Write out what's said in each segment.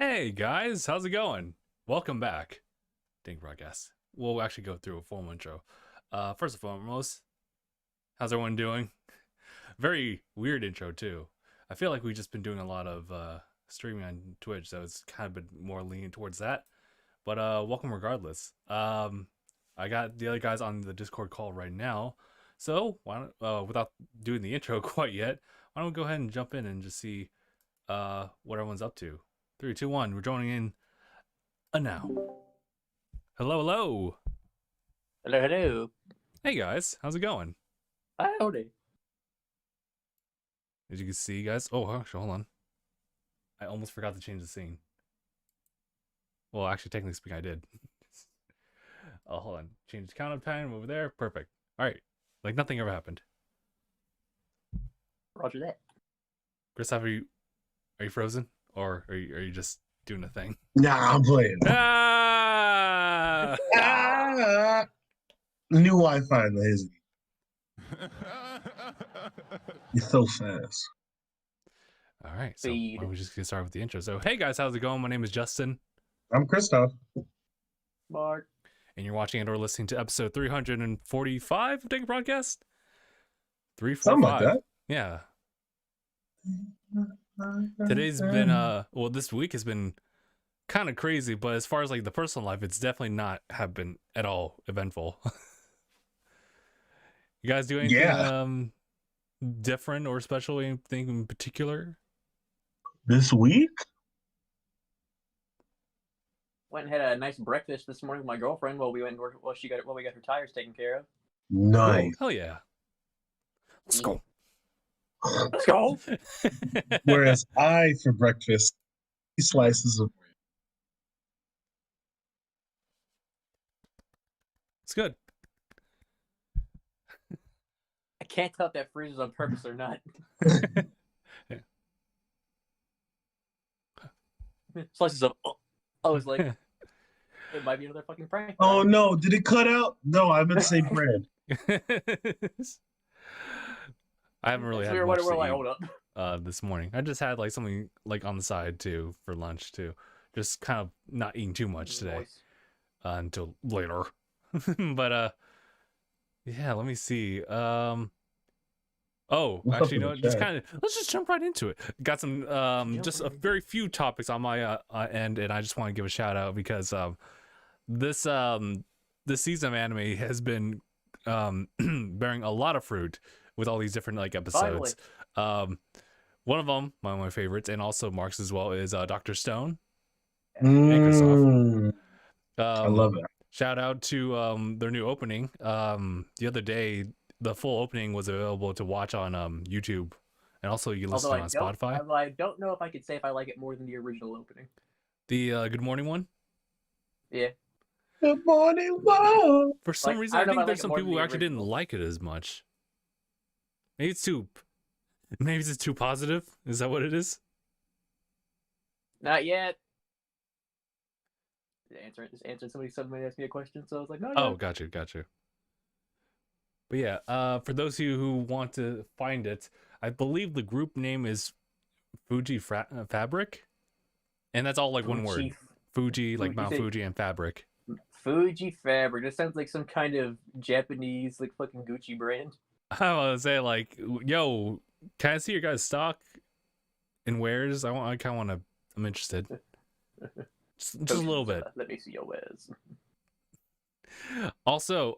Hey guys, how's it going? Welcome back, DangIT Productions. We'll actually go through a formal intro. First and foremost, how's everyone doing? Very weird intro too. I feel like we've just been doing a lot of streaming on Twitch, so it's kind of been more leaning towards that. But welcome regardless. I got the other guys on the Discord call right now, so why don't, without doing the intro quite yet, why don't we go ahead and jump in and just see what everyone's up to. 3, 2, 1. We're joining in now. Hello, hello. Hello, hello. Hey guys, how's it going? Howdy. As you can see, guys. Oh, actually, hold on. I almost forgot to change the scene. Well, actually, technically speaking, I did. Oh, hold on. Change the count time over there. Perfect. All right. Like nothing ever happened. Roger that. Chris, are you frozen, or are you just doing a thing? Nah, I'm playing. Ah! New Wi-Fi lazy. You're so fast. All right, so Speed. why don't we just get started with the intro? So, hey guys, how's it going? My name is Justin, I'm Christoph. Mark. and you're watching and or listening to episode 345 of DangIT Podcast. Something like 345. that. Yeah. Today's been well, this week has been kind of crazy, but as far as like the personal life, it's definitely not have been at all eventful. You guys do anything different or special, anything in particular? This week? Went and had a nice breakfast this morning with my girlfriend while we went and worked, while we got her tires taken care of. Nice. Oh, hell yeah. Let's go. Let's go. Whereas I, for breakfast, slices of bread. It's good. I can't tell if that freezes on purpose or not. Yeah. Slices of. I was like, it might be another fucking prank. Oh no, did it cut out? No, I meant to say bread. I haven't really had weird. much We're like, to hold up. eat this morning. I just had like something like on the side too for lunch too. Just kind of not eating too much today Nice. until later. But yeah, let me see. Oh, What's up actually, in no, the just chat? kind of let's just jump right into it. Got some just a very few topics on my end, and I just want to give a shout out because this season of anime has been bearing a lot of fruit with all these different like episodes. One of them, one of my favorites, and also Mark's as well, is Dr. Stone. I love it. Shout out to their new opening. The other day, the full opening was available to watch on YouTube, and also you can listen on Spotify. I don't know if I could say if I like it more than the original opening. The Good Morning one. Yeah. Good morning, wow. For some Like, reason, I I don't know think if I there's like some it more people than who the actually didn't original. like it as much. Maybe it's too positive. Is that what it is? Not yet. Just answering somebody asked me a question, so I was like, no. Oh, got you. But yeah, for those of you who want to find it, I believe the group name is Fuji Fabric, and that's all like one word. Fuji, like Mount Fuji, and Fabric. Fuji Fabric. That sounds like some kind of Japanese, like, fucking Gucci brand. I want to say, like, yo, can I see your guys' stock and wares? I kind of want to. I'm interested. Just a little bit. Let me see your wares. Also,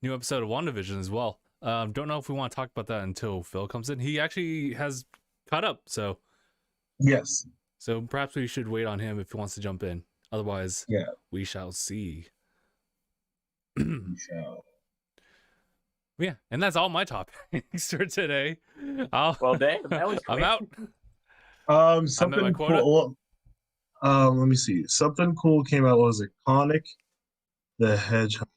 new episode of WandaVision as well. Don't know if we want to talk about that until Phil comes in. He actually has caught up, so Yes. so perhaps we should wait on him if he wants to jump in. Otherwise, Yeah. we shall see. We shall. Yeah, and that's all my topics for today. Well, damn, that was I'm quick. out. Something quota. cool. Well, let me see. Something cool came out. What was it? Sonic the Hedgehog.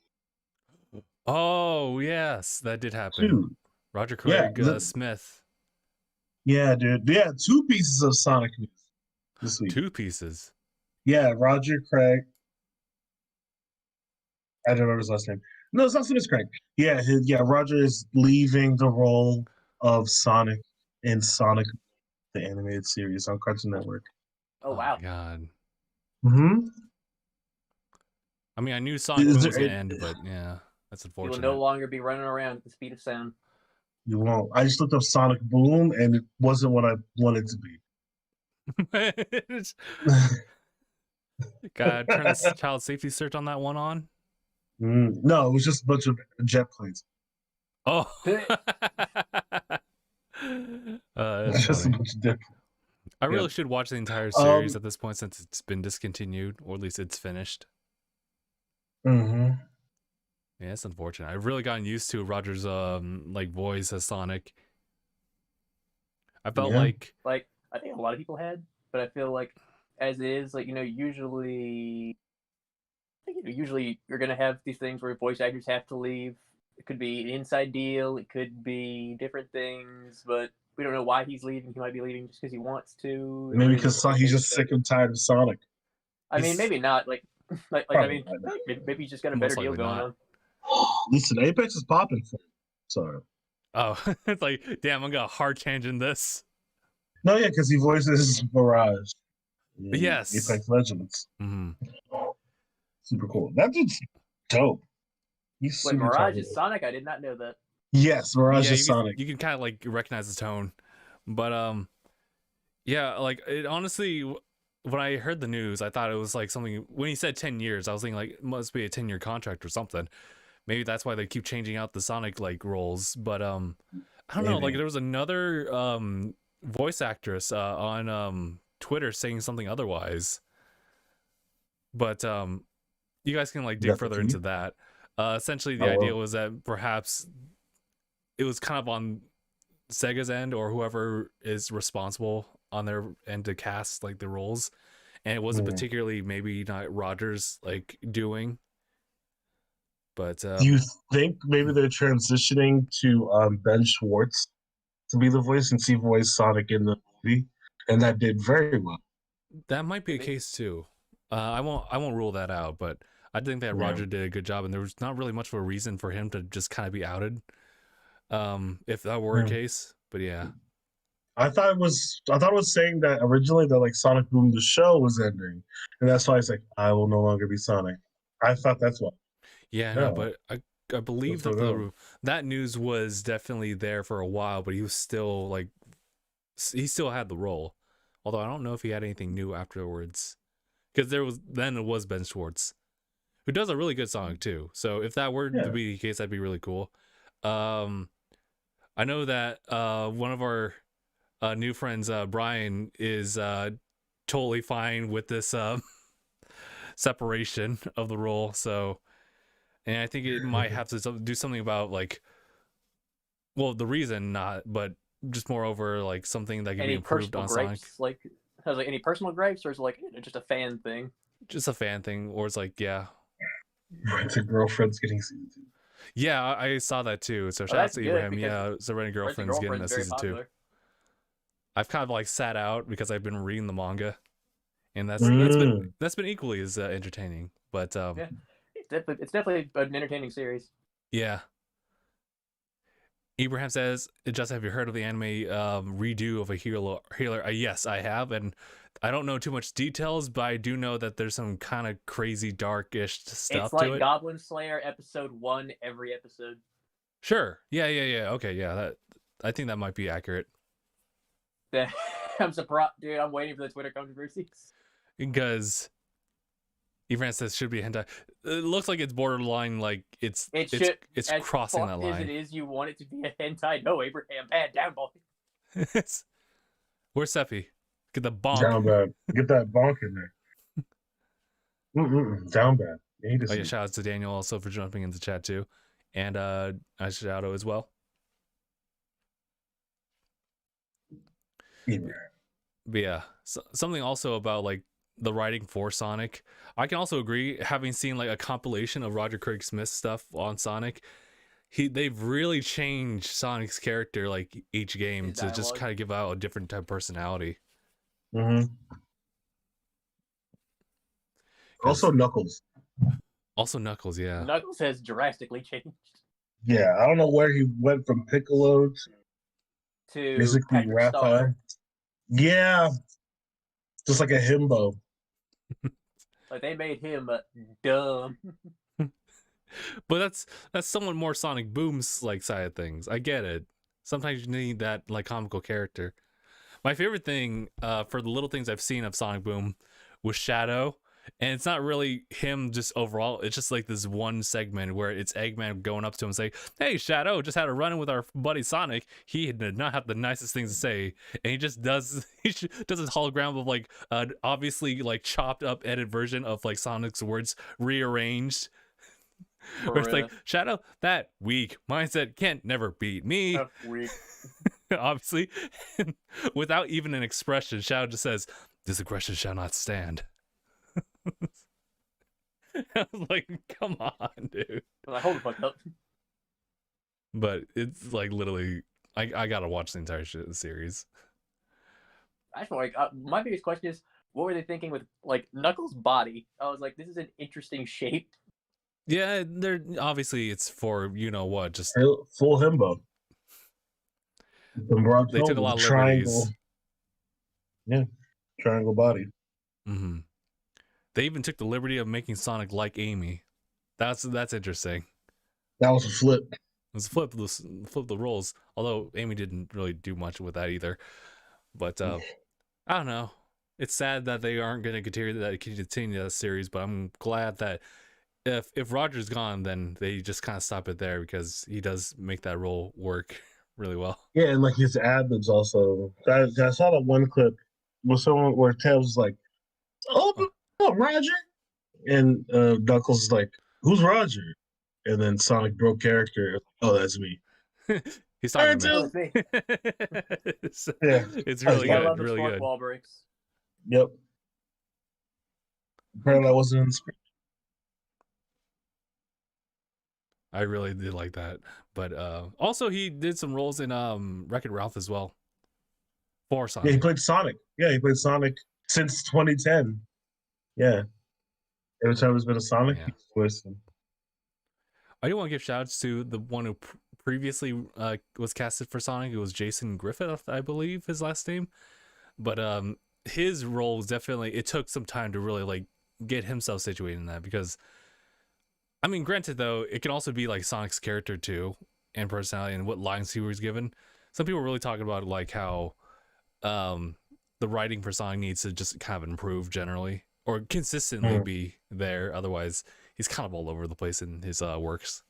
Oh yes, that did happen. Dude. Roger Craig Smith. Yeah, dude. Yeah, 2 pieces of Sonic news this week. 2 pieces. Yeah, Roger Craig. I don't remember his last name. No, it's not Smith Craig. Yeah, Roger is leaving the role of Sonic in Sonic the animated series on Cartoon Network. Oh Oh wow. my god. Mm-hmm. I mean, I knew Sonic Is Boom there was gonna end, but yeah, that's He will no unfortunate. longer be running around at the speed of sound. You won't. I just looked up Sonic Boom, and it wasn't what I wanted to be. Gotta turn this child safety search on that one on. No, it was just a bunch of jet planes. Oh, that's Just a funny. bunch of jet. I Yeah. really should watch the entire series Um. at this point since it's been discontinued, or at least it's finished. Mm-hmm. Yeah, it's unfortunate. I've really gotten used to Roger's like voice as Sonic. I felt Yeah. Like I think a lot of people had, but I feel like as it is, like usually I think usually you're gonna have these things where voice actors have to leave. It could be an inside deal. It could be different things, but we don't know why he's leaving. He might be leaving just because he wants to. Maybe Or because he's just sick and tired of Sonic. I mean, He's maybe not. Like I Probably mean, not. maybe he's just got a better most deal likely going not. on. Listen, Apex is popping for him. Sorry. Oh, it's like, damn, I'm gonna hard change in this. No, yeah, because he voices Mirage. in Yes. Apex Legends. Mm-hmm. Super cool. That dude's dope. He's Wait, super Mirage talented. is Sonic? I did not know that. Yes, Mirage Yeah, is Sonic. you can kind of like recognize his tone, but yeah, like it honestly. When I heard the news, I thought it was like something. When he said 10 years, I was thinking like it must be a 10-year contract or something. Maybe that's why they keep changing out the Sonic like roles. But I don't know. Like Maybe. there was another voice actress on Twitter saying something otherwise. But you guys can like dig That's further the into key? that. Essentially, the Oh, idea well. was that perhaps it was kind of on Sega's end or whoever is responsible on their end to cast like the roles, and it wasn't particularly maybe not Rogers like doing. But Do you think maybe they're transitioning to Ben Schwartz to be the voice since he voiced Sonic in the movie? And that did very well. that might be a Maybe. case too. I won't rule that out, but I think that Yeah. Roger did a good job, and there was not really much of a reason for him to just kind of be outed. If that were a Yeah. case, but yeah, I thought it was saying that originally that like Sonic Boom the show was ending. And that's why it's like, I will no longer be Sonic. I thought that's why. yeah, no, No. but I believe that that news was definitely there for a while, but he was still like he still had the role, although I don't know if he had anything new afterwards, because it was Ben Schwartz, who does a really good song too. So if that were to be the case, that'd be really cool. I know that one of our new friends, Brian, is totally fine with this separation of the role. So, and I think it might have to do something about like, well, the reason not, but just moreover like something that can be improved on Sonic. Like, has like any personal gripes, or is it like just a fan thing? Just a fan thing, or it's like, yeah, It's a girlfriend's getting season 2. yeah, I saw that too. So shout out to Ibrahim. Yeah, so Renting Girlfriend's getting a season 2. I've kind of like sat out because I've been reading the manga, and that's been equally as entertaining. But yeah, it's definitely an entertaining series. Yeah. Ibrahim says, "Just have you heard of the anime redo of a healer?" Yes, I have, and I don't know too much details, but I do know that there's some kind of crazy darkish stuff it's like to it. Goblin Slayer episode 1 every episode. Sure. Yeah. Okay. Yeah. That I think that might be accurate. I'm surprised, dude. I'm waiting for the Twitter controversies. Because Ibrahim says should be hentai. It looks like it's borderline, like it's crossing that line. As it is, you want it to be a hentai? No, Abraham, bad down boy. Where's Seppi? Get the bonk. Down bad. Get that bonk in there. Down bad. Oh yeah, shout out to Daniel also for jumping into chat too, and Aishadow as well. Yeah. But yeah, something also about like the writing for Sonic. I can also agree, having seen like a compilation of Roger Craig Smith stuff on Sonic, they've really changed Sonic's character like each game to just kind of give out a different type of personality. Also Knuckles. Yeah. Knuckles has drastically changed. Yeah, I don't know where he went from Piccolo to basically Patrick Star. Yeah. just like a himbo. Like they made him dumb. But that's somewhat more Sonic Boom's like side of things. I get it. Sometimes you need that like comical character. My favorite thing for the little things I've seen of Sonic Boom was Shadow. And it's not really him just overall. It's just like this one segment where it's Eggman going up to him and saying, "Hey, Shadow, just had a run-in with our buddy Sonic. He did not have the nicest things to say." And he just does his hologram of like obviously like chopped up edited version of like Sonic's words rearranged. Where it's like, Shadow, that weak mindset can't never beat me. Weak. Obviously, without even an expression, Shadow just says, "This aggression shall not stand." I was like, come on, dude. I'm like, hold the fuck up. But it's like literally, I gotta watch the entire series. I just like my biggest question is, what were they thinking with like Knuckles' body? I was like, this is an interesting shape. Yeah, they're obviously it's for you know what, just Full himbo. They took a lot of triangle. liberties. Yeah, triangle body. Mm-hmm. They even took the liberty of making Sonic like Amy. That's interesting. That was a flip. It was flip the roles. Although Amy didn't really do much with that either. But I don't know. It's sad that they aren't going to continue that series. But I'm glad that if Roger's gone, then they just kind of stop it there because he does make that role work really well. Yeah, and like his ad-libs also. I saw that one clip with someone where Tails was like, "Oh, Roger," and Knuckles is like, "Who's Roger?" And then Sonic broke character. "Oh, that's me." He's talking to me. Yeah, it's really I good. love the Really smart good. wall breaks. Yep. Apparently, I wasn't in the script. I really did like that. But also he did some roles in Wreck-It Ralph as well. For Sonic. Yeah, he played Sonic. Yeah, he played Sonic since 2010. Yeah. Every time there's been a Sonic, he's voiced him. I do want to give shout outs to the one who previously was casted for Sonic. It was Jason Griffith, I believe his last name. But his role was definitely, it took some time to really like get himself situated in that, because I mean, granted though, it can also be like Sonic's character too and personality and what lines he was given. Some people are really talking about like how the writing for Sonic needs to just kind of improve generally or consistently be there. Otherwise, he's kind of all over the place in his works.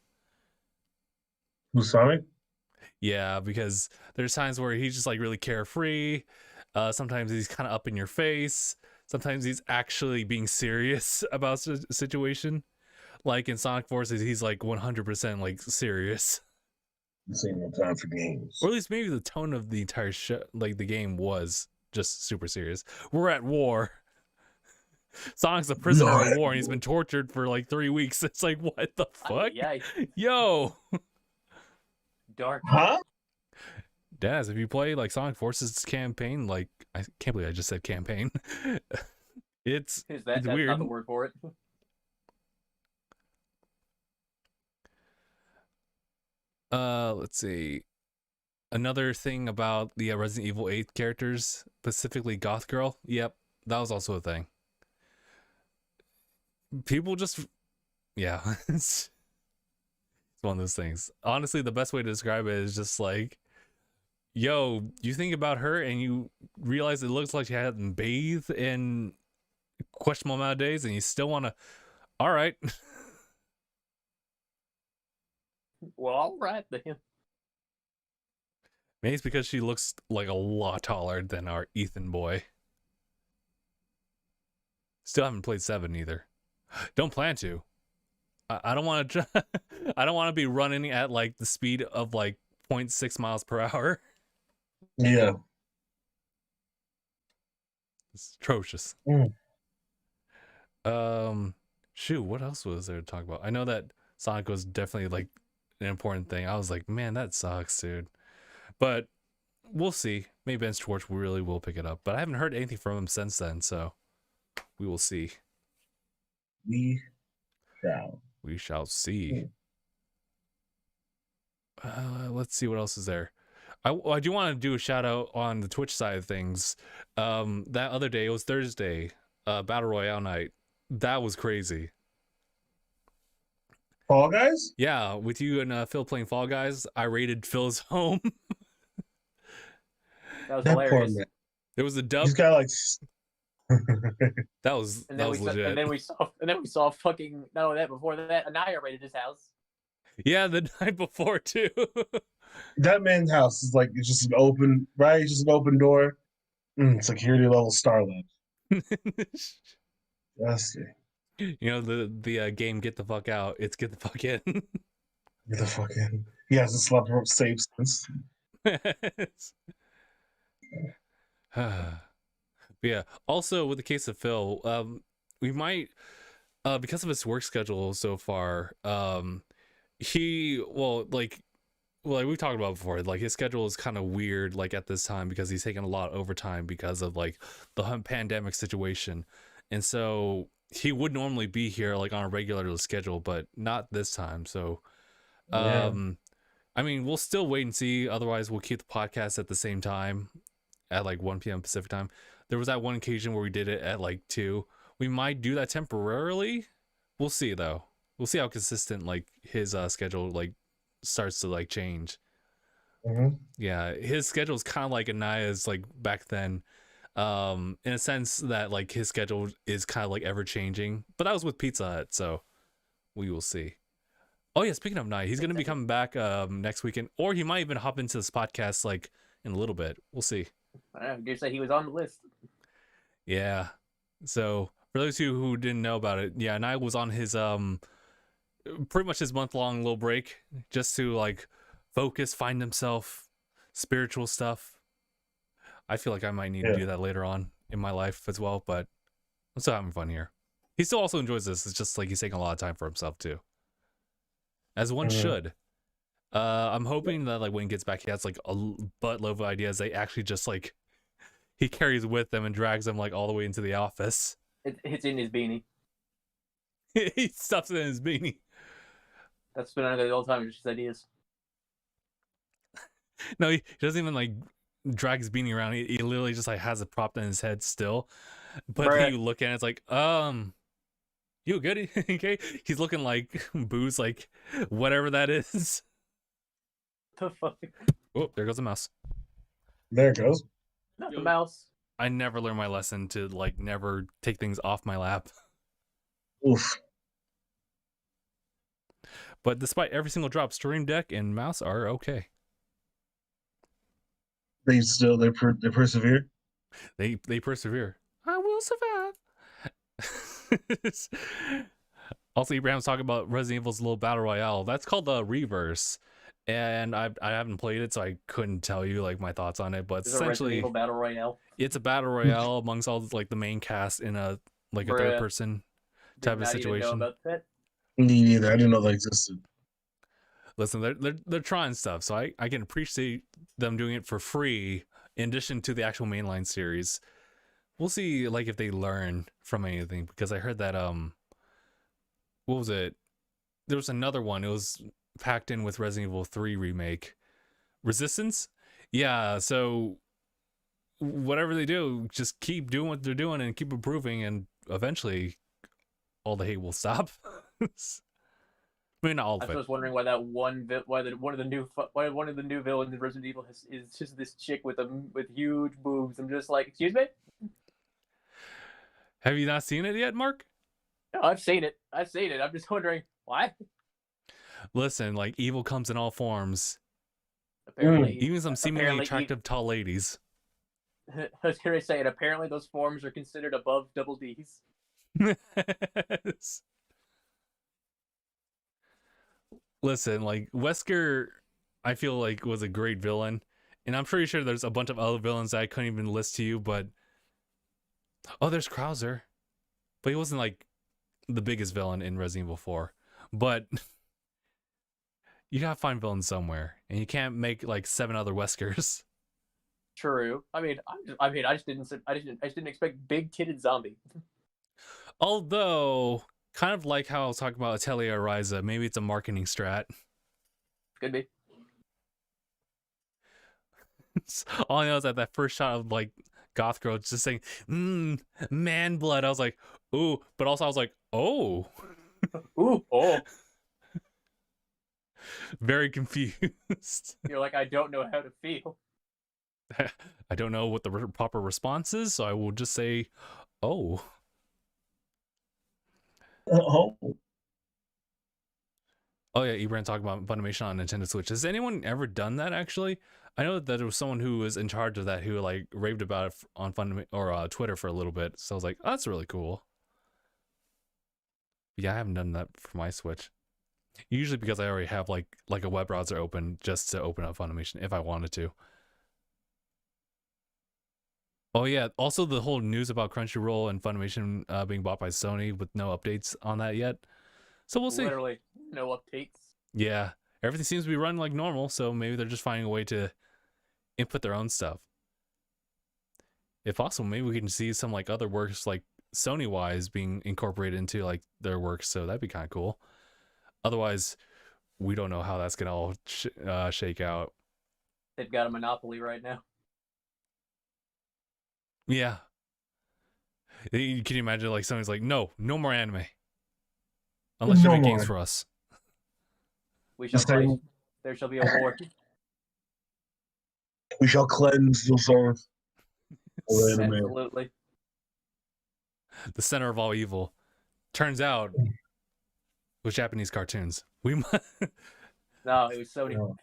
Who's Sonic? Yeah, because there's times where he's just like really carefree. Sometimes he's kind of up in your face. Sometimes he's actually being serious about the situation. Like in Sonic Forces, he's like 100% like serious. This ain't no time for games. Or at least maybe the tone of the entire show, like the game, was just super serious. We're at war. Sonic's a prisoner of war and he's been tortured for like 3 weeks. It's like, what the fuck? Yo. Dark. Huh? Daz, if you play like Sonic Forces campaign, like I can't believe I just said campaign. It's that's weird. Not the word for it. Let's see. Another thing about the Resident Evil 8 characters, specifically Goth Girl. Yep, that was also a thing. People just, yeah, it's one of those things. Honestly, the best way to describe it is just like, yo, you think about her and you realize it looks like she hadn't bathed in questionable amount of days, and you still want to, all right. Well, all right then. Maybe it's because she looks like a lot taller than our Ethan boy. Still haven't played 7 either. Don't plan to. I don't want to. I don't want to be running at like the speed of like 0.6 miles per hour. Yeah. It's atrocious. Shoot, what else was there to talk about? I know that Sonic was definitely like an important thing. I was like, man, that sucks, dude. But we'll see. Maybe Ben Schwartz really will pick it up. But I haven't heard anything from him since then, so we will see. We shall see. Let's see what else is there. I do want to do a shout out on the Twitch side of things. That other day, it was Thursday, Battle Royale night. That was crazy. Fall Guys? Yeah, with you and Phil playing Fall Guys, I raided Phil's home. That was That poor hilarious. man. There was a dub. He's got like. That was legit. And then we saw fucking not only that before that Anaya raided his house. Yeah, the night before too. That man's house is like it's just an open, right? It's just an open door. Security level Starlet. Let's see. You know the game Get the Fuck Out. It's Get the Fuck In. Get the fuck in. He hasn't slept safe since. But yeah. Also, with the case of Phil, we might, because of his work schedule so far, like we talked about before, like his schedule is kind of weird, like at this time because he's taking a lot of overtime because of like the pandemic situation, and so he would normally be here like on a regular schedule, but not this time. So, Yeah. I mean, we'll still wait and see. Otherwise, we'll keep the podcast at the same time at like 1 p.m. Pacific time. There was that one occasion where we did it at like 2. We might do that temporarily. We'll see though. We'll see how consistent like his schedule like starts to like change. Mhm. Yeah, his schedule is kind of like Anaya's like back then, in a sense that like his schedule is kind of like ever changing. But that was with Pizza Hut, so we will see. Oh yeah, speaking of Anaya, he's gonna be coming back next weekend, or he might even hop into this podcast like in a little bit. We'll see. I don't know. You say he was on the list. Yeah. So for those of you who didn't know about it, yeah, Anaya was on his pretty much his month-long little break just to like focus, find himself, spiritual stuff. I feel like I might need to do that later on in my life as well, but I'm still having fun here. He still also enjoys this. It's just like he's taking a lot of time for himself too, as one should. I'm hoping that like when he gets back, he has like a buttload of ideas. They actually just like he carries with them and drags them like all the way into the office. It's in his beanie. He stuffs it in his beanie. That's been another old time. Just ideas. No, he doesn't even like drag his beanie around. He literally just like has it propped in his head still. But then you look at it, it's like, you good? Okay. He's looking like booze, like whatever that is. The fuck? Oh, there goes the mouse. There it goes. Not the mouse. I never learned my lesson to like never take things off my lap. Oof. But despite every single drop, Stream Deck and mouse are okay. They persevere. They persevere. I will survive. Also, Abraham's talking about Resident Evil's little battle royale. That's called the Reverse, and I haven't played it, so I couldn't tell you like my thoughts on it. But There's essentially, a Resident Evil battle royale. It's a battle royale amongst all like the main cast in a like a third person type of situation. Even know about that. Me neither. I didn't know that existed. Listen, they're trying stuff, so I can appreciate them doing it for free in addition to the actual mainline series. We'll see like if they learn from anything, because I heard that what was it? There was another one. It was packed in with Resident Evil 3 remake. Resistance? Yeah, so whatever they do, just keep doing what they're doing and keep improving, and eventually all the hate will stop. I mean, not all of it. I was wondering why that one of the new villains in Resident Evil is just this chick with huge boobs. I'm just like, excuse me? Have you not seen it yet, Mark? No, I've seen it. I'm just wondering why. Listen, like evil comes in all forms. Apparently, even some seemingly attractive tall ladies. I was gonna say it. Apparently, those forms are considered above double D's. Listen, like Wesker, I feel like was a great villain, and I'm pretty sure there's a bunch of other villains that I couldn't even list to you. But there's Krauser, but he wasn't like the biggest villain in Resident Evil 4. But you gotta find villains somewhere, and you can't make like 7 other Weskers. True. I just didn't expect big-titted zombie. Although, kind of like how I was talking about Atelier Ryza, maybe it's a marketing strat. Could be. All I know is that first shot of like Goth Girl just saying, man blood. I was like, ooh, but also I was like, oh, Ooh, oh. very confused. You're like, I don't know how to feel. I don't know what the proper response is, so I will just say, oh. Oh, Oh yeah, Ebran talking about Funimation on Nintendo Switch. Has anyone ever done that actually? I know that there was someone who was in charge of that who like raved about it on Twitter for a little bit. So I was like, oh, that's really cool. Yeah, I haven't done that for my Switch. Usually because I already have like a web browser open just to open up Funimation if I wanted to. Oh yeah, also the whole news about Crunchyroll and Funimation being bought by Sony with no updates on that yet. So we'll see. Literally, no updates. Yeah, everything seems to be running like normal, so maybe they're just finding a way to input their own stuff. If possible, maybe we can see some like other works like Sony-wise being incorporated into like their works, so that'd be kind of cool. Otherwise, we don't know how that's gonna all shake out. They've got a monopoly right now. Yeah. Can you imagine like Sony's like, no more anime. Unless you No make games more. for us. We shall Same. fight. There shall be a war. We shall cleanse your souls. Anime. Absolutely. The center of all evil. Turns out with Japanese cartoons. We might No, it was Sony. No.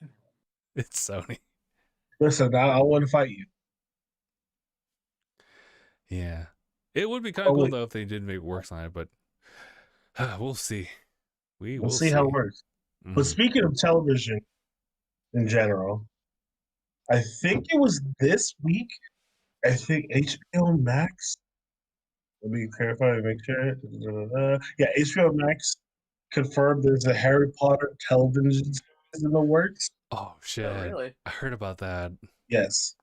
It's Sony. Listen, I want to fight you. Yeah. It would be kind of Oh, cool wait. though if they did make works on it, but we'll see. We'll see how it works. But speaking of television in general, I think it was this week. I think HBO Max. Let me clarify and make sure. Yeah, HBO Max confirmed there's a Harry Potter television series in the works. Oh shit. Oh, really? I heard about that. Yes.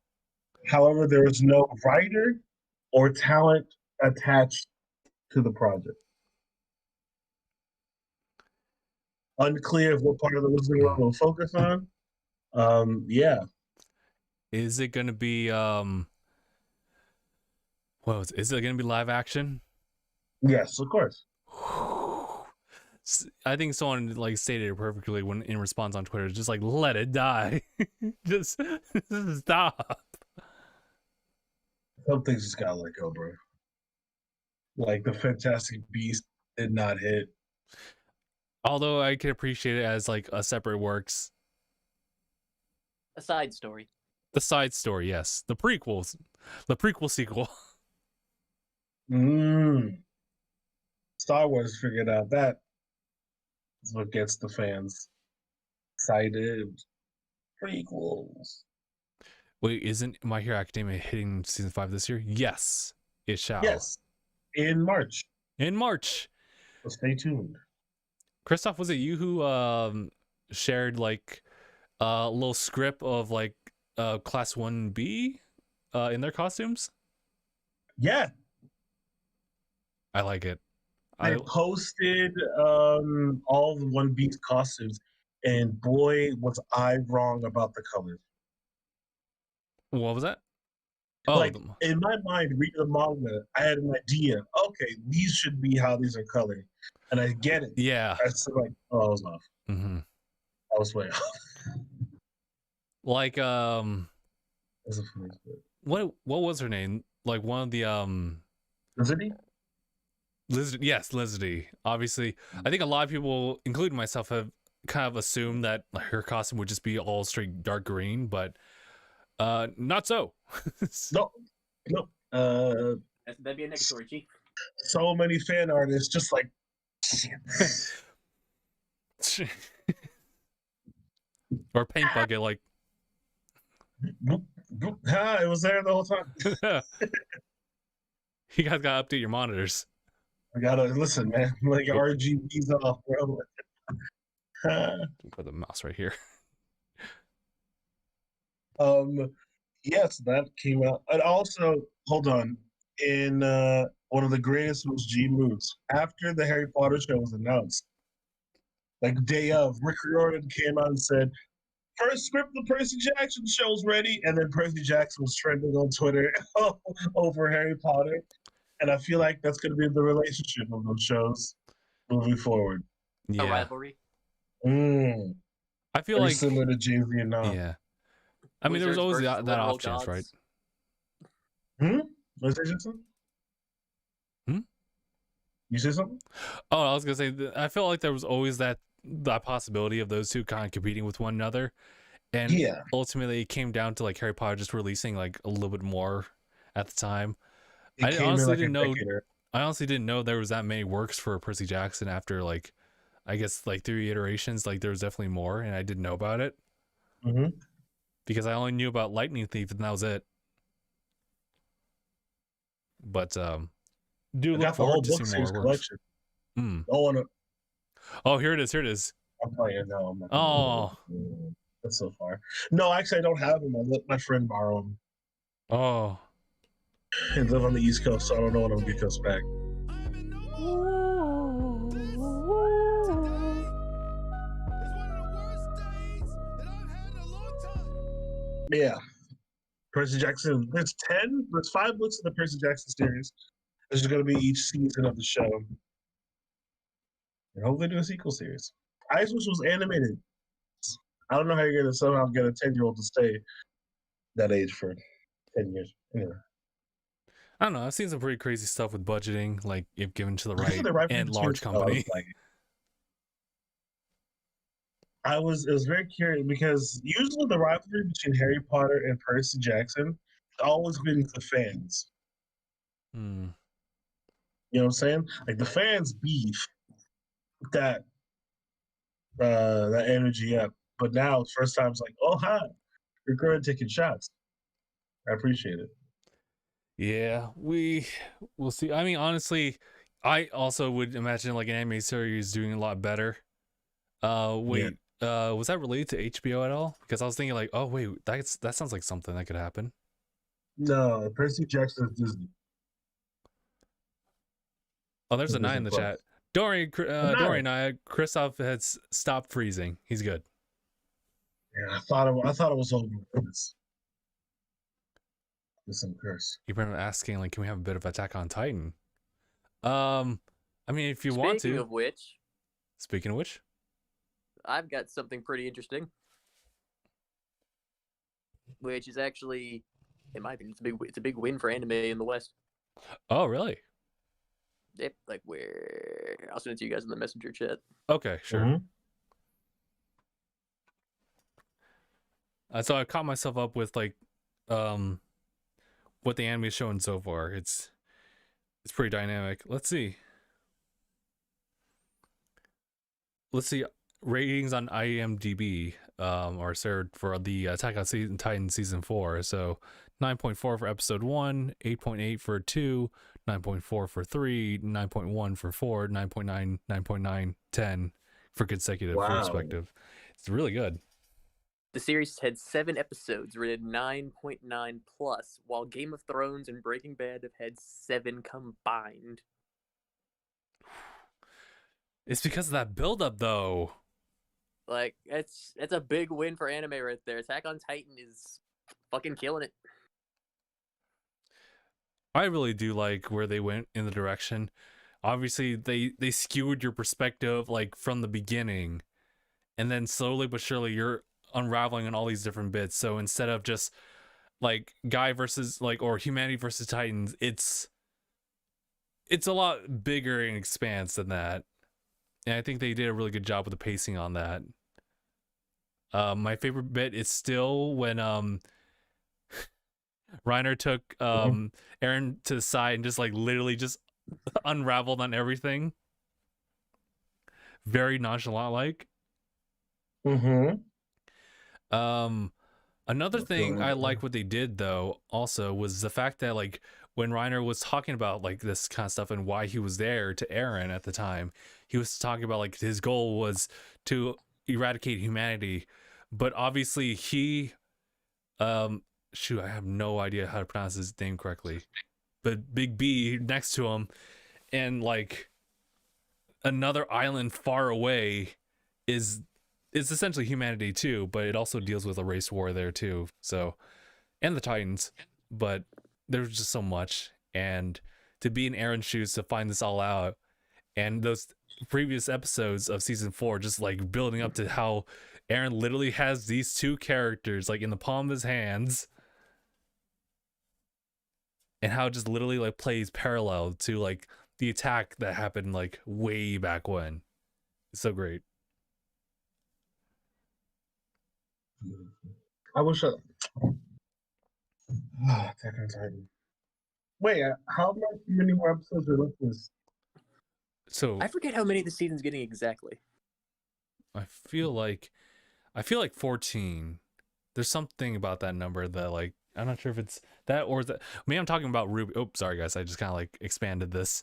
However, there is no writer or talent attached to the project. Unclear of what part of the Wizarding World will focus on. Yeah. Is it gonna be is it gonna be live action? Yes, of course. I think someone like stated it perfectly when in response on Twitter, just like let it die. just stop. Some things just gotta let go, bro. Like the Fantastic Beast did not hit. Although I can appreciate it as like a separate works. A side story. The side story, yes. The prequel sequel. Star Wars figured out that is what gets the fans excited. Prequels. Wait, isn't My Hero Academia hitting season 5 this year? Yes, it shall. Yes, in March. In March. So stay tuned. Christoph, was it you who shared like a little script of like class 1B in their costumes? Yeah. I like it. They posted all the One Piece costumes, and boy, was I wrong about the colors. What was that? Oh, Like in my mind, reading the manga, I had an idea. Okay, these should be how these are colored, and I get it. yeah. I was like, oh, I was off. Mm-hmm. I was way off. Like That's a funny bit. what was her name? Like one of the Lizzie? Yes, Lizzie. Obviously, I think a lot of people, including myself, have kind of assumed that her costume would just be all straight dark green, but not so. No. That'd be a negatory, Chief. So many fan artists just like or paint bucket, like it was there the whole time. You guys gotta update your monitors. I gotta listen, man. Like RGB's off, bro. Put the mouse right here. Yes, that came out. And also, hold on. In one of the greatest most G moves, after the Harry Potter show was announced, like day of, Rick Riordan came out and said, first script the Percy Jackson show's ready, and then Percy Jackson was trending on Twitter over Harry Potter. And I feel like that's going to be the relationship of those shows moving forward. A Yeah, rivalry. I feel Very like similar to Jay-Z and Nas. yeah. I mean, there was Wizards always versus that literal off chance, right? gods. Was there something? Hmm? You say something? Oh, I was gonna say, I felt like there was always that possibility of those two kind of competing with one another, and Yeah. ultimately it came down to like Harry Potter just releasing like a little bit more at the time. It I came in honestly like a didn't know. decade or- I honestly didn't know there was that many works for Percy Jackson after like, I guess like 3 iterations. Like there was definitely more, and I didn't know about it because I only knew about Lightning Thief, and that was it. But do I look got the whole forward to book seeing series more works. collection. I want to. Oh, here it is. Here it is. I'm playing now. I'm not Oh, that's so far. No, actually, I don't have them. I let my friend borrow them. oh. He live on the East Coast, so I don't know when I'm gonna get those back. Yeah, Percy Jackson. There's 10. There's 5 books in the Percy Jackson series. There's going to be each season of the show, and hopefully do a sequel series. I just wish it was animated. I don't know how you're going to somehow get a 10-year-old to stay that age for 10 years. Anyway. I don't know. I've seen some pretty crazy stuff with budgeting, like if given to the right The rivalry and between- large company. It was very curious because usually the rivalry between Harry Potter and Percy Jackson has always been the fans. Hmm. You know what I'm saying? Like the fans beef that that energy up. But now it's first time it's like, oh hi, you're good taking shots. I appreciate it. Yeah, we'll see. I mean, honestly, I also would imagine like an anime series doing a lot better. Wait, was that related to HBO at all? Because I was thinking like, oh wait, that sounds like something that could happen. No, Percy Jackson is Disney. Oh, there's a Disney 9 in the Plus. chat. Don't worry, Naya. Kristoff has stopped freezing. He's good. Yeah, I thought it was over for this. With some curse. You've been asking like, can we have a bit of Attack on Titan? I mean, if you want to. Speaking of which, Speaking of which, I've got something pretty interesting, which is actually, in my opinion, it's a big win for anime in the West. oh really? Yep, like I'll send it to you guys in the messenger chat. Okay, sure. Mhm. So I caught myself up with like, what the anime is showing so far. It's pretty dynamic. Let's see. Ratings on IMDb are shared for the Attack on Titan season 4. So 9.4 for episode 1, 8.8 for 2, 9.4 for 3, 9.1 for 4, 9.9, 9.9, 10 for consecutive perspective. It's really good. The series had 7 episodes, rated 9.9 plus, while Game of Thrones and Breaking Bad have had 7 combined. It's because of that buildup, though. Like that's a big win for anime right there. Attack on Titan is fucking killing it. I really do like where they went in the direction. Obviously, they skewed your perspective like from the beginning, and then slowly but surely you're unraveling on all these different bits. So instead of just like guy versus like or humanity versus Titans, it's a lot bigger in expanse than that. And I think they did a really good job with the pacing on that. My favorite bit is still when Reiner took Aaron to the side and just like literally just unraveled on everything. Very nonchalant like. Another thing I like what they did though also was the fact that like when Reiner was talking about like this kind of stuff and why he was there to Aaron at the time, he was talking about like his goal was to eradicate humanity, but obviously he shoot, I have no idea how to pronounce his name correctly, but Big B next to him and like another island far away is it's essentially humanity too, but it also deals with a race war there too. So, and the Titans, but there's just so much. And to be in Aaron's shoes to find this all out, and those previous episodes of season 4 just like building up to how Aaron literally has these two characters like in the palm of his hands, and how it just literally like plays parallel to like the attack that happened like way back when. It's so great. I wish Attack on Titan. Wait, how many more episodes are left in this? So I forget how many the season's getting exactly. I feel like 14. There's something about that number that like I'm not sure if it's that or is that. Maybe I'm talking about Ruby. Oh, sorry guys, I just kind of like expanded this.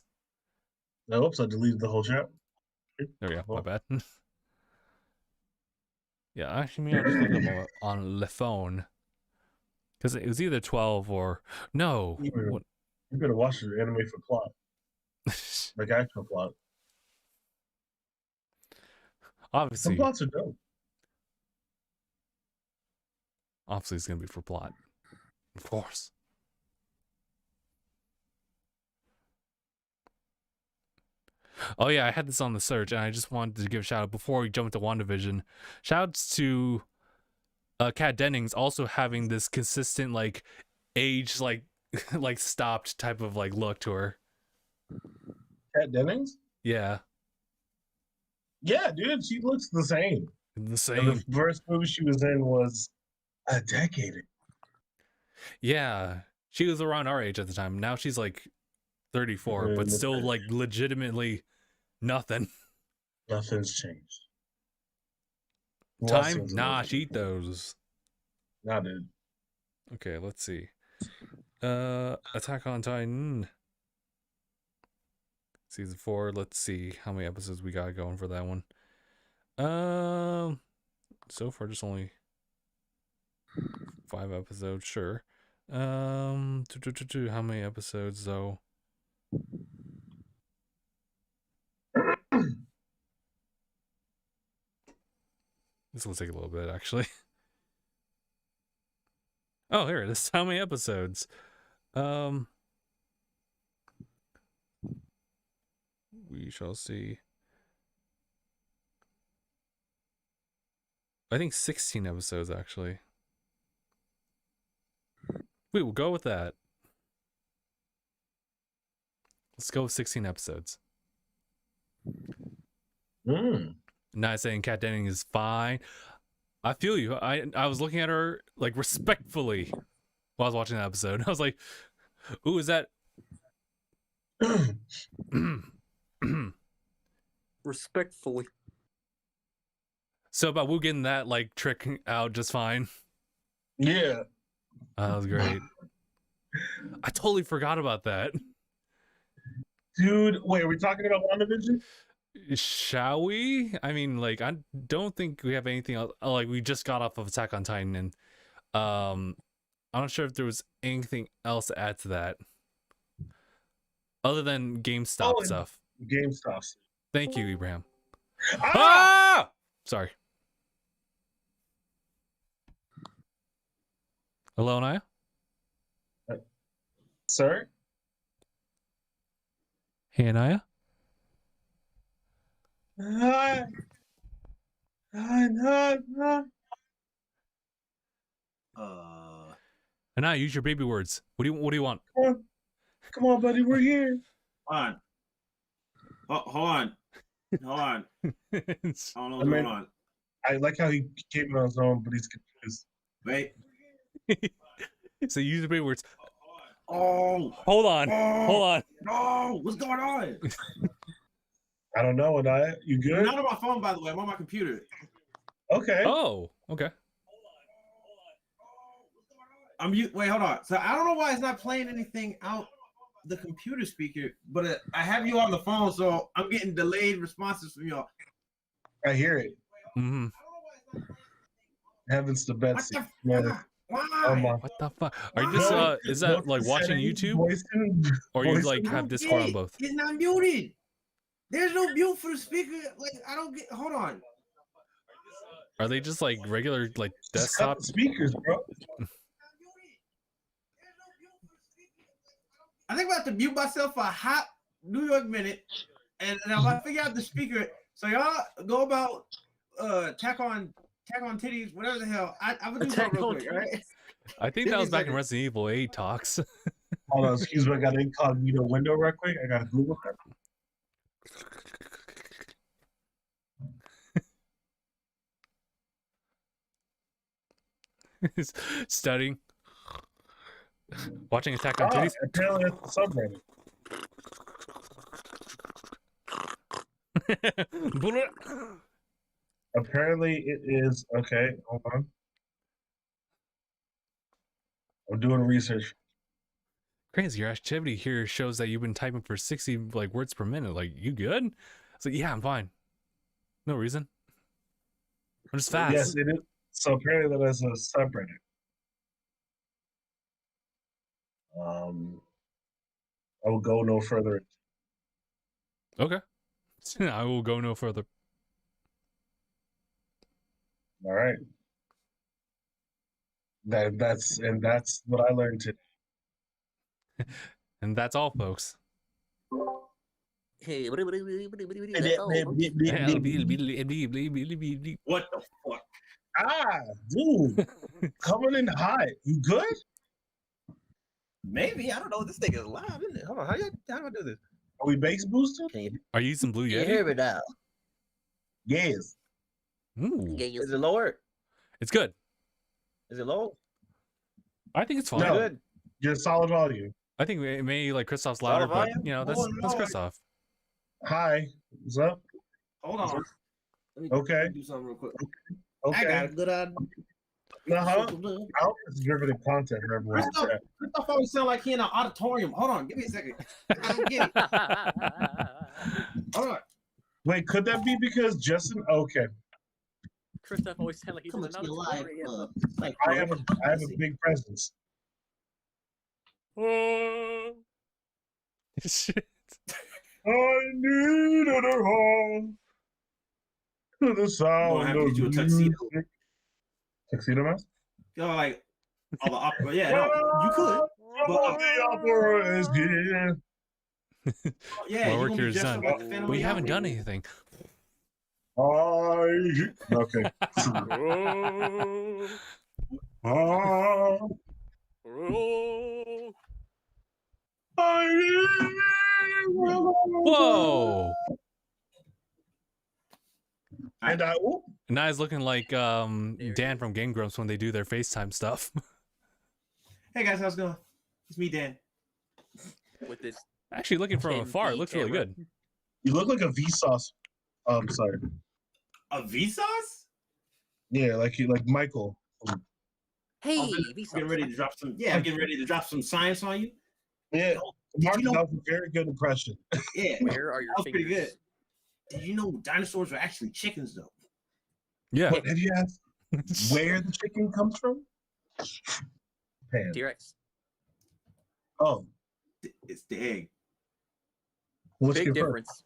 Oops, I deleted the whole chat. There we go. My bad. Yeah, actually, maybe I'll just look them on the phone because it was either 12 or no. You better watch the anime for plot, like actual plot. Obviously, Some plots are dope. Obviously, it's gonna be for plot, of course. Oh yeah, I had this on the search, and I just wanted to give a shout out before we jump into WandaVision. Shouts to Kat Dennings also having this consistent like age like like stopped type of like look to her. Kat Dennings? Yeah, Yeah, dude, she looks the same. the And same. the first movie she was in was a decade ago. Yeah, she was around our age at the time. Now she's like 34, but still like legitimately nothing. Nothing's changed. Time? Nah, she eat those. Nah, dude. Okay, let's see. Attack on Titan. Season 4. Let's see how many episodes we got going for that one. So far just only 5 episodes, sure. How many episodes though? This will take a little bit actually. Oh, here it is. How many episodes? We shall see. I think 16 episodes actually. We will go with that. Let's go with 16 episodes. Not saying Kat Dennings is fine. I feel you. I was looking at her like respectfully while I was watching that episode. I was like, "Ooh, is that?" Respectfully. So about Wu getting that like trick out just fine. Yeah. That was great. I totally forgot about that. Dude, wait, are we talking about WandaVision? Shall we? I mean, like, I don't think we have anything else. Like, we just got off of Attack on Titan, and I'm not sure if there was anything else to add to that, other than GameStop stuff. GameStop. Thank you, Ibrahim. Ah! Sorry. Hello, Naya? Sir? Hey, Naya? Anaya, use your baby words. What do you want? Come on, buddy, we're here. Hold on. I don't know what's going on. I like how he came on his own, but he's confused. Wait. So use your baby words. Oh. Hold on. Hold on. No. What's going on? I don't know, Anaya. You good? I'm not on my phone, by the way. I'm on my computer. Okay. Oh, okay. Wait, hold on. So I don't know why it's not playing anything out the computer speaker, but I have you on the phone, so I'm getting delayed responses from y'all. I hear it. Mm-hmm. Heavens to Betsy. What the fuck? Why? Oh my. What the fuck? Are you just is that like watching YouTube, or you like have Discord on both? It's not muted. There's no mute for the speaker. Like I don't get. Hold on. Are they just like regular like Just cut desktop? the speakers, bro. I think I'm about to mute myself for a hot New York minute, and I'm about to figure out the speaker. So y'all go about tack on titties, whatever the hell. I'm gonna do something real quick, right? I think Give that me was a back in second. Resident Evil 8 talks. Hold on, excuse me. I got an incognito window real quick. I got to Google that. Studying, watching Attack on Titties. Apparently it's a subreddit. Apparently it is. Okay, hold on. I'm doing research. Crazy, your activity here shows that you've been typing for 60 like words per minute. Like, you good? It's like, yeah, I'm fine. No reason. I'm just fast. Yes, it is. So apparently that is a subreddit. I will go no further. Okay. I will go no further. All right. That's what I learned today. And that's all, folks. Hey, What the fuck? Ah, dude, coming in hot. You good? maybe I don't know. This thing is live, isn't it? Hold on, how do I do this? Are we base boosted? Can you, Are you using Blue can you hear Yeti? me now? Yes. Ooh, Is it lower? it's good. Is it low? I think it's fine. No. Good. Just solid volume. I think it may like Christoph's Solid louder, but volume? you know, that's Oh, no. Christoph. Hi. What's up? Hold on. Let me Okay. do something real quick. Okay. I got a good idea. Uh-huh. I hope it's derivative content for everyone. in chat. Christoph always sound like he in an auditorium. Hold on, give me a second. I don't get it. Hold on. Wait, could that be because Justin? Okay, Christoph always sound like he's in Coming to another you live. auditorium. Like, I have a big presence. Shit. I need a home to the sound have to of get you a tuxedo. music. Tuxedo mask? You know, like all the opera. Yeah, no, you could. But the opera is here. Yeah, My you work gonna here be is dressed done. up like the Phantom We of the haven't Opera. done anything. Okay. Ah, Whoa! And oop, Now he's looking like Dan from Game Grumps when they do their FaceTime stuff. Hey guys, how's it going? It's me, Dan. With this Actually, looking from 10D afar, it looks really camera. good. you look like a Vsauce. Sorry. A Vsauce? Yeah, like Michael. Hey, I'm getting ready to drop some. Yeah, I'm getting ready to drop some science on you. Yeah, Mark, you know- that was a very good impression. Yeah, Where are your that was pretty fingers? good. Did you know dinosaurs were actually chickens though? Yeah. What have you asked? Where the chicken comes from? Pan. T-Rex. Oh, It's the egg. what's Big your difference.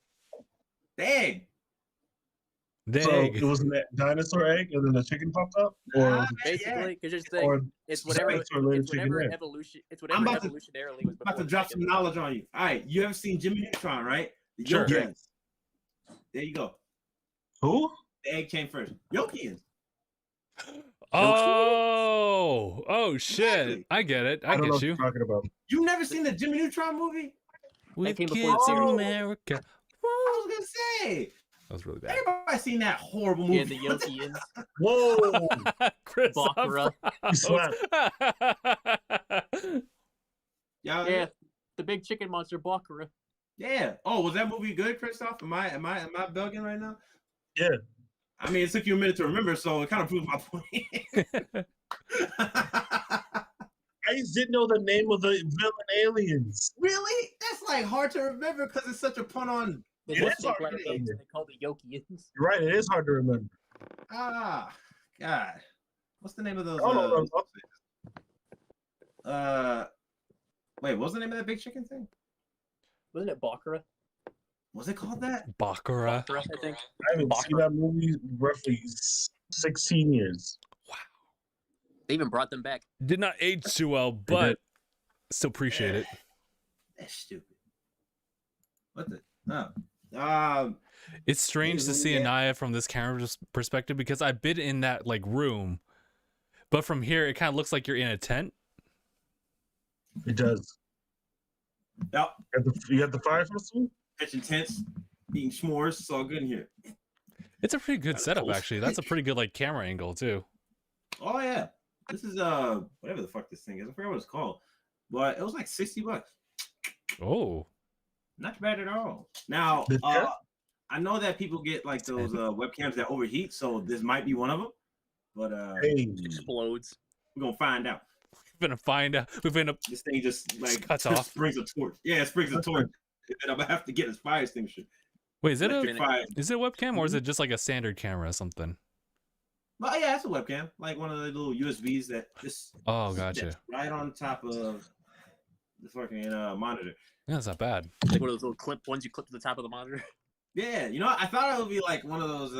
The egg. The So egg. it was a dinosaur egg, and then the chicken popped up, or was it Basically, because just or think, it's whatever. dinosaur-related It's whatever chicken egg? evolution. It's I'm whatever about to- evolutionarily was I'm about before to drop chicken. some knowledge on you. All right, you ever seen Jimmy Neutron, right? The Sure. Yokians. Yes. There you go. Who? The egg came first. Yokians. Oh shit! Exactly. I get it. I don't know get what you. you're talking about. You never seen the Jimmy Neutron movie? With came kids before the in series. America. I was gonna say. That was really bad. Everybody seen that horrible movie. Yeah, the Yokians, Whoa! Chris Bakura. You slapped. Y'all, Yeah, the big chicken monster Bakura. yeah. Oh, was that movie good, Christoph? Am I bugging right now? Yeah. I mean, it took you a minute to remember, so it kind of proves my point. I just didn't know the name of the villain aliens. Really? That's like hard to remember because it's such a pun on. They Yeah, just it's make hard letter to eggs remember. and they call the Yokians. You're right. It is hard to remember. Ah, God. What's the name of those? Oh, Wait, what was the name of that big chicken thing? Wasn't it Bakura? Was it called that? Bakura. Bakura, I think. I haven't seen that movie roughly 16 years. They even brought them back. Did not age too well, but still appreciate it. That's stupid. What the? No. It's strange to see Yeah. Anaya from this camera's perspective because I've been in that like room, but from here it kind of looks like you're in a tent. It does. Yep. You got the fire festival? Pitching tents, eating s'mores. It's all good in here. It's a pretty good That's setup cool. actually. That's a pretty good like camera angle too. Oh yeah. This is whatever the fuck this thing is. I forgot what it's called. But it was like $60. Oh, Not bad at all. Now, The tent? I know that people get like those webcams that overheat, so this might be one of them. But Hey. Explodes. we're gonna find out. we're gonna find out. We're gonna This thing just like Cuts off. springs a torch. Yeah, it springs a torch. And I'm gonna have to get a fire extinguisher. wait. Is it Electric a fire. is it a webcam or is it just like a standard camera or something? Well, yeah, it's a webcam, like one of the little USBs that just Oh, gotcha. that's right on top of the fucking monitor. Yeah, that's not bad. Like one of those little clip ones you clip to the top of the monitor. Yeah, you know, I thought it would be like one of those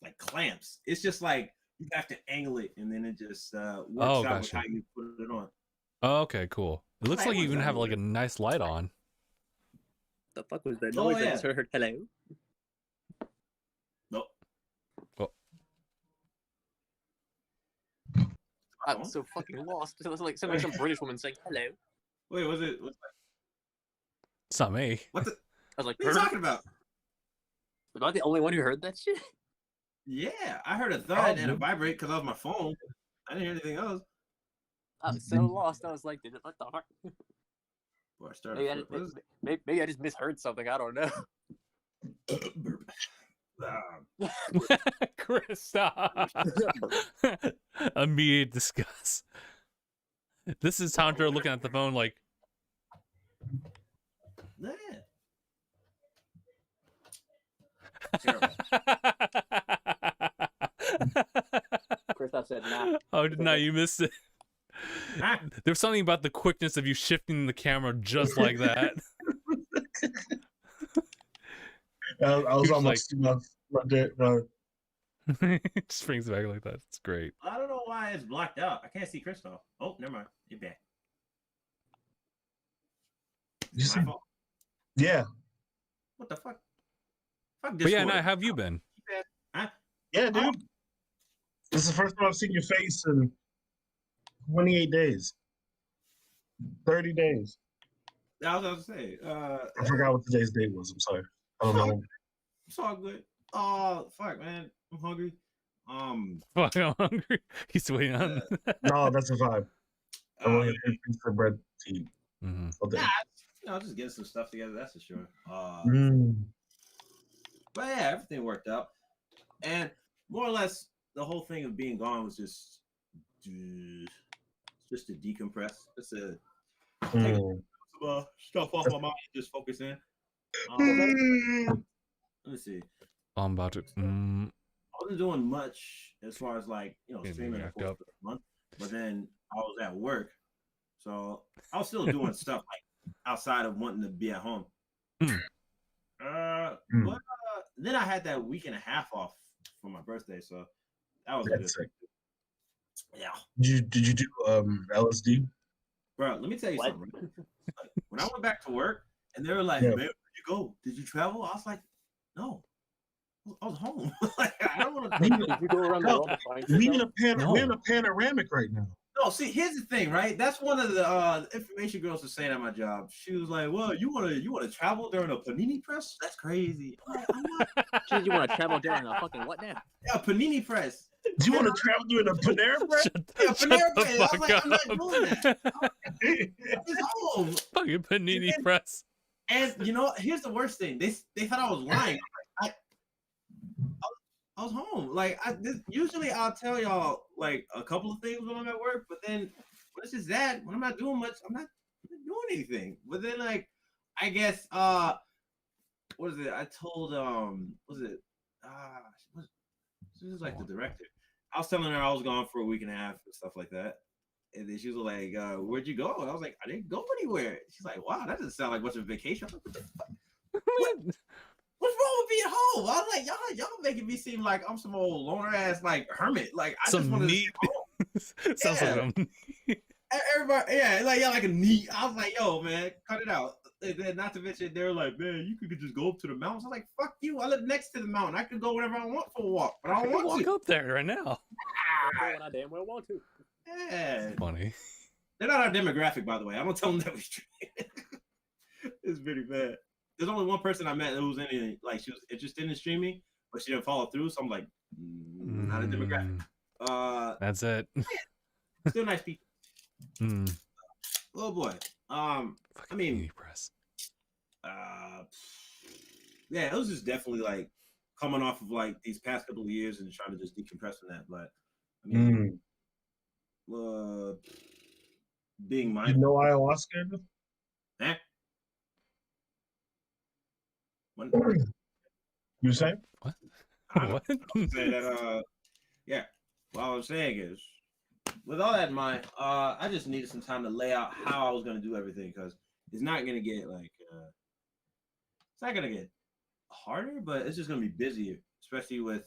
like clamps. It's just like you have to angle it, and then it just works Oh, out with gotcha. how you put it on. Oh, okay, cool. It looks Hey, like you what's even that have like a noise? nice light on. The fuck was that Oh, noise? I yeah. just heard hello. Nope. I'm so fucking lost. It was like sounded like some British woman saying hello. Wait, was it? It's not me. What the? I was like, What are you talking about? am I the only one who heard that shit? Yeah, I heard a thud and a vibrate because that was my phone. I didn't hear anything else. I was so lost. I was like, what the fuck? Boy, I started. Maybe I just misheard something. I don't know. Chris, stop. Immediate disgust. This is Tandra looking at the phone like, Yeah. Terrible. Kristoff said, nah. oh, no, you missed it. Ah, There's something about the quickness of you shifting the camera just like that. I was He was almost It just brings it back like that. It's great. I don't know why it's blocked out. I can't see Kristoff. Oh, never mind. You're back. You It's my see- fault. Yeah, What the fuck? Fuck But yeah, Discord. now how have you been? yeah, dude. This is the first time I've seen your face in 28 days. 30 days. I was about to say. I forgot what today's date was. I'm sorry. I don't know. It's all good. Oh fuck, man, I'm hungry. Fuck, I'm hungry. He's waiting on. No, that's a vibe. I want uh, to eat piece of bread to eat Mhm. all day. just getting some stuff together. That's for sure. Mm. But yeah, everything worked out, and more or less, the whole thing of being gone was just to decompress. Just to take Mm. some stuff off my mind, just focus in. Let me see. I'm about to. I wasn't doing much as far as like Getting streaming backed for up. a month, but then I was at work, so I was still doing stuff like outside of wanting to be at home. Mm. But then I had that week and a half off for my birthday, so that was good. That's sick. Yeah, Did you do LSD? bro. Let me tell you What? something. Like, when I went back to work, and they were like, Yeah. "Man, where'd you go? Did you travel?" I was like, "No, I was home." Like, I don't want to. Did you go around the No, world to find We in yourself? we're in a panoramic right now. No, see, here's the thing, right? That's one of the information girls was saying at my job. She was like, "Well, you wanna travel during a panini press? That's crazy." I'm like, I'm not, Shit, you want to travel down a fucking what now? yeah, panini press. Do you want to travel doing a Panera bread? Yeah, Shut Panera the Bread. I was fuck like, I'm not up. doing that. It's home. Fucking panini press. And you know, here's the worst thing. They thought I was lying. I was home. Like usually I'll tell y'all like a couple of things when I'm at work, but then when it's just that, when I'm not doing much, I'm not doing anything. But then like I guess what is it? I told was it she was like the director. I was telling her I was gone for a week and a half and stuff like that. And then she was like, where'd you go? And I was like, I didn't go anywhere. She's like, wow, that doesn't sound like much of a vacation. I was like, what the fuck? What's wrong gonna be at home. I was like, y'all making me seem like I'm some old loner ass like hermit. Like I just Some want to neat. Sounds Yeah. like some. everybody, yeah, like y'all like a neat. I was like, yo, man, cut it out. And then not to mention, they were like, man, you could just go up to the mountains. I was like, fuck you. I live next to the mountain. I could go whenever I want for a walk, but I don't want Walk to. up there right now. When I damn well want to. Yeah. Funny. They're not our demographic, by the way. I don't tell them that we stream. It's pretty bad. There's only one person I met who was in it, like she was interested in streaming, but she didn't follow through. So I'm like, not a demographic. That's it. Still nice people. Oh boy. I mean, press. Yeah, it was just definitely like coming off of like these past couple of years and trying to just decompress from that. But I mean, being mindful. You know ayahuasca? Eh? When, You saying? What? I What? say that, yeah. What I was saying is, with all that in mind, I just needed some time to lay out how I was going to do everything because it's not going to get like, it's not going to get harder, but it's just going to be busier, especially with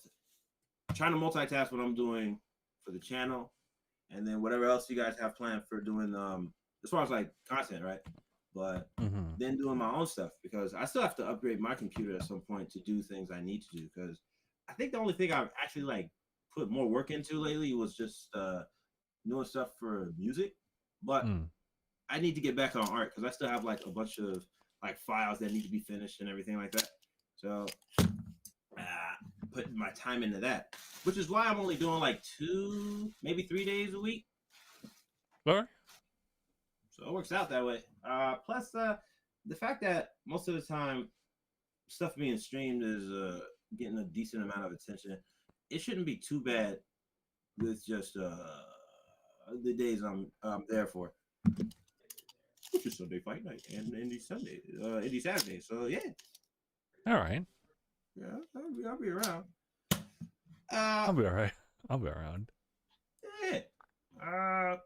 trying to multitask what I'm doing for the channel and then whatever else you guys have planned for doing, as far as like content, right? But then doing my own stuff because I still have to upgrade my computer at some point to do things I need to do because I think the only thing I've actually like put more work into lately was just doing stuff for music, but I need to get back on art because I still have like a bunch of like files that need to be finished and everything like that. So putting my time into that, which is why I'm only doing like 2, maybe 3 days a week. All right. So it works out that way. Plus, the fact that most of the time stuff being streamed is getting a decent amount of attention, it shouldn't be too bad with just the days I'm there for. Which is Sunday Fight Night and Indie Sunday, Indie Saturday. So yeah. All right. Yeah, I'll be around. I'll be all right. I'll be around. Yeah.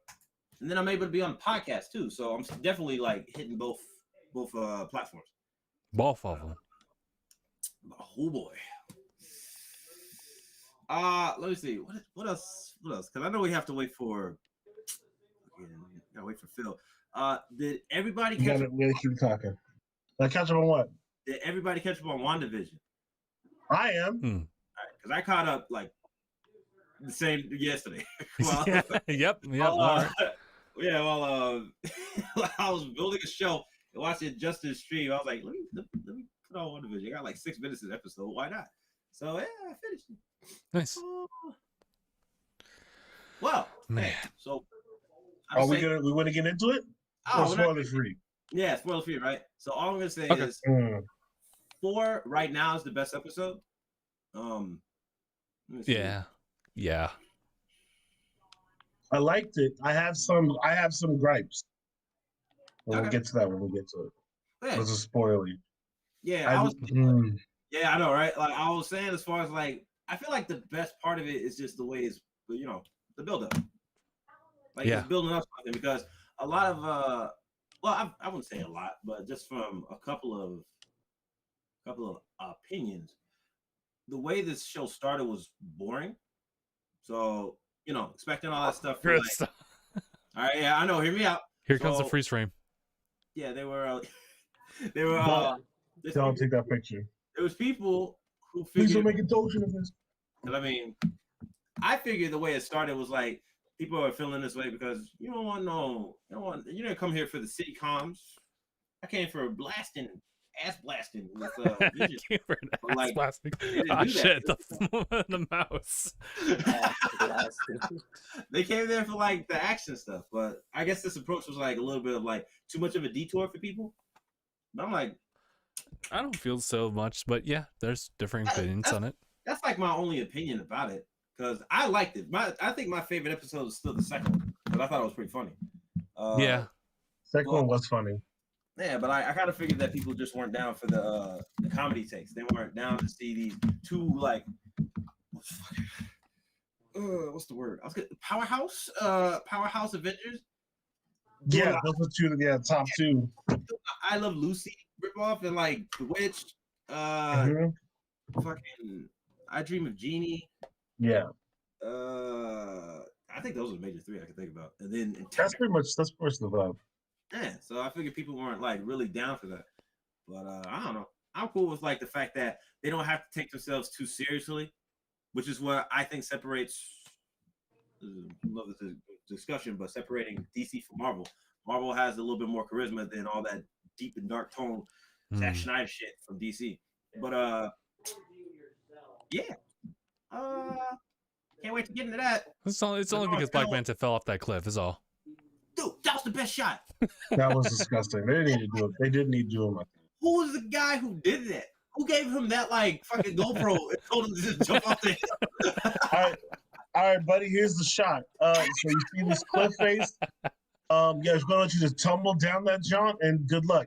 And then I'm able to be on the podcast too, so I'm definitely like hitting both platforms. Both of them. Oh boy. Let me see. What else? Because I know we have to wait for. Gotta wait for Phil. Did everybody catch? We keep talking. Catch up on what? Did everybody catch up on WandaVision? I am. All right, because I caught up like the same yesterday. Well, yep. Well, yeah, well, I was building a show and watching Justin's stream. I was like, let me put on WandaVision. I got like 6 minutes of the episode. Why not? So yeah, I finished it. Nice. Well, man. Hey, so Are we want to get into it? Oh, spoiler free. Yeah, spoiler free, right? So all I'm gonna say is 4 right now is the best episode. Yeah. I liked it. I have some gripes. We'll Okay. get to that when we get to it. Yeah, This is spoilery. yeah, yeah, I know, right? Like I was saying, as far as like, I feel like the best part of it is just the way it's, the build up. Like it's building up something because a lot of well, I wouldn't say a lot, but just from a couple of opinions, the way this show started was boring. So expecting all that stuff. Like, all right, yeah, I know. Hear me out. Here comes the freeze frame. Yeah, they were. Don't take that picture. There was people who Please figured. don't make a dotion of this. I mean, I figured the way it started was like people are feeling this way because you didn't come here for the sitcoms. I came for ass blasting with Vision. Like, blasting. Oh shit, the mouse. They came there for like the action stuff, but I guess this approach was like a little bit of like too much of a detour for people. But I'm like, I don't feel so much, but yeah, there's different opinions on it. That's like my only opinion about it because I liked it. I think my favorite episode is still the second one because I thought it was pretty funny. Yeah, second one was funny. Yeah, but I kind of figured that people just weren't down for the comedy takes. They weren't down to see these two like what's the word? Powerhouse Avengers. Yeah, those were two. Yeah, top two. I Love Lucy ripoff and like The Witch. fucking I Dream of Jeannie. Yeah, I think those are the major three I can think about. And then that's pretty much the vibe. yeah, so I figured people weren't like really down for that. But I don't know. I'm cool with like the fact that they don't have to take themselves too seriously, which is what I think separates. Love this discussion, but separating DC from Marvel. Marvel has a little bit more charisma than all that deep and dark tone Zack Snyder shit from DC. But yeah. Can't wait to get into that. It's only because Black Manta fell off that cliff is all. Dude, that was the best shot. That was disgusting. They didn't need to do it. They didn't need to do it like that. Who was the guy who did that? Who gave him that like fucking GoPro and told him to just jump off the hill? All right, buddy. Here's the shot. So you see this cliff face? Yeah, it's gonna let you just tumble down that jaunt, and good luck.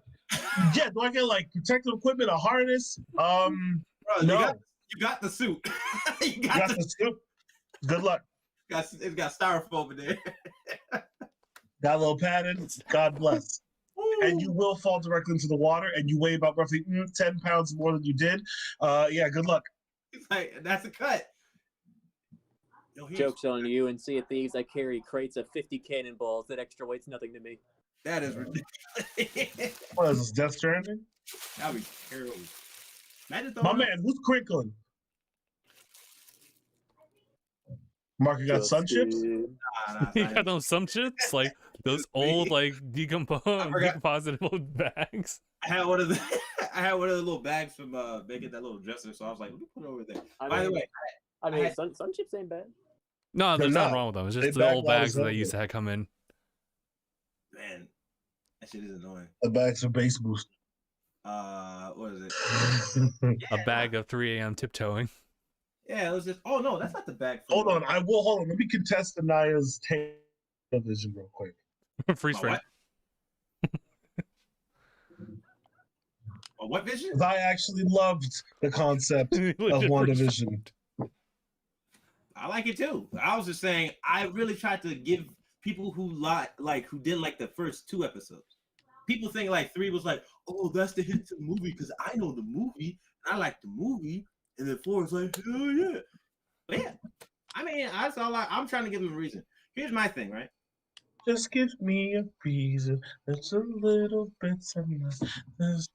Yeah, do I get like protective equipment, a harness? Bro, No. You got the suit. you Got the suit. Good luck. It's got styrofoam in there. Got a little padding. God bless. And you will fall directly into the water, and you weigh about roughly 10 pounds more than you did. Yeah, good luck. It's like, that's a cut. Yo, Joke's on you, and Sea of Thieves, I carry crates of 50 cannonballs. That extra weight's nothing to me. That is ridiculous. What is this, Death Stranding? That'd be terrible. My man, who's crinkling? Mark, you got sun chips? You got those some chips, like those old, like decomposable bags. I had one of the little bags from making that little dresser, so I was like, let me put it over there. By the way, I mean, sun chips ain't bad. No, there's nothing wrong with them. It's just the old bags that they used to to come in. Man, that shit is annoying. The bags are base boost. What is it? A bag of 3 a.m. tiptoeing. Yeah, it was just. Oh no, that's not the bag. Hold on. Let me contest Anaya's television real quick. Freeze frame. What vision? I actually loved the concept of WandaVision. I like it too. I was just saying, I really tried to give people who who did like the first 2 episodes. People think like 3 was like, oh, that's the hit to the movie because I know the movie and I like the movie, and then 4 is like, hell yeah. But yeah, I mean, that's all. I'm trying to give them a reason. Here's my thing, right? Just give me a reason. That's a little bit something. Just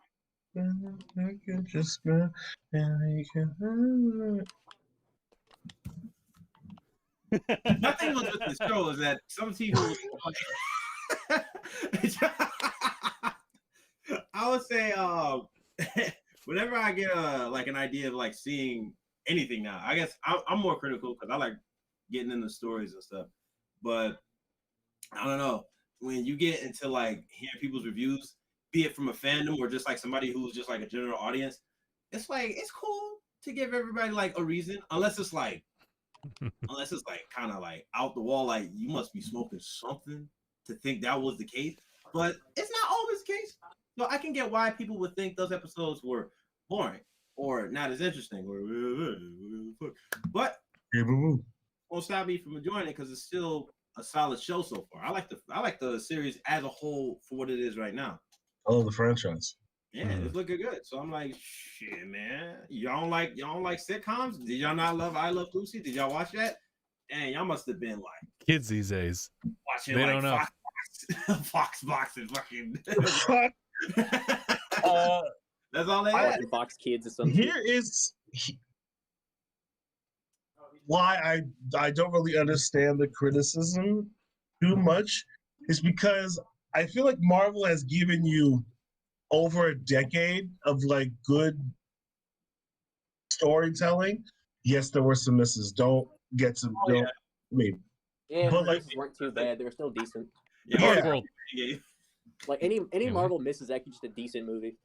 My thing was with the show is that some people I would say whenever I get like an idea of like seeing anything now, I guess I'm more critical because I like getting into stories and stuff. But I don't know, when you get into like hearing people's reviews, be it from a fandom or just like somebody who's just like a general audience, it's like it's cool to give everybody like a reason, unless it's like kind of like out the wall, like you must be smoking something to think that was the case. But it's not always the case. So I can get why people would think those episodes were boring or not as interesting, but won't stop me from enjoying it because it's still a solid show so far. I like the series as a whole for what it is right now. I love the franchise. Yeah, it's looking good. So I'm like, shit, man. Y'all don't like sitcoms? Did y'all not love I Love Lucy? Did y'all watch that? And y'all must have been like Kids these days. watching They like don't know. Fox Box and fucking. That's all they had. Fox Kids or something. Here is why I don't really understand the criticism too much. Is because I feel like Marvel has given you over a decade of like good storytelling. Yes, there were some misses. Don't get some. Oh, don't, I mean, Yeah, but but like, weren't too bad. They were still decent. Dark World. Like any Yeah. Marvel miss is actually just a decent movie.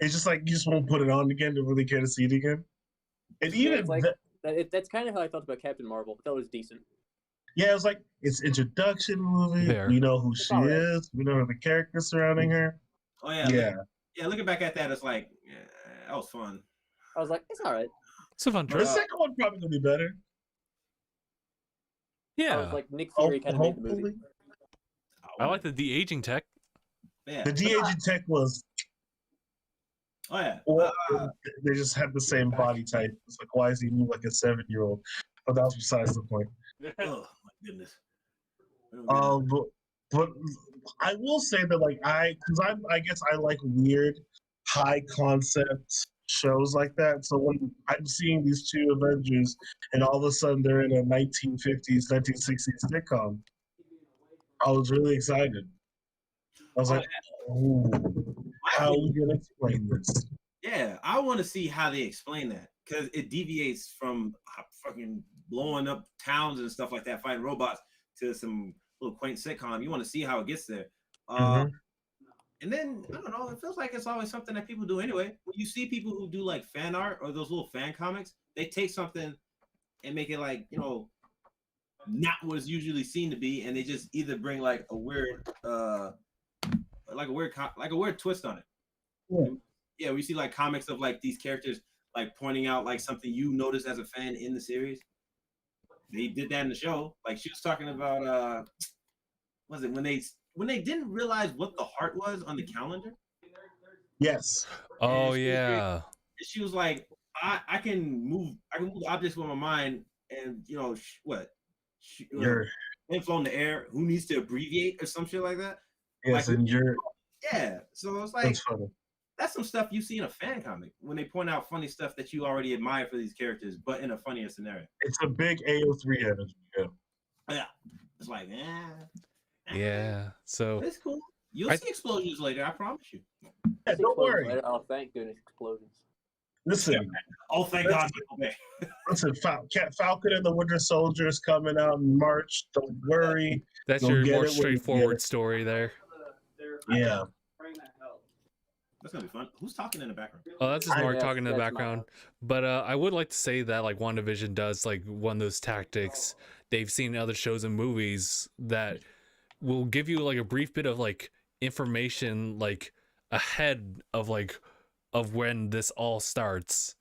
it's just like you just won't put it on again to really care to see it again. And Yeah, even it's like that's kind of how I felt about Captain Marvel. I thought it was decent. yeah, it was like it's introduction movie. There. We know who It's she all right. is. We know the characters surrounding her. Oh yeah, Yeah. Looking back at that, it's like that was fun. I was like, it's all right. It's a fun The trip. second one probably gonna be better. I Yeah. was like, Nick Fury kind of made the movie. Hopefully. I like the de-aging tech. Yeah. The de-aging tech was Oh yeah. Or they just have the same body type. It's like, why is he move like a 7-year-old? But that's besides the point. Oh my goodness. I don't get it. But I will say that like I guess I like weird high concept shows like that. So when I'm seeing these two Avengers and all of a sudden they're in a 1950s, 1960s sitcom, I was really excited. I was Oh, like, ooh, how are we gonna explain this? Yeah, I want to see how they explain that because it deviates from fucking blowing up towns and stuff like that, fighting robots, to some little quaint sitcom. You want to see how it gets there. Mhm. And then I don't know. It feels like it's always something that people do anyway. When you see people who do like fan art or those little fan comics, they take something and make it like not what it's usually seen to be, and they just either bring like a weird twist on it. Yeah. Yeah, we see like comics of like these characters like pointing out like something you noticed as a fan in the series. They did that in the show. Like she was talking about was it when they didn't realize what the heart was on the calendar? Yes. Oh And yeah. she was like, I can move objects with my mind, and You're and flow in the air. Who needs to abbreviate or some shit like that? yes, Like, and you're yeah. So it's like that's funny. that's some stuff you see in a fan comic when they point out funny stuff that you already admire for these characters, but in a funnier scenario. It's a big AO3 energy. Yeah. Yeah, it's like, Yeah. So it's cool. You'll see explosions later, I promise you. Yeah, don't worry. Oh, thank goodness, explosions. Listen, Oh, thank God. Okay. listen. Falcon and the Winter Soldier is coming out in March. Don't worry. that's You'll your get more it when you get straightforward it. story there. Yeah. That's gonna be fun. Who's talking in the background? Oh, that's just Mark Yes, talking in the that's background. But I would like to say that like WandaVision does like one of those tactics they've seen in other shows and movies that will give you like a brief bit of like information like ahead of when this all starts.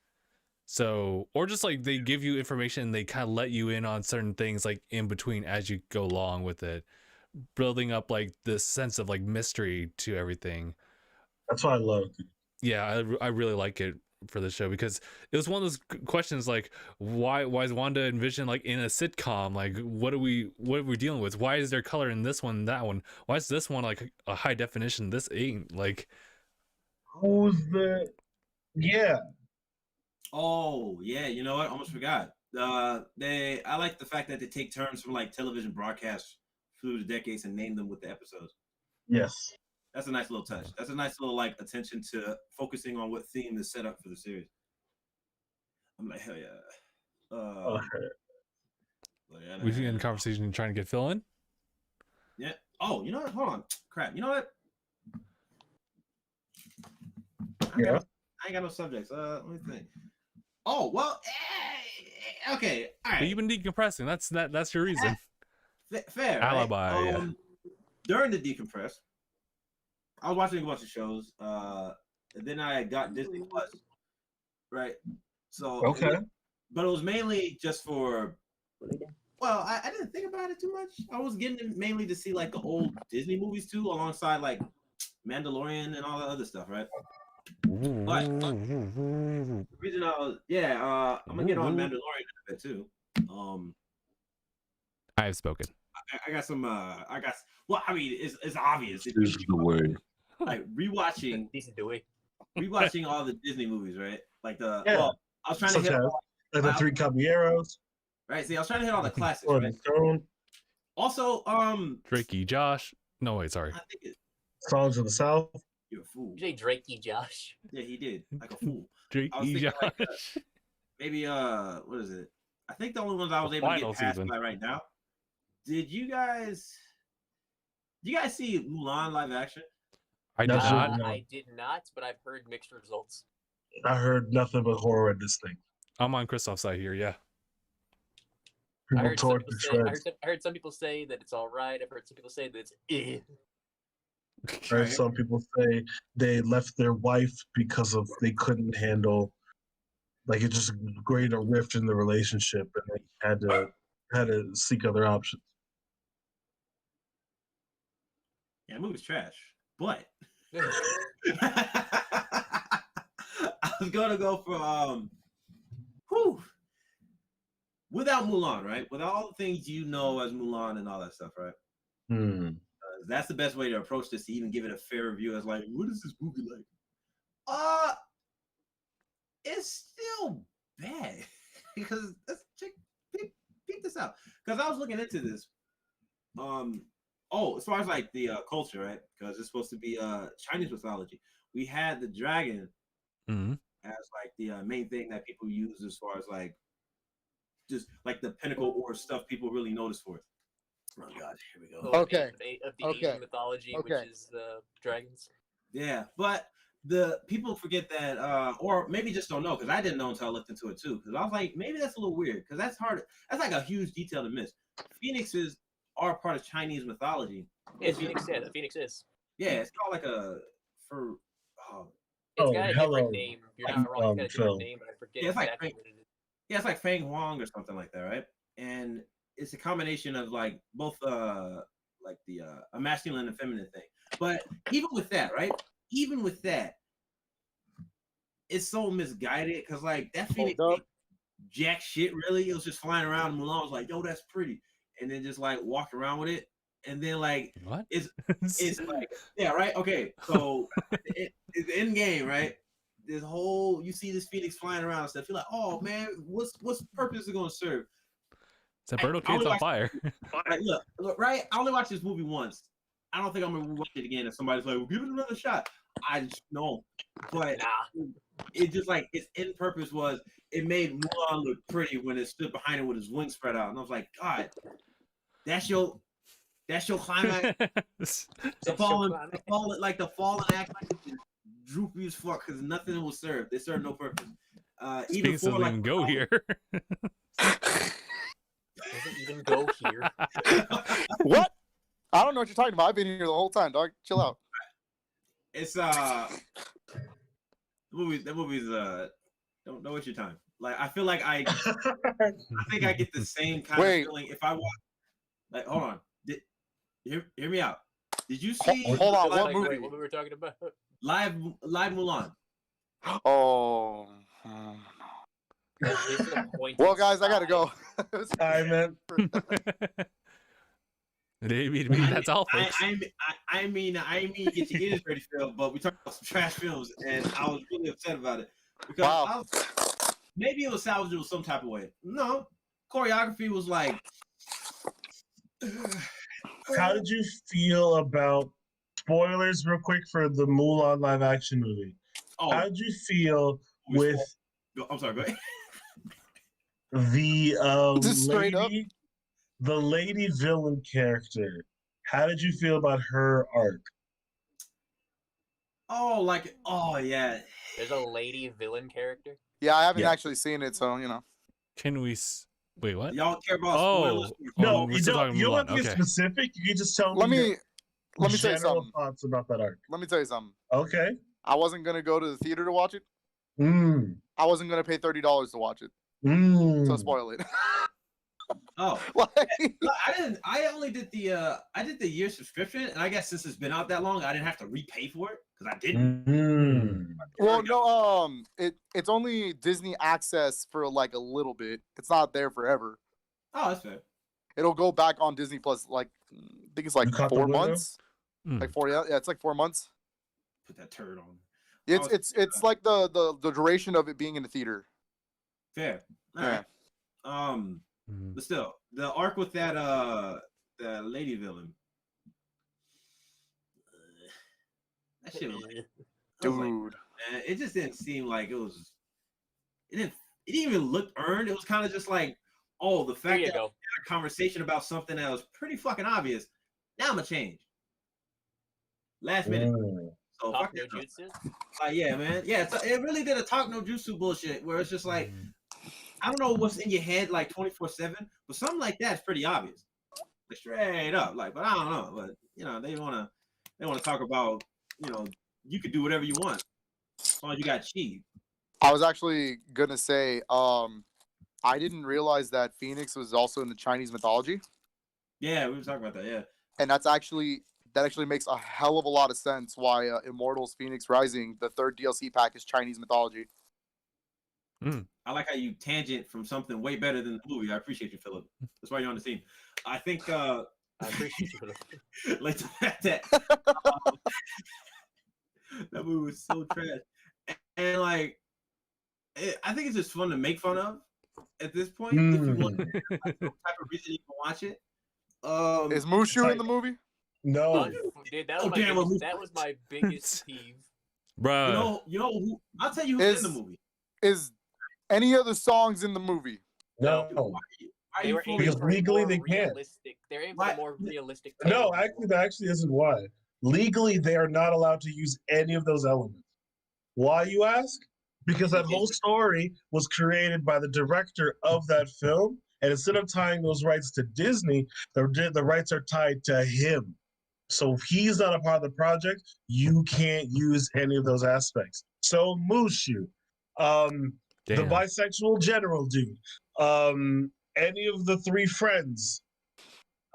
So, or just like they give you information and they kind of let you in on certain things like in between as you go along with it, building up like this sense of like mystery to everything. That's what I love. Yeah, I really like it for the show because it was one of those questions like why is Wanda and Vision like in a sitcom? Like what are we dealing with? Why is there color in this one and that one? Why is this one like a high definition? This ain't like Who's the? Yeah. Oh yeah, you know what? Almost forgot. I like the fact that they take turns from like television broadcasts through the decades and name them with the episodes. Yes. That's a nice little touch. That's a nice little like attention to focusing on what theme is set up for the series. I'm like, hell yeah. we get in conversation and trying to get Phil in. Yeah. Oh, you know what? Hold on. Crap. You know what? Yeah. I ain't got no subjects. Let me think. Oh well. Okay. All right. But you've been decompressing. That's your reason. Fair. Alibi. Right? Yeah. During the decompress, I was watching a bunch of shows. And then I got Disney Plus. Right. So Okay. But it was mainly just for. Well, I didn't think about it too much. I was getting it mainly to see like the old Disney movies too, alongside like Mandalorian and all that other stuff, right? But the reason I'm gonna get on Mandalorian in a bit too. I have spoken. I got some. Well, I mean, it's obvious. This is the word. Like rewatching all the Disney movies, right? Like the. Yeah. Well, I was trying to Such hit. as the Three Caballeros. Right. See, I was trying to hit all the classics, Or right? the Throne. Also, Drakey I Josh. No, wait, sorry. think Songs of the South. you're a fool. Jay Drakey Josh. Yeah, he did like a fool. Drakey thinking Josh. like, maybe what is it? I think the only ones I was able to Final get past season. by right now. Did you guys see Mulan live action? I did That's not. what- No. I did not, but I've heard mixed results. I heard nothing but horror in this thing. I'm on Christoph's side here. Yeah. I People heard, some tore people the say, shreds. I heard some people say that it's all right. I've heard some people say that it's eh. I heard some people say they left their wife because of they couldn't handle, like it just created a rift in the relationship, and they had to seek other options. Yeah, the movie's trash, but was gonna go for whew, without Mulan, right? Without all the things you know as Mulan and all that stuff, right? That's the best way to approach this to even give it a fair review as like, what is this movie like? It's still bad because peep this out. Because I was looking into this. As far as like the culture, right? Because it's supposed to be Chinese mythology. We had the dragon as like the main thing that people use as far as like just like the pinnacle or stuff people really notice for it. Oh god, here we go. Okay. Of the Asian mythology, which is the dragons. Yeah, but the people forget that, or maybe just don't know, because I didn't know until I looked into it too. Because I was like, maybe that's a little weird, because that's hard. That's like a huge detail to miss. Phoenixes are part of Chinese mythology. Yeah, Phoenix. Yeah, the Phoenix is. Yeah, it's called like a for. It's got a different name. You're not wrong. It's got a different name, but I forget exactly what it is. Yeah, it's like Fang Huang or something like that, right? And it's a combination of like both like the a masculine and feminine thing. But even with that, right? Even with that, it's so misguided because like that Phoenix jack shit really. It was just flying around and Mulan was like, yo, that's pretty. And then just like walked around with it. And then like what? It's like, yeah, right? Okay. So it's the end game, right? This whole you see this Phoenix flying around and stuff. You're like, oh man, what's purpose is it gonna serve? It's a bird okay on fire. Like, look, right? I only watched this movie once. I don't think I'm gonna watch it again if somebody's like, well, give it another shot. I just know. But it just like its end purpose was it made Mulan look pretty when it stood behind it with his wings spread out. And I was like, God, that's your climax. The fallen act is droopy as fuck because nothing will serve. They serve no purpose. Even Space doesn't even go here. Doesn't even go here. What? I don't know what you're talking about. I've been here the whole time, dog. Chill out. It's the movie's don't waste your time. Like I feel like I think I get the same kind of feeling if I watch. Like, hold on. Hear me out. Did you see? Hold on. What movie? Wait, what we were talking about? Live Mulan. Oh. Well, guys, I gotta go. All right, man. Maybe that's all, folks. I mean, get your ears ready, Phil. But we talked about some trash films, and I was really upset about it because maybe it was salvageable some type of way. No, choreography was like. How did you feel about spoilers, real quick, for the Mulan live action movie? How did you feel with? I'm sorry. Go ahead. The lady villain character. How did you feel about her arc? Oh yeah. There's a lady villain character. Yeah, I haven't actually seen it, so you know. Can we? Wait, what? Y'all care about spoilers? No, you don't have to get specific. You can just tell me. Let me tell you something. Thoughts about that arc. Let me tell you something. Okay. I wasn't gonna go to the theater to watch it. I wasn't gonna pay $30 to watch it. So spoil it. Oh, I didn't. I only did the year subscription, and I guess since it's been out that long, I didn't have to repay for it because I didn't. Well, no, it's only Disney access for like a little bit. It's not there forever. Oh, that's fair. It'll go back on Disney Plus. Like I think it's like 4 months. Like 4, yeah, it's like 4 months. Put that turd on. It's like the duration of it being in the theater. Fair. All right. But still, the arc with that lady villain. That shit was like, dude. Man, it just didn't seem like it was. It didn't even look earned. It was kind of just like, oh, the fact that we had a conversation about something that was pretty fucking obvious. Now I'm gonna change. Last minute. So Talk no jutsu? Yeah, man. Yeah, it really did a talk no jutsu bullshit where it's just like, I don't know what's in your head like 24/7, but something like that's pretty obvious. Like, straight up, like, but I don't know. But you know, they wanna talk about, you know, you could do whatever you want as long as you got cheese. I was actually gonna say, I didn't realize that Phoenix was also in the Chinese mythology. Yeah, we were talking about that. Yeah, and that actually makes a hell of a lot of sense why Immortals Phoenix Rising, the third DLC pack, is Chinese mythology. I like how you tangent from something way better than the movie. I appreciate you, Philip. That's why you're on the team. I think I appreciate you, Philip. like that movie was so trash, and like I think it's just fun to make fun of at this point. If you want some type of reason you can watch it. Is Mushu in the movie? No. Dude, that was my biggest peeve. Bro. You know who? I'll tell you who's in the movie. Is any other songs in the movie? No. They were aiming Because for legally more they can't. realistic. They're aiming for more realistic. No, actually, that actually isn't why. Legally, they are not allowed to use any of those elements. Why, you ask? Because that whole story was created by the director of that film, and instead of tying those rights to Disney, the rights are tied to him. So if he's not a part of the project, you can't use any of those aspects. So Mushu, the bisexual general dude, any of the three friends.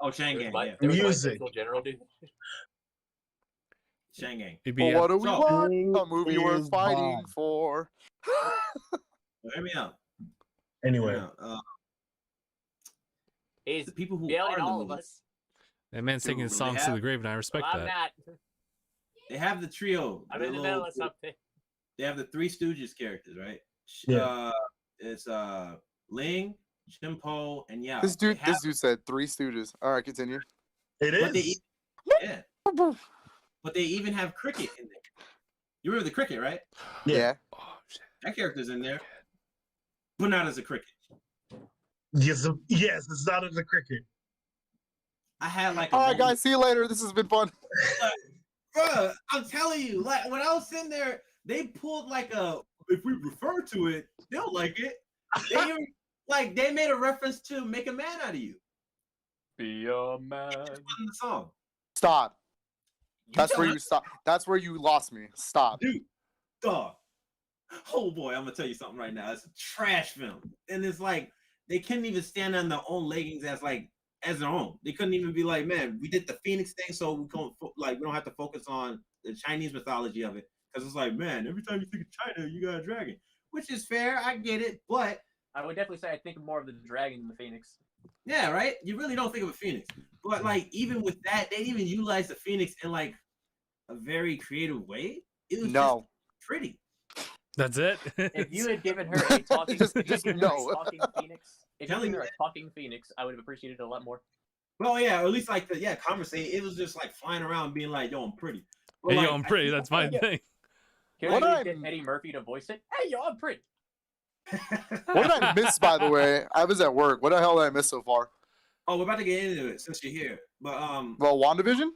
Oh, Shangang, yeah. Music. General dude. Shangang. Well, what do we want? A movie worth fighting for. Hear me out. Anyway. He's the people who yelling are in the all movie. of us. That man's taking his songs to the grave, and I respect I'm that. not. They have the trio. I'm in the middle of something. They have the Three Stooges characters, right? Yeah. It's Ling, Chimpo, and Yao. This dude said Three Stooges. All right, continue. It is. But they even have Cricket in there. You remember the Cricket, right? Yeah. Oh, shit. That character's in there, but not as a Cricket. Yes, it's not as a cricket. I had like. All right, guys. See you later. This has been fun. Bruh, I'm telling you, like when I was sitting there, they pulled like a. If we refer to it, they'll like it. They even, they made a reference to "Make a Man Out of You." Be a man. It wasn't the song. Stop. That's where you stop. That's where you lost me. Stop. Dude, dog. Oh boy, I'm gonna tell you something right now. It's a trash film, and it's like they couldn't even stand on their own leggings as their own. They couldn't even be like, man, we did the Phoenix thing, so we don't have to focus on the Chinese mythology of it, because it's like, man, every time you think of China, you got a dragon, which is fair. I get it, but I would definitely say I think more of the dragon than the Phoenix. Yeah, right. You really don't think of a Phoenix, but even with that, they even utilize the Phoenix in a very creative way. It was just pretty. That's it. If you had given her a talking, talking Phoenix, if you had given her a talking Phoenix, I would have appreciated it a lot more. Well, yeah, or at least conversate. It was just flying around, being like, "Yo, I'm pretty." But, hey, yo, I'm pretty. That's my thing. Can I get Eddie Murphy to voice it? Hey, yo, I'm pretty. What did I miss, by the way? I was at work. What the hell did I miss so far? Oh, we're about to get into it since you're here. But well, WandaVision.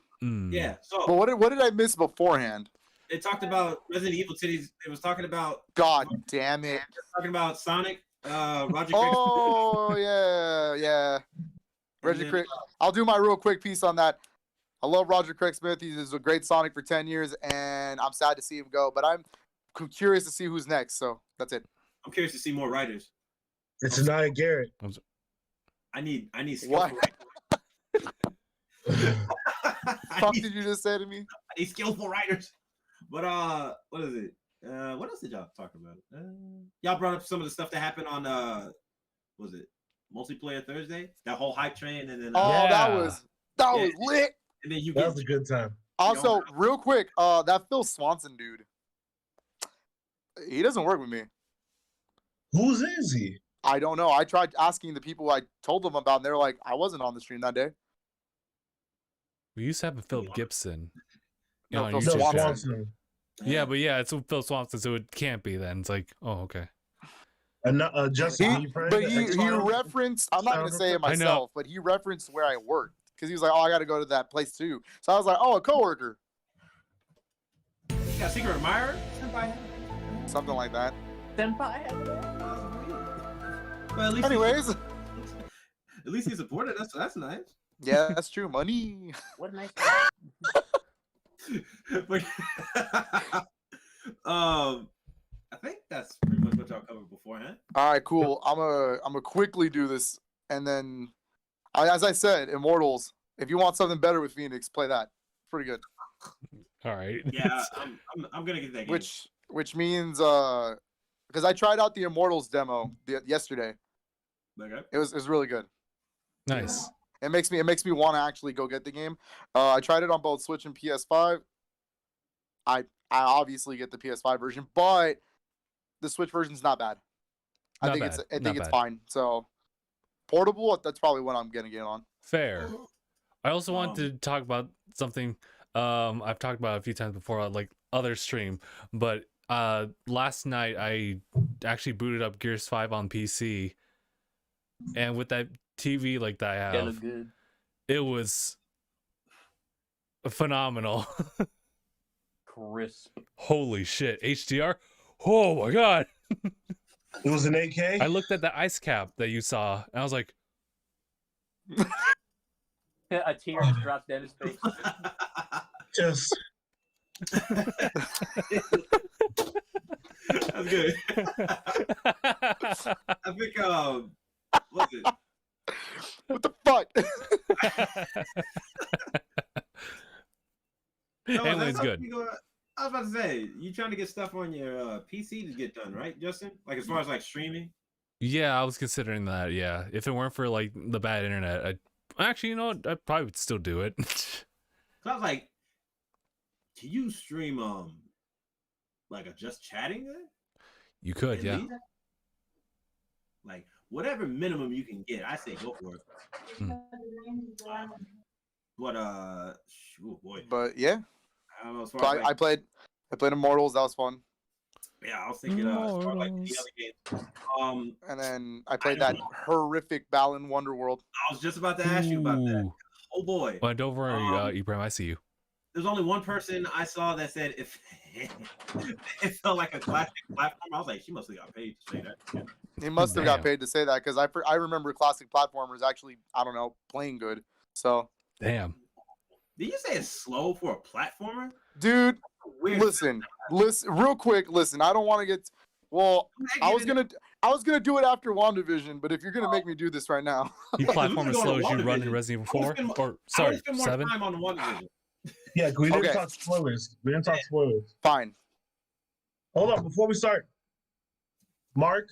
Yeah. So. But what did I miss beforehand? It talked about Resident Evil titties. It was talking about. God damn it! Talking about Sonic. Roger. Oh yeah. Roger Craig. I'll do my real quick piece on that. I love Roger Craig Smith. He's a great Sonic for 10 years, and I'm sad to see him go. But I'm curious to see who's next. So that's it. I'm curious to see more writers. It's Anaya Garrett. I need skillful writers. Fuck did you just say to me? I need skillful writers. But what is it? What else did y'all talk about? Y'all brought up some of the stuff that happened on was it Multiplayer Thursday? That whole hype train, and then that was lit. And then that was a good time. Also, real quick, that Phil Swanson dude, he doesn't work with me. Whose is he? I don't know. I tried asking the people I told them about, and they're like, I wasn't on the stream that day. We used to have a Phil Gibson. No, Phil Swanson. Yeah, but it's Phil Swanson, so it can't be then. It's like, oh, okay. Justin, but he referenced, I'm not going to say it myself, but he referenced where I worked. Because he was like, oh, I got to go to that place too. So I was like, oh, a coworker. You got a secret admirer? Something like that. Senpai. Well, at least anyways. At least he supported us, so that's nice. Yeah, that's true. Money. What a nice I think that's pretty much what y'all covered beforehand. All right, cool. I'm gonna quickly do this, and then, as I said, Immortals. If you want something better with Phoenix, play that. It's pretty good. All right. Yeah, I'm gonna get that game. Which means because because I tried out the Immortals demo yesterday. Okay. It was really good. Nice. It makes me want to actually go get the game. I tried it on both Switch and PS5. I obviously get the PS5 version, but the Switch version's not bad. I think it's fine. So portable, that's probably what I'm gonna get on. Fair. I also want to talk about something I've talked about a few times before on like other stream, but last night I actually booted up Gears 5 on PC, and with that TV like that I have, look good. it was phenomenal. Crisp. Holy shit, HDR. Oh my god. It was an 8K. I looked at the ice cap that you saw and I was like, A tear just drops down his face. Just That's good. I think what's it? What the fuck? No, Anyways, that's good. I was about to say, you trying to get stuff on your PC to get done, right, Justin? Like as far as like streaming. Yeah, I was considering that. Yeah, if it weren't for like the bad internet, actually, you know what? I probably would still do it. So I was like, can you stream like a just chatting there? You could, At yeah. least? Like whatever minimum you can get, I say go for it. But oh boy. But yeah, I don't know. As so far as, I played Immortals. That was fun. yeah, I was thinking as far as, like the other games. And then I played that horrific Balan Wonderworld. I was just about to ask you about that. Ooh. Oh boy. But don't worry, Ibrahim, I see you. There's only one person I saw that said if it felt like a classic platform. I was like, she must have got paid to say that. He must have got Damn. paid to say that because I remember classic platformers actually, I don't know, playing good. So, Damn. Did you say it's slow for a platformer? dude, Weird. listen, real quick. Listen, I don't want to get. Well, I was gonna do it after WandaVision, but if you're gonna make me do this right now, You Okay, platform we as can go slow to as you run in WandaVision. Resident I Evil would 4? spend Or, I would sorry, spend more 7? time on the one division. yeah, we didn't Okay. talk spoilers. We didn't talk spoilers. fine. Hold on, before we start, Mark,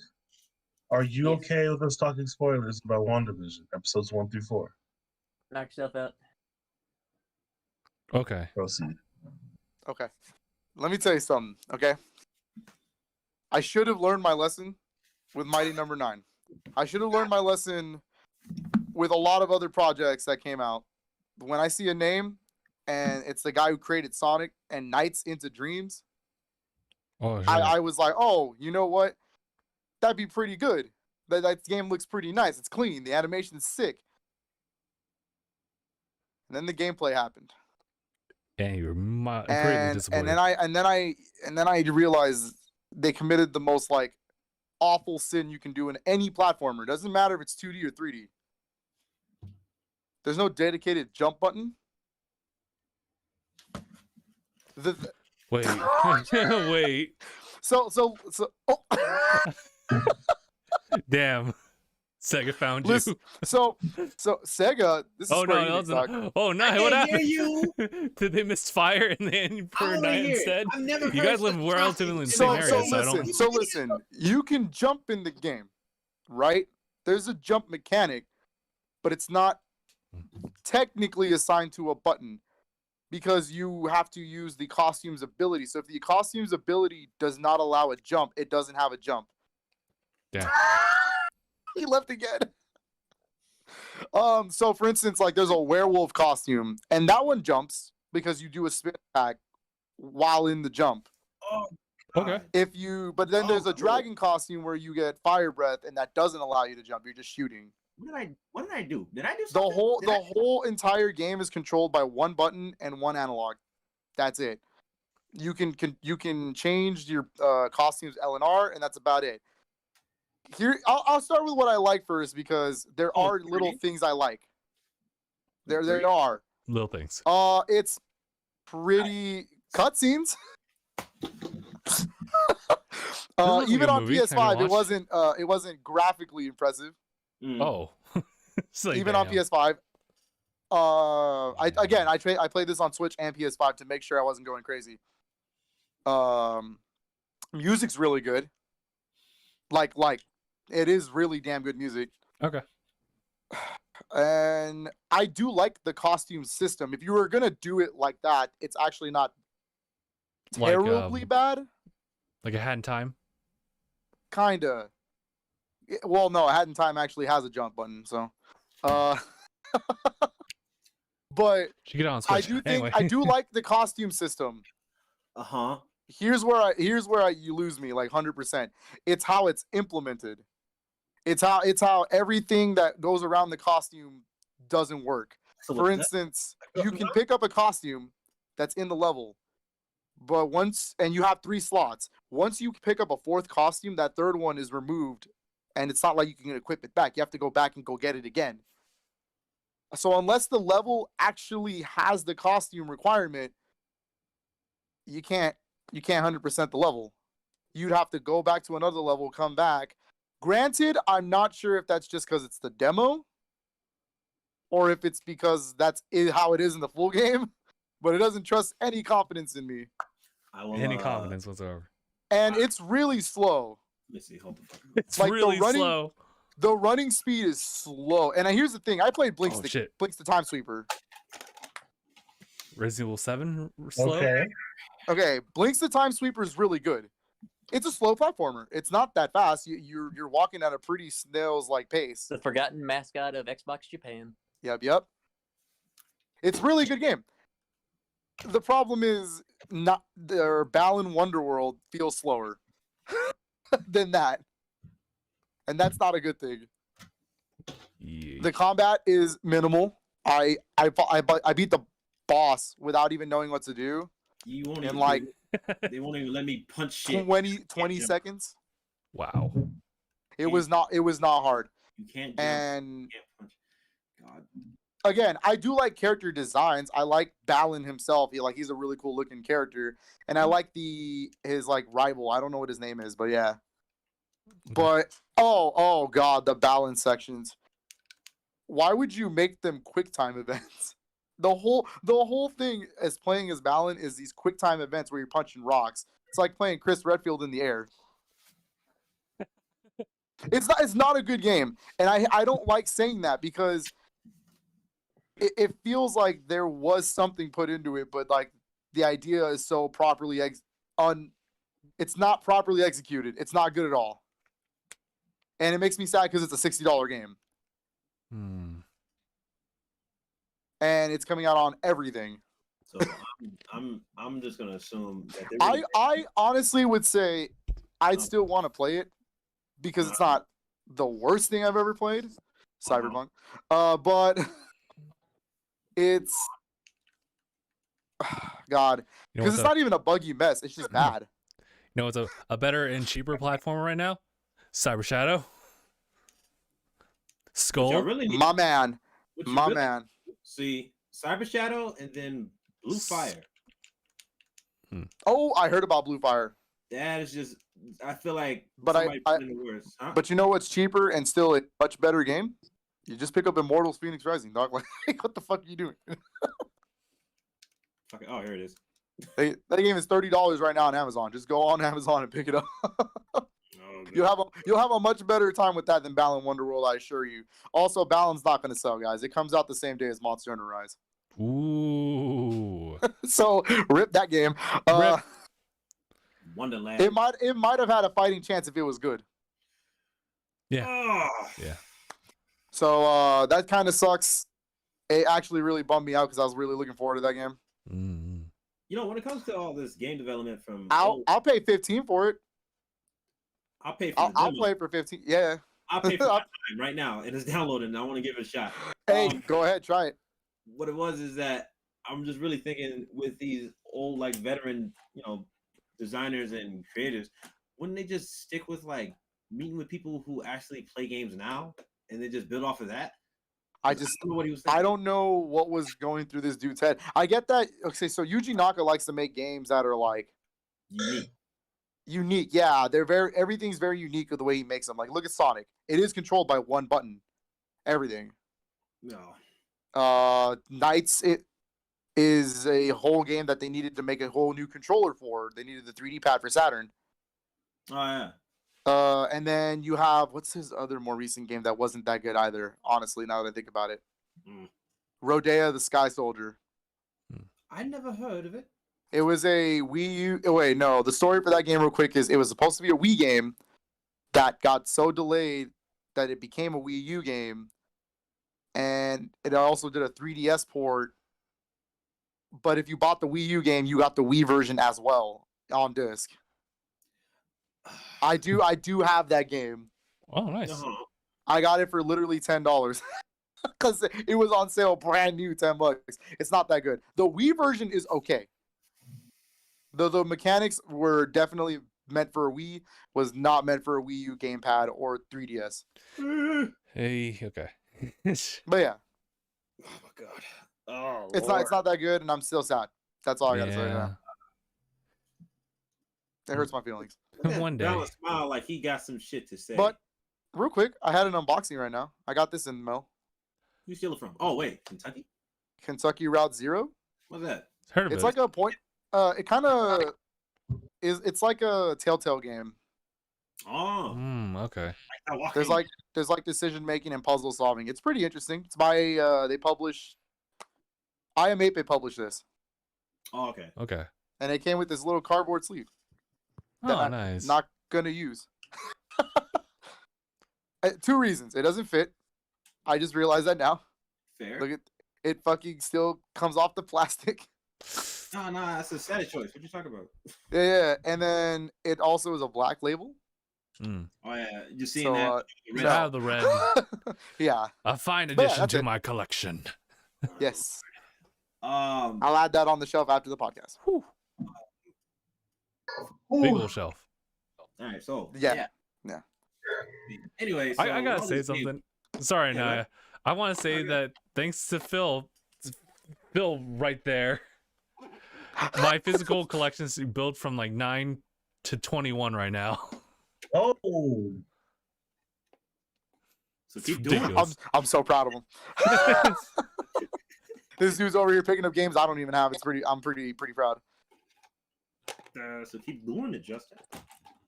are you Yes. okay with us talking spoilers about WandaVision episodes 1 through 4? Knock yourself out. Okay. Proceed. Okay, let me tell you something. Okay, I should have learned my lesson with Mighty Number 9. I should have learned my lesson with a lot of other projects that came out. When I see a name and it's the guy who created Sonic and Nights into Dreams, Oh, shit. I was like, oh, you know what? That'd be pretty good. That game looks pretty nice. It's clean. The animation's sick. And then the gameplay happened. And you're greatly And disappointed. then I realized they committed the most like awful sin you can do in any platformer. Doesn't matter if it's 2D or 3D. There's no dedicated jump button. Wait. Wait. So oh. Damn. Sega found Listen, you. so Sega. This is Oh Square no, Enix, no, dog. oh no, I what can't hear happened? you. Did they misfire and then I for wanna night hear it. instead? I've never You heard guys live such relatively in the shocking same So area, so I don't. listen, so listen. You can jump in the game, right? There's a jump mechanic, but it's not technically assigned to a button because you have to use the costume's ability. So if the costume's ability does not allow a jump, it doesn't have a jump. Damn. He left again. So for instance, like there's a werewolf costume, and that one jumps because you do a spin attack while in the jump. Oh, Okay. God. But then Oh, there's a cool. dragon costume where you get fire breath, and that doesn't allow you to jump. You're just shooting. What did I do? Did I do The something? whole entire game is controlled by one button and one analog. That's it. You can change your costumes L and R, and that's about it. Here, I'll start with what I like first because there Oh, are little 3D? things I like. There 3D? are. Little things. It's pretty cutscenes. like Even a on movie, kinda PS5, it wasn't graphically impressive. Mm. Oh. It's like, Even on damn. PS5. I played this on Switch and PS5 to make sure I wasn't going crazy. Music's really good. Like it is really damn good music. Okay. And I do like the costume system. If you were gonna do it like that, it's actually not Like, terribly bad. Like a Hat in Time. Kinda. Well, no, Hat in Time actually has a jump button, so. But Should get on I Switch. do think Anyway. I do like the costume system. Uh-huh. Here's where you lose me like 100%. It's how it's implemented. It's how everything that goes around the costume doesn't work. For instance, you can pick up a costume that's in the level, but you have 3 slots. Once you pick up a 4th costume, that 3rd one is removed, and it's not like you can equip it back. You have to go back and go get it again. So unless the level actually has the costume requirement, you can't 100% the level. You'd have to go back to another level, come back. Granted, I'm not sure if that's just because it's the demo or if it's because that's how it is in the full game, but it doesn't trust any confidence in me. Any confidence whatsoever. And it's really slow. Let me see. Hold the fuck. It's Like, really slow. The running speed is slow. And here's the thing. I played Blinks the Time Sweeper. Resident Evil 7 slow? Okay, Blinks the Time Sweeper is really good. It's a slow platformer. It's not that fast. You're walking at a pretty snail's like pace. The forgotten mascot of Xbox Japan. Yep. It's a really good game. The problem is not their Balan Wonderworld feels slower than that. And that's not a good thing. Yeah. The combat is minimal. I beat the boss without even knowing what to do. You won't in even like they won't even let me punch shit. 20 seconds. Wow. It was not hard. You can't jump. And You can't punch. God. again, I do like character designs. I like Balan himself. He's a really cool looking character. And I like his like rival. I don't know what his name is, but yeah. But oh god, the Balan sections. Why would you make them QuickTime events? The whole thing as playing as Balan is these QuickTime events where you're punching rocks. It's like playing Chris Redfield in the air. It's not a good game, and I don't like saying that because it feels like there was something put into it, but like the idea is so properly it's not properly executed. It's not good at all, and it makes me sad because it's a $60 game. And it's coming out on everything. So I'm just gonna assume that I honestly would say I'd still want to play it because it's not the worst thing I've ever played, Cyberpunk. But it's God, because it's not even a buggy mess. It's just bad. You know what's a better and cheaper platformer right now? Cyber Shadow. Skull. My man. See, Cyber Shadow and then Blue Fire. Oh, I heard about Blue Fire. That is just, I feel like, but but you know what's cheaper and still a much better game? You just pick up Immortals Phoenix Rising, dog. Like, what the fuck are you doing? Okay, oh, here it is. That game is $30 right now on Amazon. Just go on Amazon and pick it up. You'll have a much better time with that than Balan Wonderworld, I assure you. Also, Balan's not going to sell, guys. It comes out the same day as Monster Hunter Rise. Ooh. So rip that game. Rip. Wonderland. It might have had a fighting chance if it was good. Yeah. Oh. Yeah. So that kind of sucks. It actually really bummed me out because I was really looking forward to that game. Mm-hmm. You know, when it comes to all this game development from I'll pay $15 for it. I'll pay for I'll play it for $15. Yeah. I'll pay for my time right now, and it's downloaded, and I want to give it a shot. Hey, go ahead, try it. What it was is that I'm just really thinking with these old, like, veteran, designers and creators, wouldn't they just stick with, like, meeting with people who actually play games now, and then just build off of that? I don't know what he was thinking. I don't know what was going through this dude's head. I get that. Okay, so Yuji Naka likes to make games that are, like, unique. Yeah, everything's very unique with the way he makes them. Like, look at Sonic. It is controlled by one button. Everything. No. Knights, it is a whole game that they needed to make a whole new controller for. They needed the 3D pad for Saturn. Oh yeah. And then you have what's his other more recent game that wasn't that good either. Honestly, now that I think about it, Rodea the Sky Soldier. I never heard of it. It was a Wii U. Oh, wait, no. The story for that game, real quick, is it was supposed to be a Wii game that got so delayed that it became a Wii U game, and it also did a 3DS port. But if you bought the Wii U game, you got the Wii version as well on disc. I do have that game. Oh, nice. I got it for literally $10 because it was on sale, brand new, $10. It's not that good. The Wii version is okay. The mechanics were definitely meant for a Wii, was not meant for a Wii U gamepad or 3DS. Hey, okay. But yeah, Oh my god. Oh, it's not that good, and I'm still sad. That's all I gotta say. Yeah. Yeah. It hurts my feelings. One day. Dallas smile like he got some shit to say. But real quick, I had an unboxing right now. I got this in the mail. Who's steal it from? Oh wait, Kentucky. Kentucky Route Zero. What's that? Heard of It's it. like a point. It kind of is. It's like a Telltale game. Oh, Okay. There's like decision making and puzzle solving. It's pretty interesting. It's by they publish. IM8 published this, Oh, okay. Okay. and it came with this little cardboard sleeve. Oh, that I'm nice. Not gonna use. 2 reasons. It doesn't fit. I just realized that now. Fair. Look at it. Fucking still comes off the plastic. No, that's a static choice. What you talking about? Yeah. And then it also is a black label. Mm. Oh yeah, you seen So, that? no. Ah, the red. Yeah. A fine But yeah, addition that's to it. my collection. Yes. Um, I'll add that on the shelf after the podcast. Big old shelf. all right. So Yeah. Anyway, so I gotta all say this game- something. Sorry, Yeah, Naya. right. I want to say that thanks to Phil right there, my physical collections built from like 9 to 21 right now. Oh, So keep It's doing it. ridiculous. I'm so proud of him. This dude's over here picking up games I don't even have. I'm pretty proud. So keep doing it, Justin.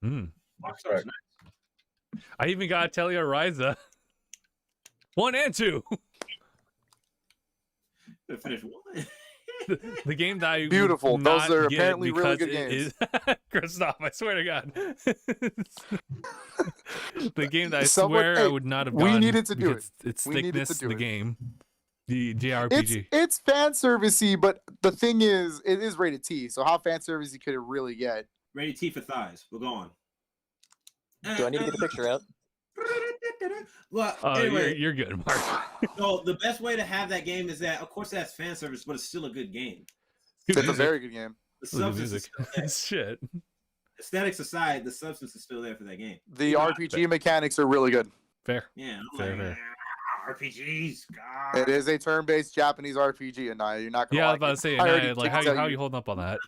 Mm. Rockstar's nice. I even got Telia Ryza 1 and 2. Better finish one. The game that I Beautiful. would Those not are get apparently really because good it is- Christoph, I swear to God. The game that I Someone- swear I hey, would not have we gotten needed to do because its We needed to thickness, do the it. game, the JRPG. It's fan servicey, but the thing is, it is rated T. So how fan servicey could it really get? Rated T for thighs. We're going. Do I need to get the picture out? Well, Oh, anyway, you're good, Mark. so the best way to have that game is that, of course, that's fan service, but it's still a good game. Good It's a music. very good game. The Good substance is music. still there. Shit. Aesthetics aside, the substance is still there for that game. The Yeah, RPG mechanics are really good. Fair. Yeah, I'm Fair, like, fair. RPGs. God. It is a turn-based Japanese RPG, and you're not gonna Yeah, I was like about it. to say, I already Naya, like, can how tell you holding up on that?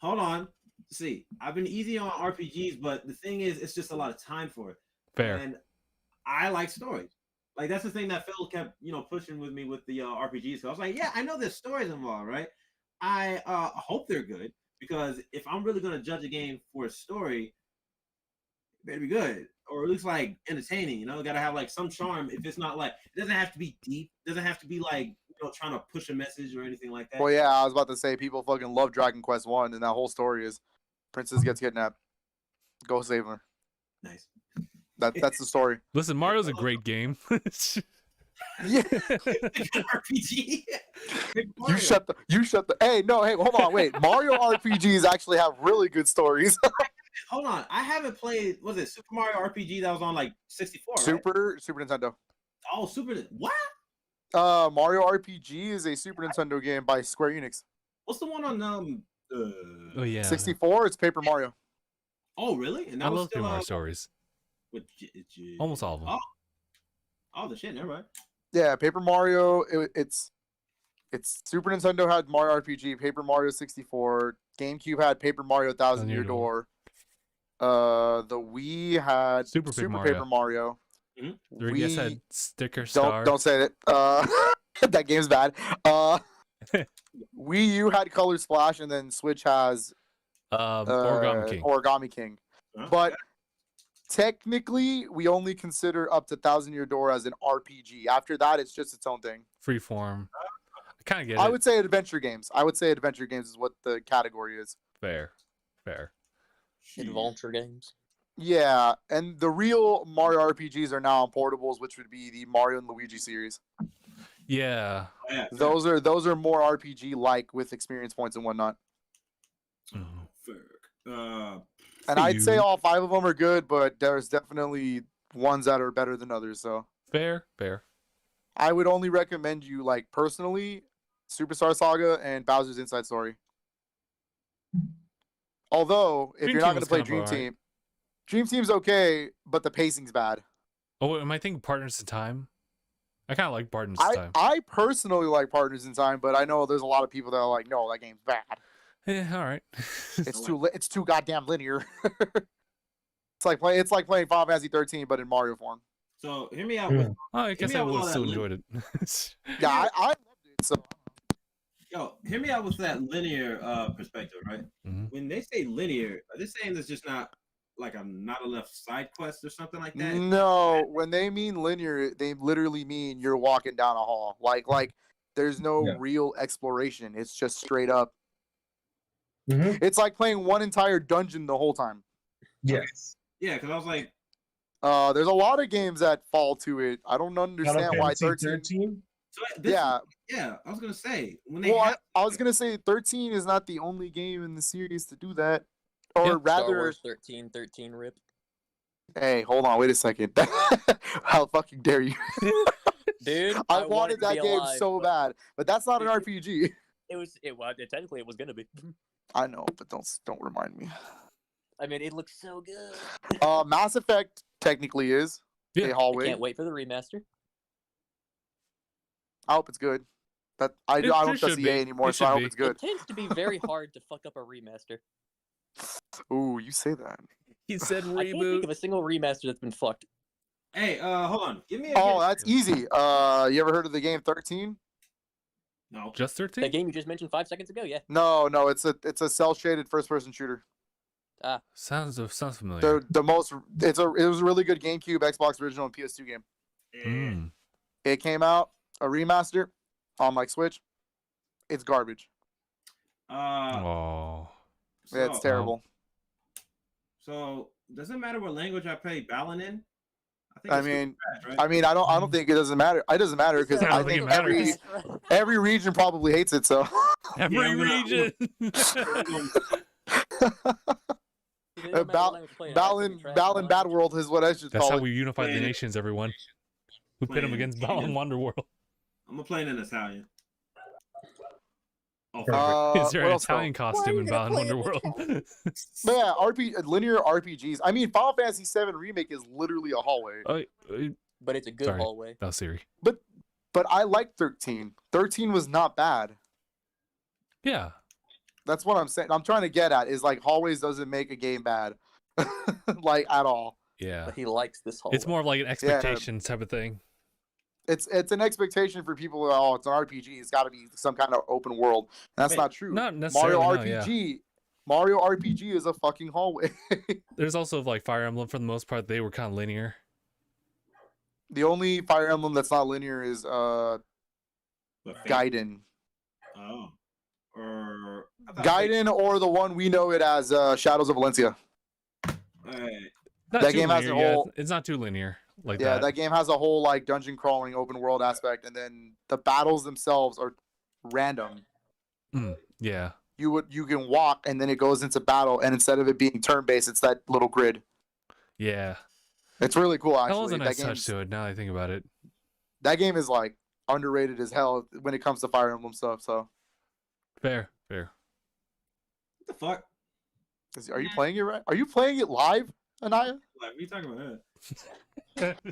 Hold on. See, I've been easy on RPGs, but the thing is, it's just a lot of time for it. Fair. And I like stories. Like that's the thing that Phil kept, pushing with me with the RPGs. So I was like, yeah, I know there's stories involved, right? I hope they're good because if I'm really gonna judge a game for a story, it better be good or at least like entertaining. Got to have like some charm. If it's not like, it doesn't have to be deep. It doesn't have to be like trying to push a message or anything like that. Well, yeah, I was about to say people fucking love Dragon Quest 1, and that whole story is princess gets kidnapped. Go save her. Nice. That's the story. Listen, Mario's a great game. Yeah. RPG. You shut the. Hey, no, hey, hold on, wait. Mario RPGs actually have really good stories. Hold on, I haven't played. Was it Super Mario RPG that was on like 64? Right? Super Nintendo. Oh, what? Mario RPG is a Super Nintendo game by Square Enix. What's the one on Oh yeah. 64. It's Paper Mario. Oh, really? And I that was love still Mario stories. with Almost all of them. Oh, the shit. Never mind. Yeah, Paper Mario. It's Super Nintendo had Mario RPG. Paper Mario 64. GameCube had Paper Mario Thousand Year Door. The Wii had Super Paper Mario. 3DS had Sticker Star. Don't say that. That game's bad. Wii U had Color Splash, and then Switch has Origami King. Origami King. Huh? But technically, we only consider up to Thousand Year Door as an RPG. After that, it's just its own thing. Freeform. I kind of get it. I would say adventure games. I would say adventure games is what the category is. Fair. Adventure games. Yeah, and the real Mario RPGs are now on portables, which would be the Mario and Luigi series. Yeah. Yeah. Those are more RPG like with experience points and whatnot. Oh, fuck. And I'd say all 5 of them are good, but there's definitely ones that are better than others. So Fair. I would only recommend you, like, personally, Superstar Saga and Bowser's Inside Story. Although, if Dream you're not Team going to was play kind of Dream alright. Team, Dream Team's okay, but the pacing's bad. Oh, am I thinking Partners in Time? I kind of like Partners in Time. I personally like Partners in Time, but I know there's a lot of people that are like, no, that game's bad. Yeah, all right. It's too goddamn linear. it's like playing Final Fantasy 13, but in Mario form. So hear me out. With, Oh, I guess me I out with would all have still that enjoyed it. Yeah, I loved it. So yo, hear me out with that linear perspective, right? Mhm. When they say linear, are they saying there's just not like not enough side quests or something like that? no, when they mean linear, they literally mean you're walking down a hall. Like there's no Yeah. real exploration. It's just straight up. Mhm. It's like playing one entire dungeon the whole time. Yes. Yeah, because I was like, There's a lot of games that fall to it. I don't understand why 13. so this, Yeah. yeah, I was gonna say when they Well, have, I was gonna say 13 is not the only game in the series to do that, or Yeah. Star rather, Wars 13 rip. hey, hold on, wait a second. How fucking dare you? Dude, I want it wanted to that be game alive, so but bad, but that's not an RPG. Technically it was gonna be. I know, but don't remind me. I mean, it looks so good. Mass Effect technically is Yeah. a I hallway. can't wait for the remaster. I hope it's good. That I It don't should trust be. EA anymore, It so I should hope be. it's good. It tends to be very hard to fuck up a remaster. Ooh, you say that. He said I can't think of a single remaster that's been fucked. hey, hold on, give me a Oh, guess. that's easy. You ever heard of the game 13? No, Just 13? That game you just mentioned 5 seconds ago, yeah. No, it's a cell shaded first person shooter. Sounds familiar. It was a really good GameCube, Xbox original, and PS2 game. yeah. Mm. It came out a remaster on like Switch. It's garbage. Oh. Yeah, it's so- terrible. So does it matter what language I play Balin in? think I it's still mean, trash, right? I don't think it doesn't matter. It doesn't matter because I don't I think think it matters. every region probably hates it. So Every I'm gonna- region. Balin Bad World is what I should That's call how it. we unify the Playing it. nations, everyone. We pit them Playing against it. Balan Wonderworld. I'm gonna play it in Italian. Oh, Is there what an else, though? Italian costume in Balan Wonderworld? But yeah, linear RPGs. I mean, Final Fantasy VII Remake is literally a hallway. Oh, But it's a good Sorry. hallway. that was Siri. But I like 13. 13 was not bad. Yeah. That's what I'm saying. I'm trying to get at is like hallways doesn't make a game bad, like at all. Yeah. But he likes this hallway. It's more of like an expectation type of thing. It's an expectation for people. Oh, it's an RPG. It's got to be some kind of open world. And that's Wait, not true. Not necessarily. Mario no, yeah. RPG. Mario RPG is a fucking hallway. There's also like Fire Emblem for the most part. They were kind of linear. The only Fire Emblem that's not linear is but Fate- Gaiden. Oh. Or I thought Gaiden, or the one we know it as Shadows of Valencia. Fate- Alright. Not That too game has linear, a yeah. whole- It's not too linear like Yeah, that. that game has a whole like dungeon crawling open world aspect, and then the battles themselves are random. Yeah. You can walk, and then it goes into battle, and instead of it being turn based, it's that little grid. Yeah. It's really cool, That was actually. a nice touch game's- to it now that I think about it. That game is like underrated as hell when it comes to Fire Emblem stuff. So, Fair. What the fuck? are you playing it right? Are you playing it live, Anaya? Like, what are you talking about?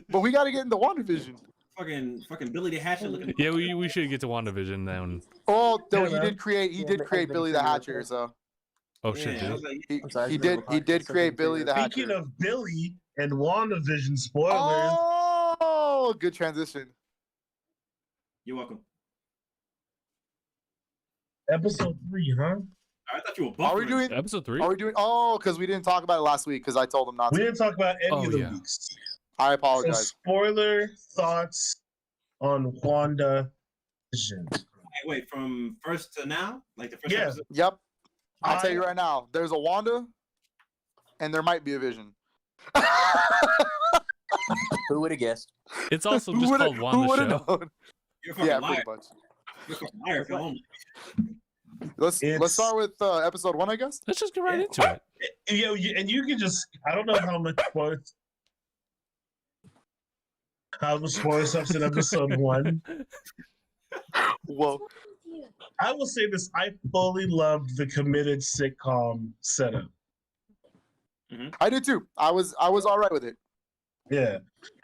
But we got to get into WandaVision. Fucking Billy the Hatchet looking. Yeah, we should get to WandaVision now. Oh, no, Yeah, he man. did create Billy the Hatcher. So Oh shit, Yeah, I dude. was like, he, I'm sorry, I he just remember did he did something create Billy the serious. Speaking Hatcher. of Billy and WandaVision spoilers, Oh, good transition. you're welcome. episode 3, huh? I thought you were buffering. Are we doing? Episode 3? Are we doing? Oh, because we didn't talk about it last week because I told him not We to. didn't talk about any of the yeah. weeks. I So apologize. spoiler thoughts on WandaVision. Wait, from first to now, like the first Yeah. episode. Yep. I'll tell you right now. There's a Wanda, and there might be a Vision. Who would have guessed? It's also Who just would've- called who Wanda would've Show. known? You're a fucking Yeah, liar. pretty much. You're a fucking liar. Come on. Let's It's- start with episode 1, I guess. Let's just get right into it. And you can just, I don't know how much spoiler stuff's in episode 1. Well, I will say this: I fully loved the committed sitcom setup. I did too. I was all right with it. Yeah,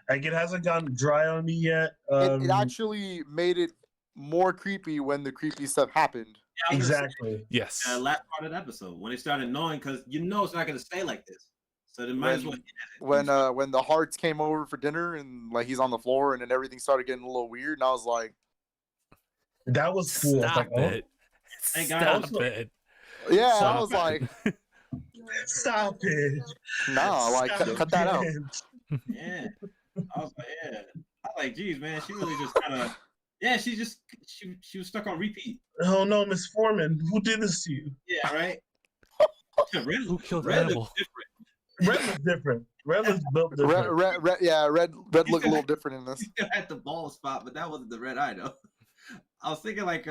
like it hasn't gone dry on me yet. It actually made it more creepy when the creepy stuff happened. Yeah, I was gonna say, Exactly. Yes. last part of the episode when they started knowing, because it's not going to stay like this, so they might as well. When the Hearts came over for dinner and like he's on the floor and then everything started getting a little weird and I was like, that was cool. I was Stop like, oh, it. Thank God. Stop Also- it. yeah, I Stop was it. like, stop it! no, like Stop cut that out. it. Yeah, I was like, yeah. I was like, geez, man, she really just kind of. Yeah, she was stuck on repeat. Oh no, Miss Foreman, who did this to you? Yeah, right. Red, Who killed Red Hannibal? looks different. Red looks different. Red looks built different. Red looked a little different in this. He still had the bald spot, but that wasn't the red eye though. I was thinking like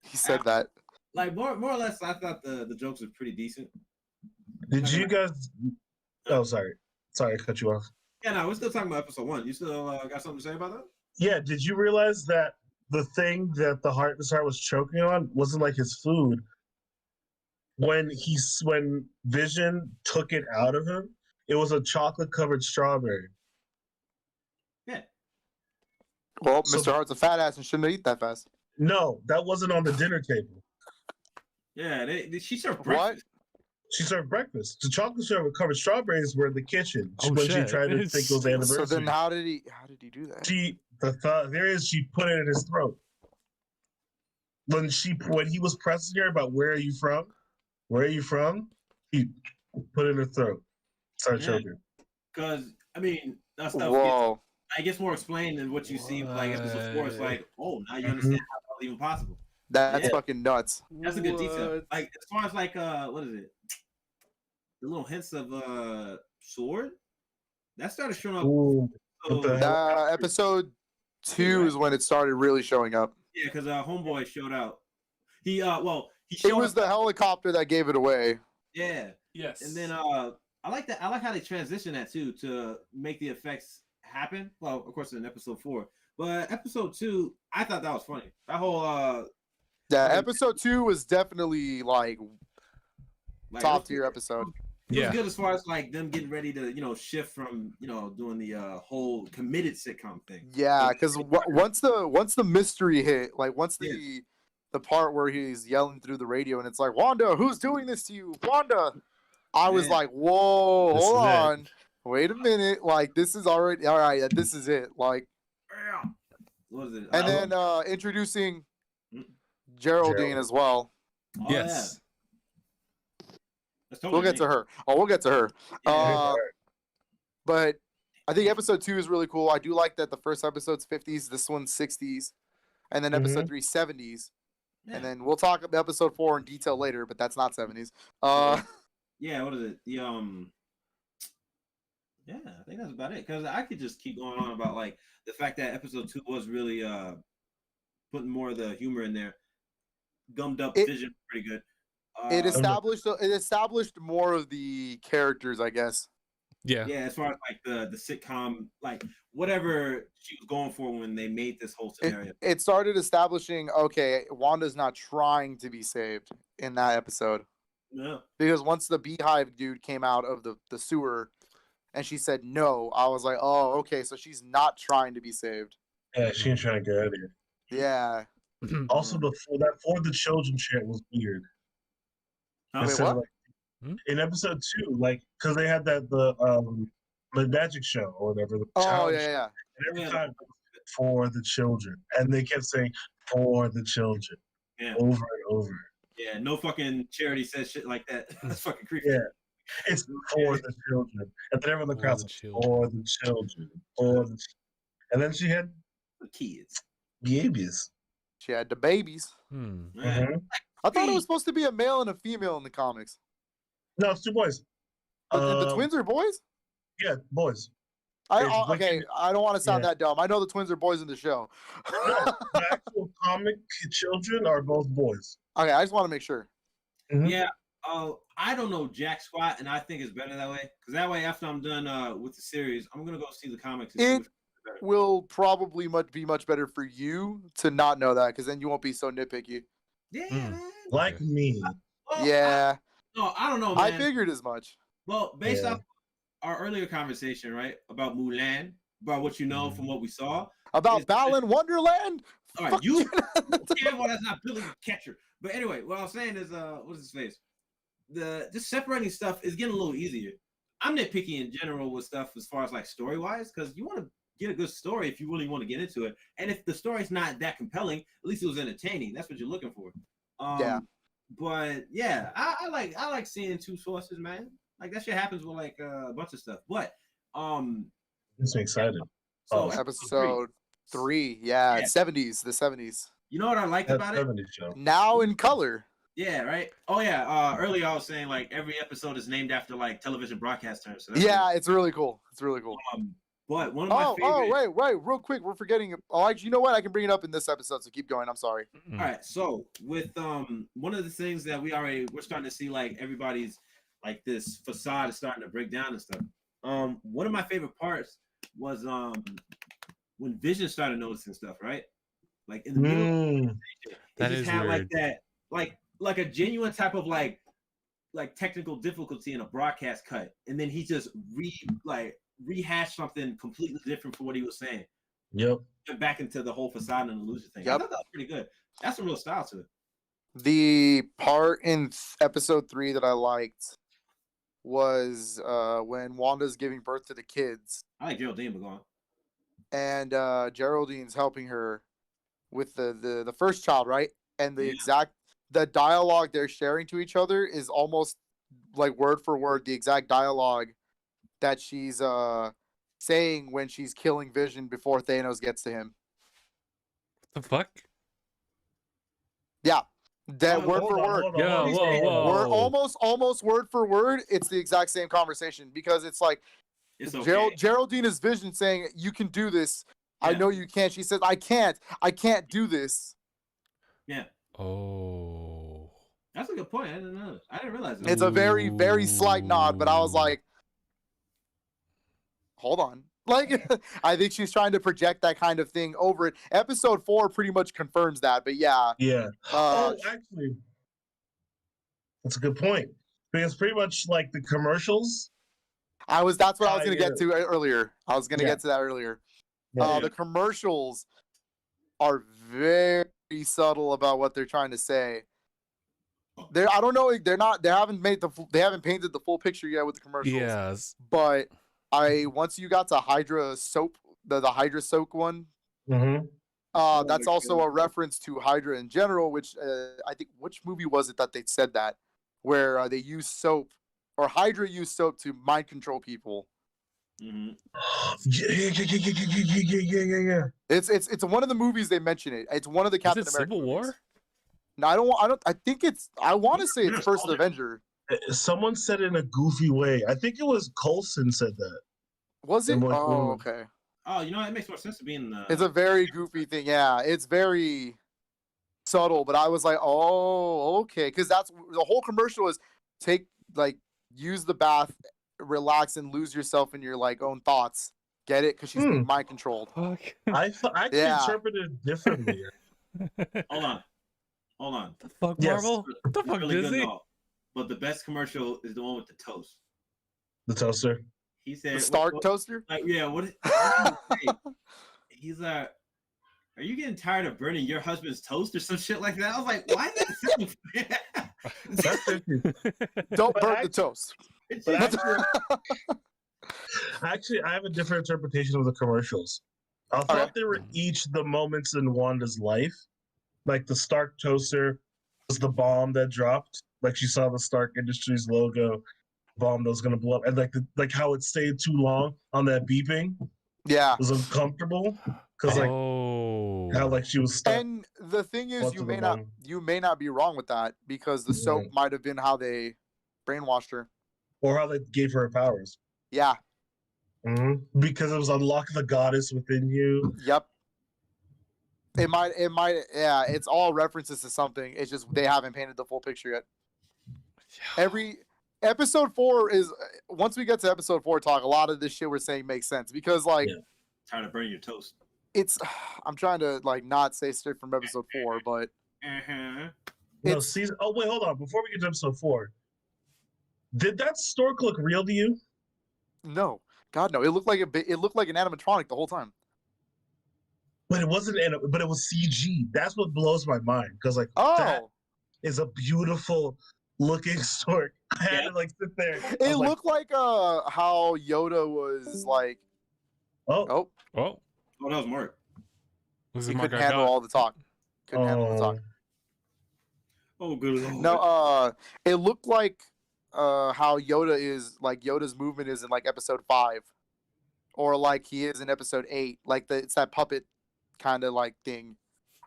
He said that. like more or less. I thought the jokes were pretty decent. Did you guys? Oh, sorry, I cut you off. Yeah, no, we're still talking about episode 1. You still got something to say about that? Yeah, did you realize that the thing that the Heart was choking on wasn't like his food? When Vision took it out of him, it was a chocolate covered strawberry. Yeah. Well, So- Mr. Hart's a fat ass and shouldn't have eaten that fast. No, that wasn't on the dinner table. Yeah, she served What? breakfast. She served breakfast. The chocolate syrup covered strawberries were in the kitchen Oh, when shit. she tried to think it was anniversary. So then how did he do that? She put it in his throat. When he was pressing her about where are you from, he put it in her throat, started Yeah. choking. Because I mean, that stuff Whoa. gets more explained than what you see like episode 4. It's like, oh, now you Mhm. understand how that was even possible. That's Yeah. fucking nuts. That's a good detail. What? Like as far as like what is it? The little hints of sword that started showing up. Ooh, what the So, hell? Episode 2 is when it started really showing up. yeah, because Homeboy showed out. He he It showed was up, the helicopter that gave it away. yeah, Yes. and then I like that. I like how they transition that too to make the effects happen. Well, of course in episode 4, but episode 2, I thought that was funny. That whole Yeah, Like- episode 2 was definitely like like, top it tier was- episode. It Yeah. was good as far as like them getting ready to shift from doing the whole committed sitcom thing. Yeah, because once the mystery hit, like once the part where he's yelling through the radio and it's like, Wanda, who's doing this to you, Wanda? I was Yeah. like, whoa, This hold is it. on, wait a minute, like this is already all right. This is it, like, What was it? and then introducing Mm. Geraldine as well. Oh, Yes. yeah. That's totally We'll get to me. her. Oh, we'll get to her. Yeah. But I think episode 2 is really cool. I do like that the first episode's 50s, this one's 60s, and then episode 3 70s. Yeah. And then we'll talk about episode 4 in detail later, but that's not 70s. Yeah, what is it? Yeah, I think that's about it. Because I could just keep going on about like the fact that episode 2 was really putting more of the humor in there. Gummed up It- Vision pretty good. It established more of the characters, I guess. Yeah. Yeah, as far as like the sitcom, like whatever she was going for when they made this whole scenario. It started establishing, okay, Wanda's not trying to be saved in that episode. No. Because once the beehive dude came out of the sewer and she said no, I was like, oh, okay, so she's not trying to be saved. Yeah, she ain't trying to get out of here. Yeah. Also, that for the children chant was weird. Huh? Wait, Instead of, what? like, in episode 2, like, because they had the magic show or whatever. The Oh, challenge yeah, yeah. And every Yeah. time it was for the children, and they kept saying for the children Yeah. over and over. Yeah, no fucking charity says shit like that. That's fucking creepy. Yeah. It's for the children. And then everyone in the For crowd's the like, children. for the children. For the And then she had The kids. babies. She had the babies. Man. Mhm. I thought it was supposed to be a male and a female in the comics. No, it's 2 boys. The twins are boys? Yeah, boys. Okay, I don't want to sound that dumb. I know the twins are boys in the show. No, the actual comic children are both boys. Okay, I just want to make sure. Mhm. Yeah. I don't know jack squat, and I think it's better that way. Because that way, after I'm done with the series, I'm gonna go see the comics. And see which better. Will probably be much better for you to not know that, because then you won't be so nitpicky. Yeah, man. Like me. Well, Yeah, I don't know, man. I figured as much. Well, based off our earlier conversation, right, about Mulan, about what you know from what we saw. About Balan Wonderland? All right, you damn well, that's not Billy the Catcher. But anyway, what I was saying is, what's his face? Just separating stuff is getting a little easier. I'm nitpicky in general with stuff as far as like story wise, because you want to get a good story if you really want to get into it. And if the story's not that compelling, at least it was entertaining. That's what you're looking for. Yeah. But yeah, I like seeing two sources, man. Like that shit happens with like a bunch of stuff. But Gets me excited. so Episode 3, yeah, 70s, the 70s. You know what I liked about it? 70s show. Now in color. Yeah, right. Oh yeah. Earlier I was saying like every episode is named after like television broadcast terms. So Yeah, it's really cool. It's really cool. But one of my favorite. Wait, real quick, we're forgetting. Oh, actually, you know what? I can bring it up in this episode, so keep going. I'm sorry. All right, so with one of the things that we're starting to see like everybody's like this facade is starting to break down and stuff. One of my favorite parts was when Vision started noticing stuff, right? Like in the middle, it That just is had like weird. that, like a genuine type of like technical difficulty in a broadcast cut, and then he just rehashed something completely different from what he was saying. Yep. Went back into the whole facade and illusion thing. Yep. I thought that was pretty good. That's some real style to it. The part in episode 3 that I liked was when Wanda's giving birth to the kids, I like Geraldine, but go on. and Geraldine's helping her with the first child, right? And the Yeah. the dialogue they're sharing to each other is almost like word for word the exact dialogue that she's saying when she's killing Vision before Thanos gets to him. The fuck? Yeah, that word Hold for on, word. hold on, Yeah, hold on. whoa. We're almost word for word. It's the exact same conversation because it's like It's okay. Geraldine is Vision saying, "You can do this. I Yeah. know you can." She says, I can't do this." Yeah, Oh. that's a good point. I didn't know. I didn't realize that. It's a very, very slight nod, but I was Ooh. like, hold on. Like, I think she's trying to project that kind of thing over it. Episode 4 pretty much confirms that, but yeah. Yeah. Uh, Actually, that's a good point. Because pretty much like the commercials. that's what I was going to yeah. get to earlier. I was going to Yeah. get to that earlier. Yeah. The commercials are very subtle about what they're trying to say. I don't know. They haven't painted the full picture yet with the commercials. Yes. But once you got to Hydra soap, the Hydra soak one, Mm-hmm. that's also a reference to Hydra in general, which I think, which movie was it that they said that, where they use soap, or Hydra used soap to mind control people. Mhm. Yeah. It's one of the movies they mention it. It's one of the Is Captain it America Civil movies. War? No, I think I want to say it's First Avenger. Someone said it in a goofy way. I think it was Coulson said that. Was it? And what- Oh, okay. Oh, you know what? It makes more sense to be in the. It's a very goofy thing. Yeah, it's very subtle, but I was like, oh, okay, because that's the whole commercial is use the bath, relax, and lose yourself in your own thoughts. Get it? Because she's being mind controlled. Fuck. I Yeah. interpreted it differently. Hold on. The fuck, Yes. Marvel? What the It's fuck, really good Disney? and all, but the best commercial is the one with the toast. The toaster. He said The Stark what- toaster. Like, yeah, what did he say? He's like, "Are you getting tired of burning your husband's toast or some shit like that?" I was like, "Why is that?" That's it. Don't But burn the actually- toast. But actually, I have a different interpretation of the commercials. I thought they were each the moments in Wanda's life. Like the Stark toaster was the bomb that dropped. Like she saw the Stark Industries logo bomb that was gonna blow up, and like how it stayed too long on that beeping Yeah. was uncomfortable because like how like she was stuck. And the thing is, onto you the may not bomb. you may not be wrong with that because the soap might have been how they brainwashed her. Or how they gave her powers. Yeah. Because it was unlock the goddess within you. Yep. It might, yeah, it's all references to something. It's just they haven't painted the full picture yet. Every episode 4 is, once we get to episode 4 talk, a lot of this shit we're saying makes sense because, like, Trying to burn your toast. It's, I'm trying to, like, not say straight from episode 4, but. No, season. Oh, wait, hold on. Before we get to episode 4, did that stork look real to you? No. God, no. It looked like it looked like an animatronic the whole time. But it wasn't, but it was CG. That's what blows my mind. Because, like, that is a beautiful looking stork. I had to, like, sit there. It looked like how Yoda was, like. Oh, that was Mark. He couldn't handle all the talk. Couldn't handle the talk. Oh, good Lord. No, it looked like how Yoda is, like, Yoda's movement is in, like, episode 5. Or, like, he is in episode 8. Like, it's that puppet kind of, like, thing.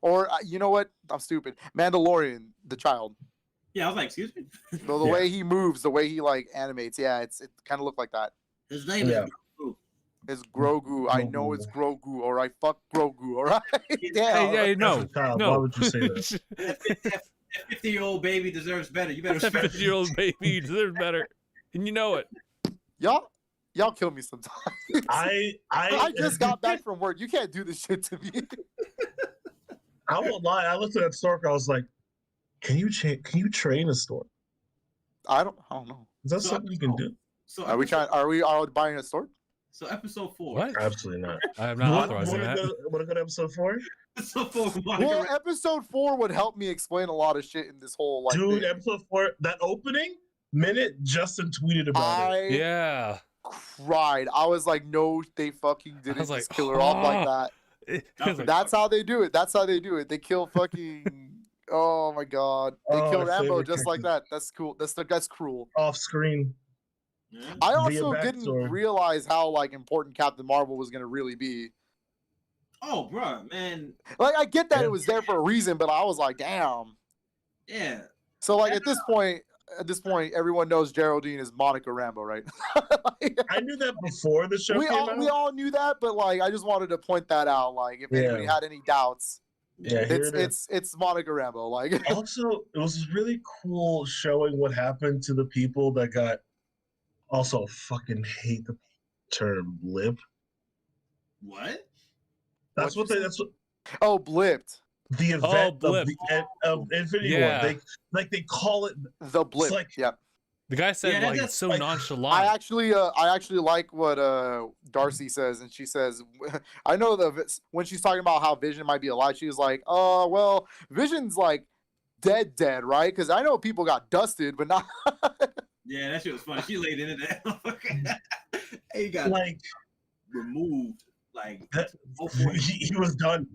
Or, you know what? I'm stupid. Mandalorian, the child. Yeah, I was like, excuse me? The way he moves, the way he, like, animates. Yeah, it kind of looked like that. His name is Grogu. It's Grogu. I know it's Grogu. All right, fuck Grogu. All right. Damn. Hey, no. Why would you say that? That 50-year-old baby deserves better. You better that 50-year-old baby deserves better, and you know it. Y'all kill me sometimes. I just got back from work. You can't do this shit to me. I won't lie. I looked at that stork. I was like, "Can you train a stork? I don't know. Is that something you can do? So Are we buying a stork? So episode 4. What? Absolutely not. I am not authorizing that. Want to go to episode 4? Episode 4. Well, episode 4 would help me explain a lot of shit in this whole like. Dude, thing. episode 4, that opening minute, Justin tweeted about it. Yeah. Cried. I was like, no, they fucking didn't just like, kill her off like that. That's how they do it. That's how they do it. They kill fucking. Oh my god. They kill Rambo just like that. That's cool. That's cruel. Off screen. I also didn't realize how like important Captain Marvel was gonna really be. Oh, bro, man. Like I get that it was there for a reason, but I was like, damn. Yeah. So like at this point, everyone knows Geraldine is Monica Rambo, right? I knew that before the show we came out. We all knew that, but like I just wanted to point that out. Like if anybody had any doubts, it's Monica Rambo. Like also, it was really cool showing what happened to the people that got. Also, fucking hate the term blip. What? That's what. Oh, blipped. The event of Infinity War. They call it the blip. Like, the guy said it's so nonchalant. I actually like what Darcy says, and she says, I know when she's talking about how Vision might be alive, she was like, well, Vision's like dead, right? Because I know people got dusted, but not. Yeah, that shit was funny. She laid into that. He got like removed. Like he was done.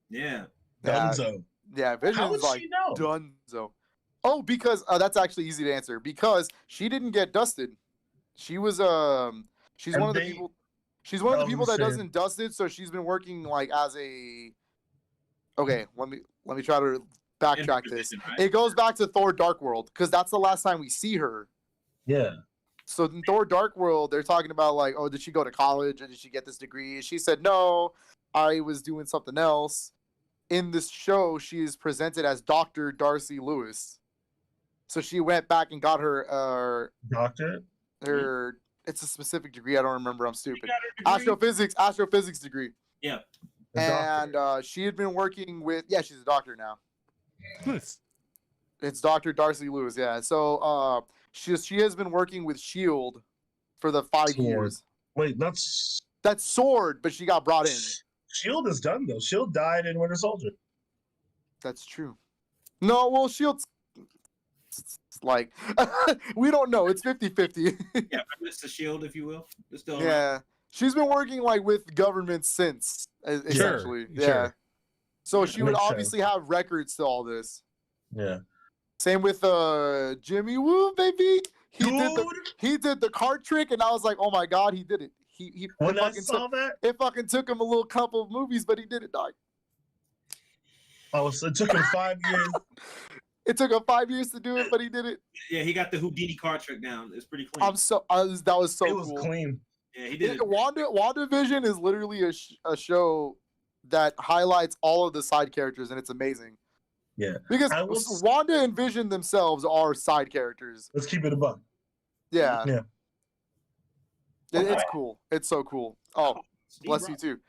Yeah. Dunzo. Yeah, Vision's like Dunzo. Oh, because that's actually easy to answer. Because she didn't get dusted. She was she's one of the people. She's one of the people that doesn't dust it. So she's been working like as a. Okay, let me try to backtrack this. Right? It goes back to Thor: Dark World because that's the last time we see her. Yeah. So in Thor: Dark World, they're talking about like, oh, did she go to college and did she get this degree? She said, no, I was doing something else. In this show, she is presented as Dr. Darcy Lewis. So she went back and got her doctorate. It's a specific degree. I don't remember. I'm stupid. Astrophysics degree. Yeah. And she had been working with. Yeah, she's a doctor now. Nice. It's Dr. Darcy Lewis. Yeah. So she has been working with S.H.I.E.L.D. for the 5 years. Wait, that's Sword, but she got brought in. S.H.I.E.L.D. is done though. S.H.I.E.L.D. died in Winter Soldier. That's true. No, well, S.H.I.E.L.D's like we don't know. It's 50-50. Yeah, it's the S.H.I.E.L.D., if you will. It's still around. She's been working like with government since essentially. Sure. So she would obviously have records to all this. Yeah. Same with Jimmy Woo, baby. He Dude, did the card trick, and I was like, oh my god, he did it. when I saw that, it fucking took him a little couple of movies, but he did it, dog. it took him 5 years. It took him 5 years to do it, but he did it. Yeah, he got the Houdini card trick down. It's pretty clean. That was so It was cool. clean. Yeah, he did it. WandaVision is literally a show that highlights all of the side characters, and it's amazing. Yeah. Because Wanda and Vision themselves are side characters. Let's keep it a buck. Yeah. Yeah. It's cool. It's so cool. Oh, Steve bless Rock. you too.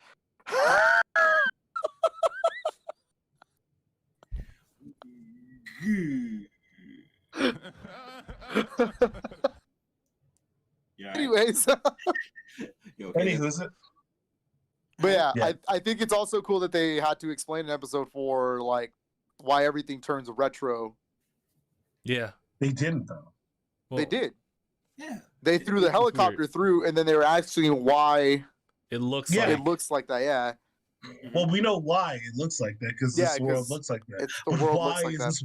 Yeah. Anyways, You okay? Anywho's it? but yeah, Yeah. I think it's also cool that they had to explain in episode 4 like why everything turns retro. Yeah. They didn't though. Well, They did. Yeah. They threw the helicopter through, and then they were asking why It looks Yeah. like it looks like that. Yeah, Well, we know why it looks like that because Yeah, this world 'cause looks like that. it's the But world why looks like is that. this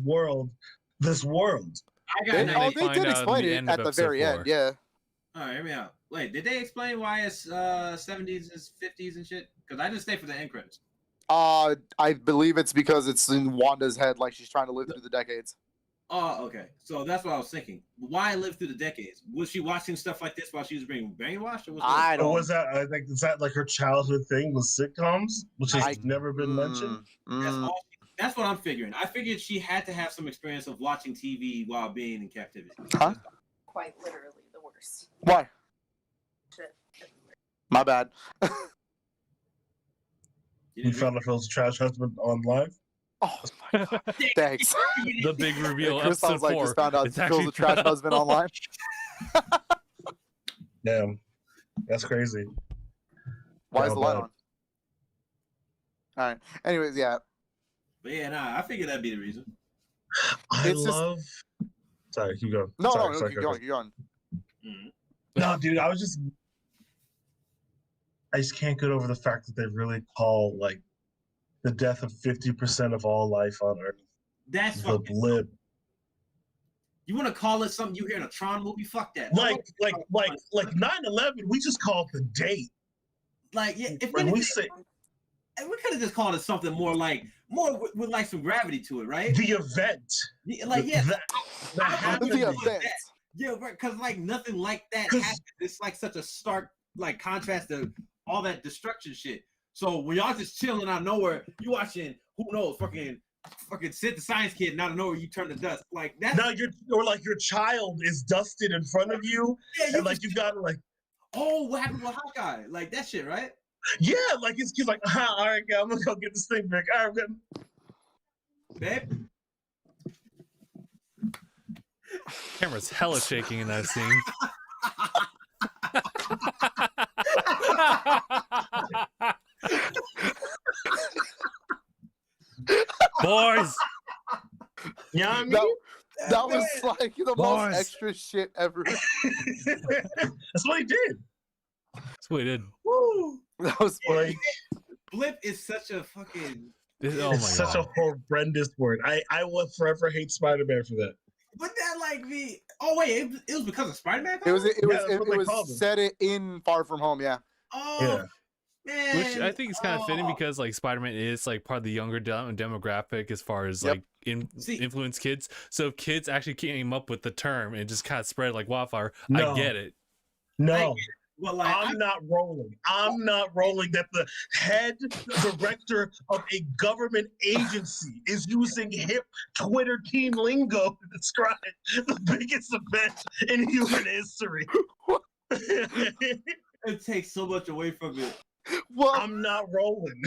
world? I got They, And then an they they find did out in explain the it end of at the episode very 4. end. Yeah. All right, hear me out. Wait, did they explain why it's 70s and 50s and shit? Because I didn't stay for the end credits. I believe it's because it's in Wanda's head, like she's trying to live through the decades. Oh, okay. So that's what I was thinking. Why live through the decades? Was she watching stuff like this while she was being brainwashed? Or was I Or don't. was that? I think is that like her childhood thing with sitcoms, which has never been mentioned. That's what I'm figuring. I figured she had to have some experience of watching TV while being in captivity. Huh? Quite literally the worst. Why? Shit. My bad. You found out Phil's trash husband on live. Oh my god. Thanks. the big reveal. Chris, I episode was like, 4. just found out It's Phil's actually- a trash husband online. Damn, that's crazy. Why is How the light bad? on? All right. Anyways, yeah. But yeah, nah, I figured that'd be the reason. I It's just- love. Sorry, keep going. No, Sorry, no, sorry, keep go going, keep going. Mhm. No, dude, I just can't get over the fact that they really call like the death of 50% of all life on Earth That's the fucking. blip. You want to call it something you hear in a Tron movie? Fuck that. Like 9/11, we just call it the date. Like, yeah, if When we anything, say we could have just called it something more with like some gravity to it, right? the event, Yeah, like, yeah, that happened. The event. yeah, right. Because like nothing like that 'Cause- happened. It's like such a stark like contrast to all that destruction shit. So when y'all just chilling out of nowhere, you watching who knows, fucking Sid the Science Kid, and out of nowhere you turn to dust. Like that's Now your child is dusted in front of you, yeah, and like you got to like, oh, what happened with Hawkeye? Like that shit, right? yeah, like it's kids like, all right, I'm gonna go get this thing back. All right, good. Babe. Camera's hella shaking in that scene. Boys, You know what I mean? That was like the Boys. most extra shit ever. That's what he did. that's what he did. Woo! That was Like, Blip is such a fucking. Oh my it's such god. a horrendous word. I will forever hate Spider-Man for that. But that like the oh wait, it was because of Spider-Man. It was that's what they it called was him. set it in Far From Home, yeah. Oh Yeah. man, Which I think is kind of fitting oh. because like Spider-Man is like part of the younger demographic as far as Yep. like See- influence kids. So if kids actually came up with the term and just kind of spread like wildfire, No. I get it. No, well, like I'm not rolling. I'm not rolling that the head director of a government agency is using hip Twitter teen lingo to describe the biggest event in human history. it takes so much away from it. Well, I'm not rolling.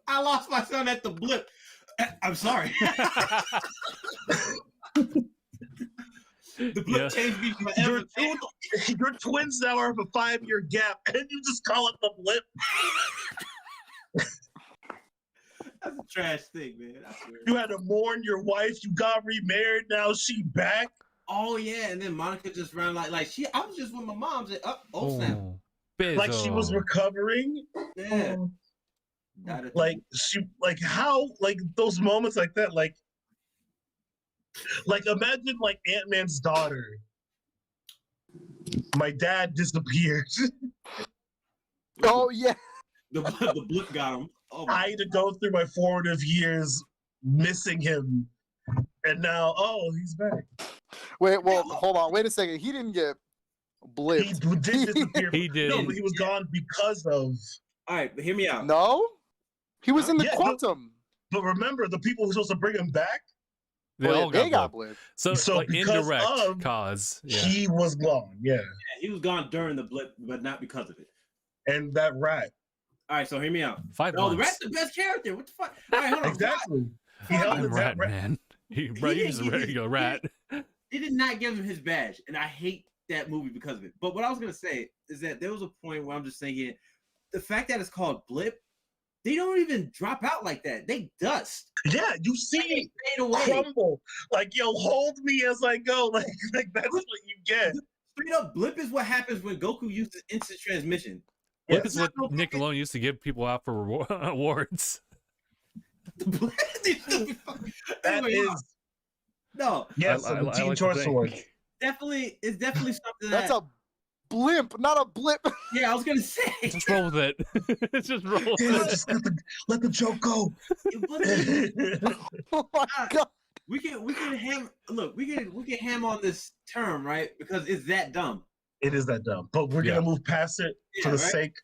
I lost my son at the Blip. I'm sorry. The Blip Yeah. changed me forever. Your twins now are of a 5-year gap, and you just call it the blip. That's a trash thing, man. I swear. You had to mourn your wife. You got remarried. Now she back. Oh yeah, and then Monica just ran like she. I was just with my mom. Said, oh snap. Like she was Bizzo. recovering. Yeah. Like she, like how, like those moments like that, like imagine like Ant-Man's daughter. My dad disappeared. Oh yeah. The blip got him. Oh I my. had to go through my formative years missing him, and now, oh, he's back. Wait, well, hold on. Wait a second. He didn't get blipped. He did disappear. He did. No, but he was gone because of. All right, but hear me out. No, he was in the Yeah, quantum. But remember, the people who were supposed to bring him back, They Oh, yeah, all they got got blipped. blipped. So like because indirect of- cause. Yeah. he was gone. Yeah, Yeah, he was gone during the blip, but not because of it. and that rat. All right, so hear me out. 5 No, the months. rat's the best character. What the fuck? All right, hold on. Exactly. He held I'm it rat, that man. Bro, He you just a didn't get regular his- rat. They did not give him his badge, and I hate that movie because of it. But what I was gonna say is that there was a point where I'm just thinking, the fact that it's called blip, they don't even drop out like that. They dust. Yeah, you They see fade away. crumble. Like, yo, hold me as I go. Like that's what you get. Straight up, blip is what happens when Goku uses instant transmission. Blip Yes. is what Nickelodeon used to give people out for awards. That Anyway, is no, yes, I the like Teen to Choice think. Award. definitely, it's definitely something That's that. a blimp, not a blip. Yeah, I was gonna say. Just roll with it. Just roll with Yeah, it. just let the joke go. But it- Oh my god. we can ham. Look, we can ham on this term, right? Because it's that dumb. It is that dumb, but we're Yeah. gonna move past it for Yeah, the right? sake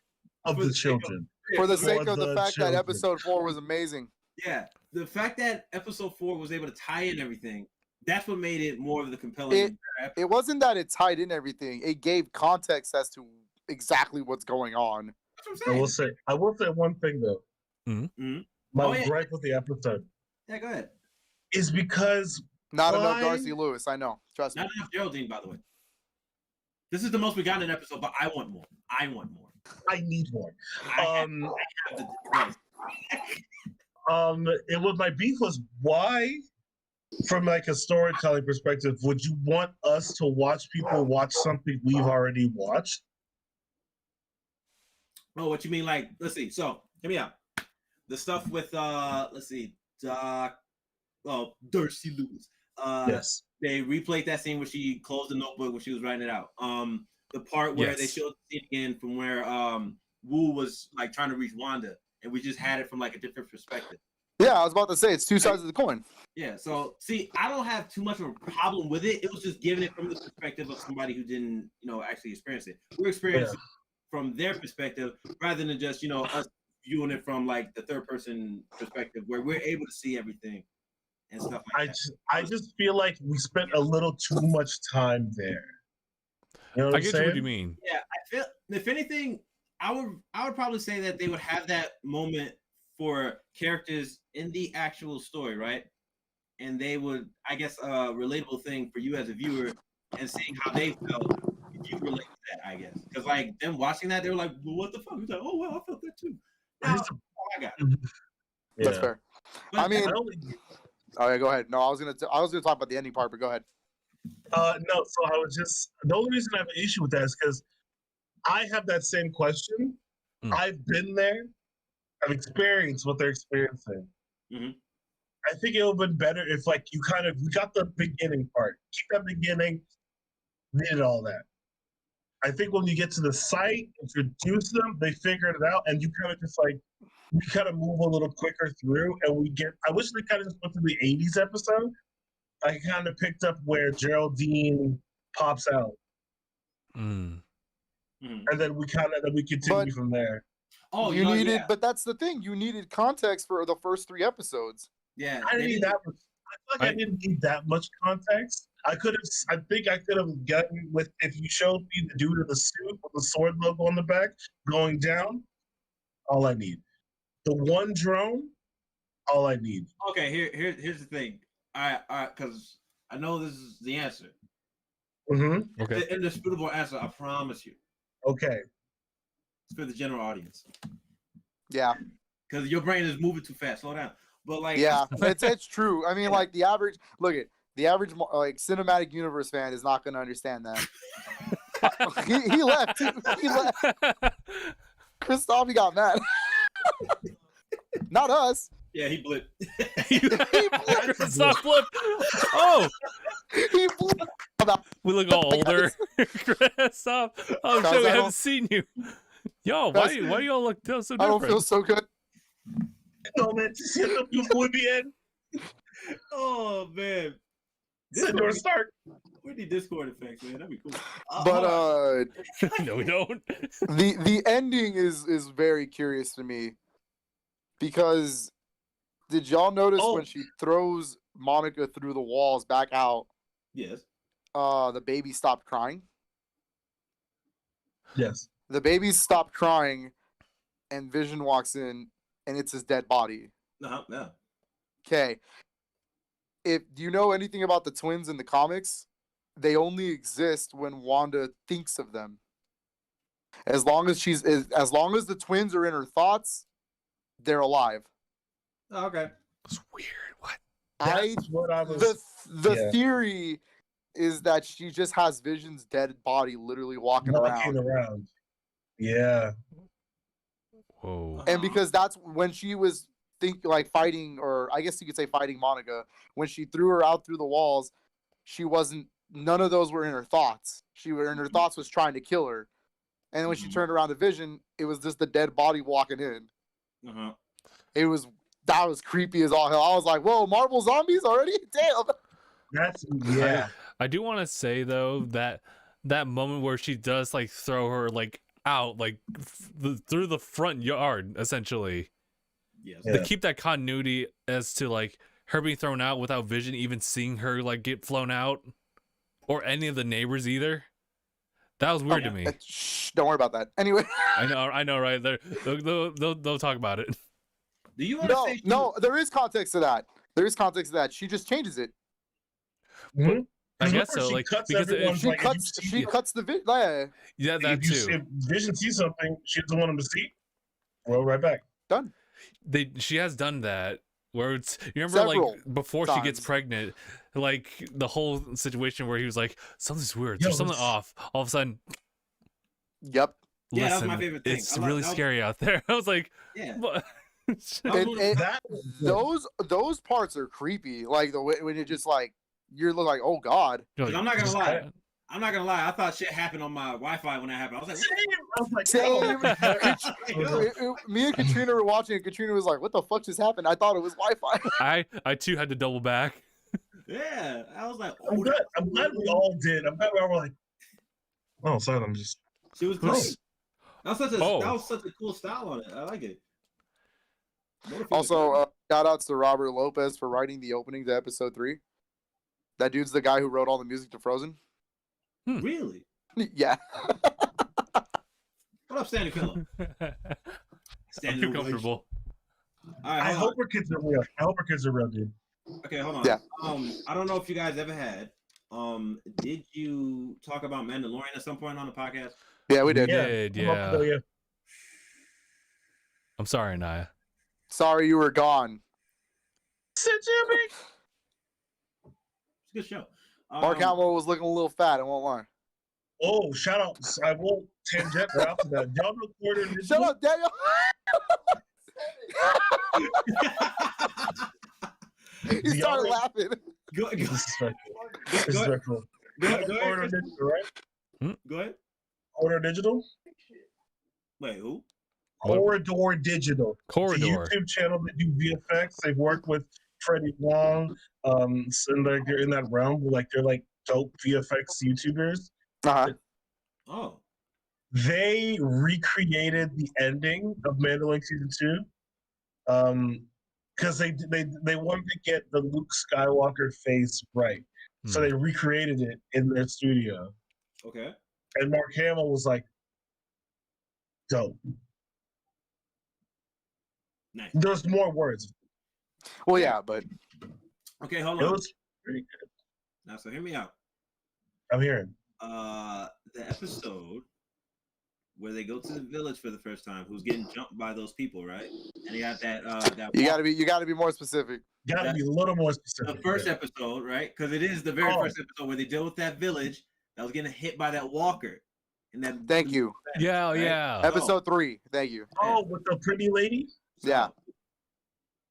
of For the the sake of- children. For the For sake of the the fact that children. episode 4 was amazing. Yeah, the fact that episode 4 was able to tie in everything, that's what made it more of the compelling. It wasn't that it tied in everything. It gave context as to exactly what's going on. That's what I'm saying. I will say one thing though. Mhm. My Oh, yeah. gripe with the episode Yeah, go ahead. is because Not enough Why? Darcy Lewis, I know. Trust me. Not enough Geraldine, by the way. This is the most we got in an episode, but I want more. I want more. I need more. I have the It was my beef was why, from like a storytelling perspective, would you want us to watch people watch something we've already watched? Oh, what you mean? Like, let's see. So, hear me out. The stuff with let's see, Darcy Lewis. Yes. They replayed that scene where she closed the notebook when she was writing it out. The part where they Yes. showed the scene again from where Wu was like trying to reach Wanda, and we just had it from like a different perspective. Yeah, I was about to say it's two sides of the coin. Yeah, so see, I don't have too much of a problem with it. It was just giving it from the perspective of somebody who didn't, actually experience it. We're experiencing it from their perspective rather than just, us viewing it from like the third person perspective where we're able to see everything and stuff like that. I just feel like we spent a little too much time there. You know what I I'm get saying? what you mean. Yeah, I feel if anything, I would probably say that they would have that moment for characters in the actual story, right? And they would, I guess, a relatable thing for you as a viewer and seeing how they felt. If you relate to that, I guess, because like them watching that, they were like, well, "What the fuck?" He's like, "Oh well, I felt that too." Now, Here's the- I got it. That's Yeah. fair. But I mean, I only- okay, go ahead. No, I was gonna talk about the ending part, but go ahead. No, so I was just the only reason I have an issue with that is because I have that same question. I've been there. I've experienced what they're experiencing. Mhm. I think it would have been better if like we got the beginning part. Keep that beginning, did all that. I think when you get to the site, introduce them, they figured it out, and you kind of just like we kind of move a little quicker through, and we get. I wish they kind of just went to the '80s episode. I kind of picked up where Geraldine pops out, Mm. Mhm. and then we continue But- from there. Oh, you needed, yeah. but that's the thing. You needed context for the first 3 episodes. Yeah, I didn't they need that much. I feel like I didn't need that much context. I think I could have gotten with if you showed me the dude in the suit with the sword logo on the back going down. All I need. The one drone. All I need. Okay, here's the thing. All right, because I know this is the answer. Mm-hmm. Okay. The indisputable answer, I promise you. Okay. It's for the general audience. Yeah, Because your brain is moving too fast. Slow down. But like, yeah, it's true. I mean, like the average like cinematic universe fan is not gonna understand that. he left. He left. Christoph, he got mad. Not us. Yeah, he blipped. Chris not flip. Oh, He blipped. we look all older. Chris, stop. Oh Guys, shit, we I haven't don't- seen you. Yo, Guys, why do y'all look so different? I don't feel so good. No, man, siento muy bien. Oh man, Señor Stark. we need Discord effects, man. That'd be cool. But No, we don't. the ending is very curious to me because did y'all notice when she throws Monica through the walls back out, yes. the baby stopped crying? Yes. The baby stopped crying and Vision walks in and it's his dead body. Yeah. Okay. Do you know anything about the twins in the comics? They only exist when Wanda thinks of them. As long as the twins are in her thoughts, they're alive. Oh, okay. It's weird. What? That's what I was. The theory is that she just has Vision's dead body literally walking around. Yeah. Whoa. And because that's when she was fighting, or I guess you could say fighting Monica, when she threw her out through the walls, none of those were in her thoughts. In her thoughts was trying to kill her. And then when she turned around to Vision, it was just the dead body walking in. Uh-huh. That was creepy as all hell. I was like, whoa, Marvel zombies already? Damn. I do want to say though that moment where she does throw her out through the front yard essentially. Yes. To keep that continuity as to her being thrown out without Vision even seeing her get flown out, or any of the neighbors either. That was weird to me. Shh, don't worry about that. Anyway. I know, right? They'll talk about it. Do you want to say? No, there is context to that. She just changes it. Mm-hmm. I guess so. Because she cuts the video. Yeah, that too. If Vision sees something she doesn't want him to see, roll right back. Done. She has done that. Where it's, you remember Several before times. she gets pregnant, the whole situation where he was like, something's weird, Yo, there's something off. All of a sudden, yep. Yeah, listen, that was my favorite thing. it's really scary out there. I was like, yeah. What? Those parts are creepy. The way when you're just you're like, oh god. I'm not gonna lie. I thought shit happened on my Wi-Fi when that happened. I was like, Same. Me and Katrina were watching, and Katrina was like, "What the fuck just happened?" I thought it was Wi-Fi. I too had to double back. Yeah, I was like, I'm glad we all did. I'm glad we all were like, oh, sorry, I'm just. She was clean. That was such a cool style on it. I like it. Also, shout outs to Robert Lopez for writing the opening to episode 3. That dude's the guy who wrote all the music to Frozen. Really? Yeah. What up, Standing Pillow? I feel comfortable. All right, I hope her kids are real. Dude. Okay, hold on. Yeah. I don't know if you guys ever had. Did you talk about Mandalorian at some point on the podcast? Yeah, we did. Yeah. I'm sorry, Naya. Sorry you were gone. Sit, Jimmy. It's a good show. Mark Hamill was looking a little fat, I won't lie. Oh, shout out. I won't tangent right after that. Y'all know Corridor Digital? Shut up, Daniel. He started laughing. Go Disrespectful. Corridor Digital, right? Go ahead. Corridor Digital? Wait, who? Corridor Digital. Corridor. It's a YouTube channel that do VFX. They've worked with Freddie Wong. And they're in that realm where they're dope VFX YouTubers. Uh-huh. Oh. They recreated the ending of Mandalorian season 2. Because they wanted to get the Luke Skywalker face right. So they recreated it in their studio. Okay. And Mark Hamill was like, dope. Nice. There's more words. Well, yeah, but okay, hold It on. was pretty good. Now, so hear me out. I'm hearing. The episode where they go to the village for the first time, who's getting jumped by those people, right? And they got that. you gotta be more specific. Gotta be a little more specific. The first episode, right? Because it is the very first episode where they deal with that village that was getting hit by that walker. And that. Thank you. Yeah, right? yeah. Episode 3. Thank you. Oh, with the pretty lady? Yeah.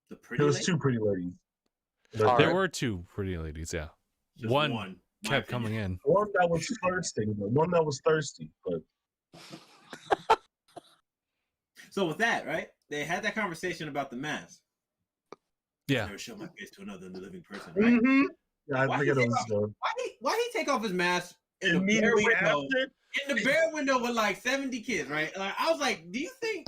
The pretty There was lady? 2 pretty ladies. But All There right. were 2 pretty ladies. Yeah, Just one my kept opinion. coming in. one that was thirsty, but So with that, right? They had that conversation about the mask. I Yeah, never show my face to another living person, right? mm-hmm. Yeah, I Why think he it take was off- Why he take off his mask in the bare immediately window? after. In the bare window with like 70 kids, right? Like I was like, do you think?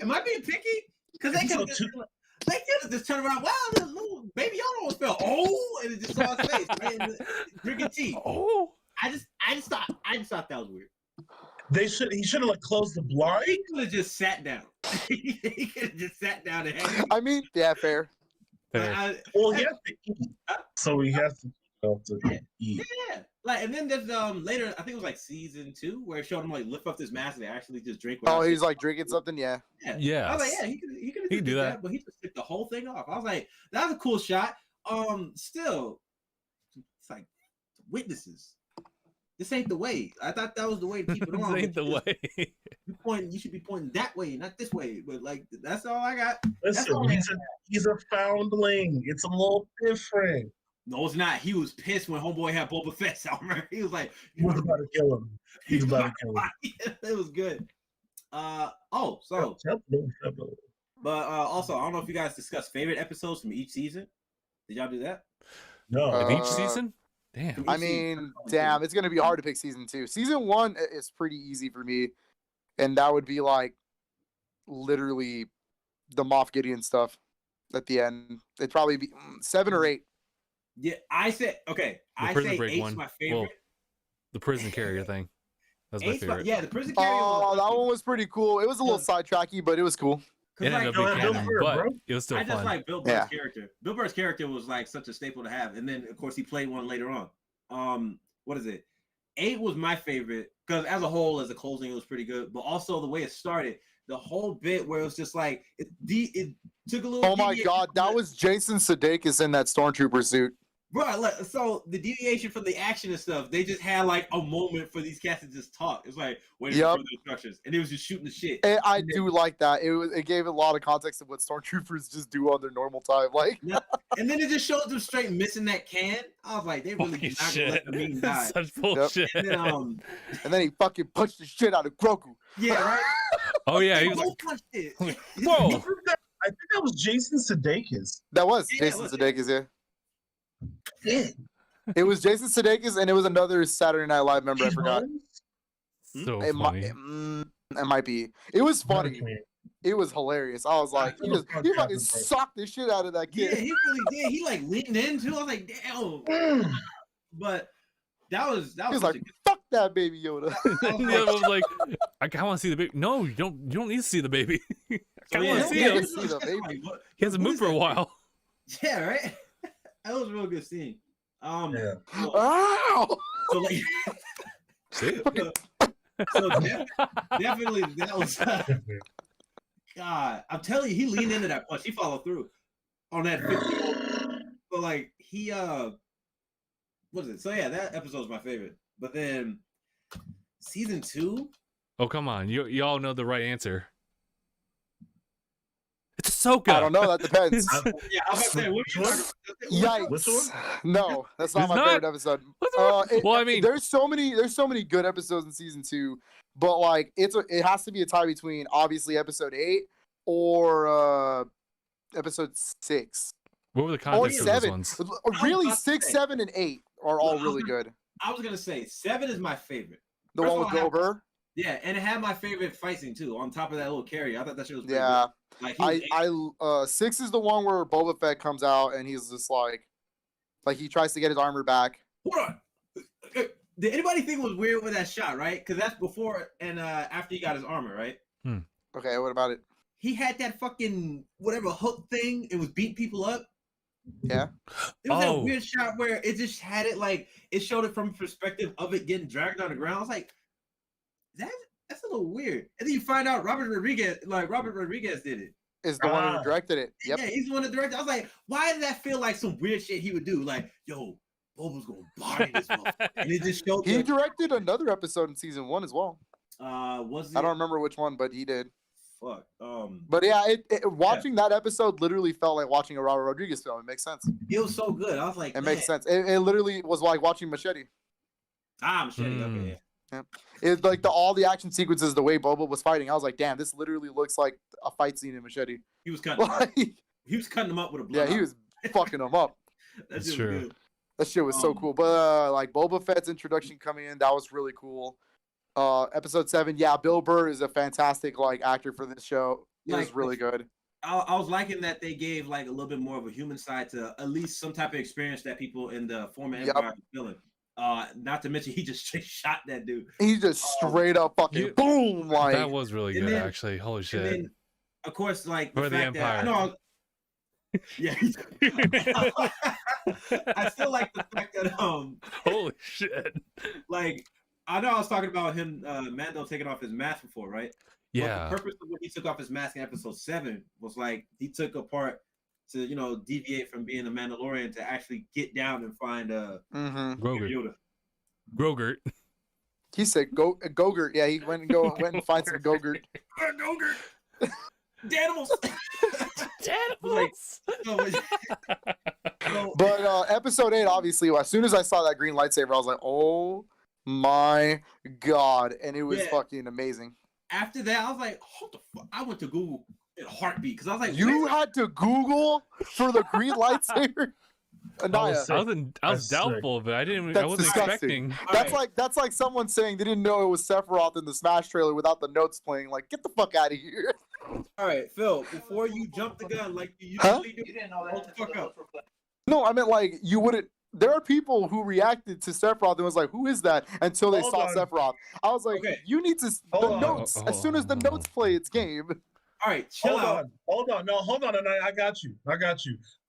Am I being picky? Because they could have just turned around. Wow, this little baby y'all almost felt and it just saw his face, right? And drinking tea. Oh, I just thought that was weird. He should have like closed the blind. He could have just sat down. He could have just sat down and had. I mean, yeah, fair. fair. Well, he has to eat, so he has to eat. Yeah, like and then there's later I think it was like season 2 where it showed him like lift up his mask and they actually just drink. Oh, without he's like drinking something. Yeah. Yeah. I was like, yeah, he could do that. but he just took the whole thing off. I was like, that was a cool shot. Still, it's like witnesses. This ain't the way. I thought that was the way to keep it on. This ain't the way. You should be pointing that way, not this way. But like, that's all I got. Listen, all he's a foundling. It's a little different. No, it's not. He was pissed when Homeboy had Boba Fett's armor. He was like, He was about to kill him. He's about to kill him. It was good. So, but also, I don't know if you guys discussed favorite episodes from each season. Did y'all do that? No. Of each Uh, season? Damn. I mean, damn, it's gonna be hard to pick season 2. Season 1 is pretty easy for me, and that would be like literally the Moff Gideon stuff at the end. It'd probably be 7 or 8. Yeah, I said okay. The I Prison say Break 8's one. my favorite. Well, the prison carrier thing. That's my 8's favorite. yeah, the prison carrier. Oh, that one was pretty cool. It was a little Yeah. sidetracky, but it was cool. It ended up being Bill canon, Burr, but bro. it was still I just fun. like Bill Burr's Yeah. character. Bill Burr's character was like such a staple to have, and then of course he played one later on. What is it? 8 was my favorite because as a whole, as a closing, it was pretty good. But also the way it started, the whole bit where it was just like it took a little. Oh my deviation god, from that the- was Jason Sudeikis in that stormtrooper suit. Bro, like, so the deviation from the action and stuff, they just had like a moment for these cats to just talk. It's like waiting Yup. for further instructions, and it was just shooting the shit. And I do like that. It gave a lot of context of what stormtroopers just do on their normal time. Like, And then it just showed them straight missing that can. I was like, they really Holy did not gonna shit. let the meme die. Such bullshit. And then, and then he fucking punched the shit out of Grogu. yeah, right. Oh, yeah. He They was both like, punched it. whoa. I think that was Jason Sudeikis. That was Yeah, Jason it was. Sudeikis, yeah. Yeah. It was Jason Sudeikis, and it was another Saturday Night Live member. I forgot. So It might, funny. it might be. It was funny. It was hilarious. I was like, he fucking socked the shit out of that Yeah, kid. he really did. He like leaned in too. I was like, damn. But that was He was such like, a good- fuck that baby Yoda. And the other one was like, I kind of want to see the baby. No, you don't need to see the baby. I kind of want to see yeah, him. yeah. see the baby. Like, what- He hasn't what moved is for a that? while. Yeah, right. That was a real good scene. Yeah. Ow! So like, See? so definitely that was. God, I'm telling you, he leaned into that punch. He followed through on that 50. But like he what is it? So yeah, that episode's my favorite. But then season 2, Oh, come on. You all know the right answer. It's Ahsoka. I don't know. That depends. yeah, I was about to say, what Which one? Yikes! Which one? No, that's not It's my not? favorite episode. What the- well, I mean, there's so many good episodes in season 2, but like it has to be a tie between obviously episode 8 or episode 6 what were the or context of those 7. ones? Really, about to 6, say. 7, and 8 are all Well, really good. I was gonna say 7 is my favorite. The First one of with all, I Bill have- Burr. Yeah, and it had my favorite fight scene too. On top of that little carry, I thought that shit was pretty Yeah, good. Like he was 6 is the one where Boba Fett comes out and he's just like he tries to get his armor back. hold on. Did anybody think it was weird with that shot, right? Because that's before and after he got his armor, right? Okay, what about it? He had that fucking whatever hook thing and was beating people up. Yeah. It was Oh. that weird shot where it just had it like it showed it from a perspective of it getting dragged on the ground. I was like, that's a little weird. And then you find out Robert Rodriguez did it. Is the one who directed it. Yep. Yeah, he's the one that directed. I was like, why did that feel like some weird shit he would do? Like, yo, Boba's gonna body this motherfucker. And it just showed He the, directed another episode in season 1 as well. was it I don't remember which one, but he did. fuck. But yeah, watching that episode literally felt like watching a Robert Rodriguez film. It makes sense. It was so good. I was like, It man. makes sense. It literally was like watching Machete. Machete. Okay, yeah. It's like all the action sequences, the way Boba was fighting. I was like, damn, this literally looks like a fight scene in Machete. He was cutting. Like, he was cutting them up with a yeah, blood. he was fucking them up. That's That's true. true. Good. That shit was so cool. But like Boba Fett's introduction coming in, that was really cool. Episode 7, yeah, Bill Burr is a fantastic like actor for this show. It was really good. I was liking that they gave like a little bit more of a human side to at least some type of experience that people in the former Empire are feeling. Not to mention he just straight shot that dude. He just straight up fucking boom like that was really good actually. Holy shit! And then, of course, like for the fact Empire. That, yeah. I still like the fact that holy shit! Like I know I was talking about him Mando taking off his mask before, right? Yeah. But the purpose of when he took off his mask in episode 7 was like he took apart to deviate from being a Mandalorian to actually get down and find Grogu. Grogurt. He said Gogurt. Yeah, he went and find some Gogurt. Gogurt. Danimals. But episode 8, obviously, as soon as I saw that green lightsaber, I was like, oh my god. And it was fucking amazing. After that, I was like, what the fuck? I went to Google in a heartbeat because I was like, you had to Google for the green lightsaber? Anaya. I was doubtful, but I didn't. That's I wasn't disgusting. expecting. That's like someone saying they didn't know it was Sephiroth in the Smash trailer without the notes playing. Like, get the fuck out of here. All right, Phil. Before you jump the gun like you usually do, You didn't know hold the that. fuck up. No, I meant like you wouldn't. There are people who reacted to Sephiroth and was like, "Who is that?" Until they saw Sephiroth. I was like, "You need to the notes as soon as the notes play its game." All right, chill out. Hold on, and I got you.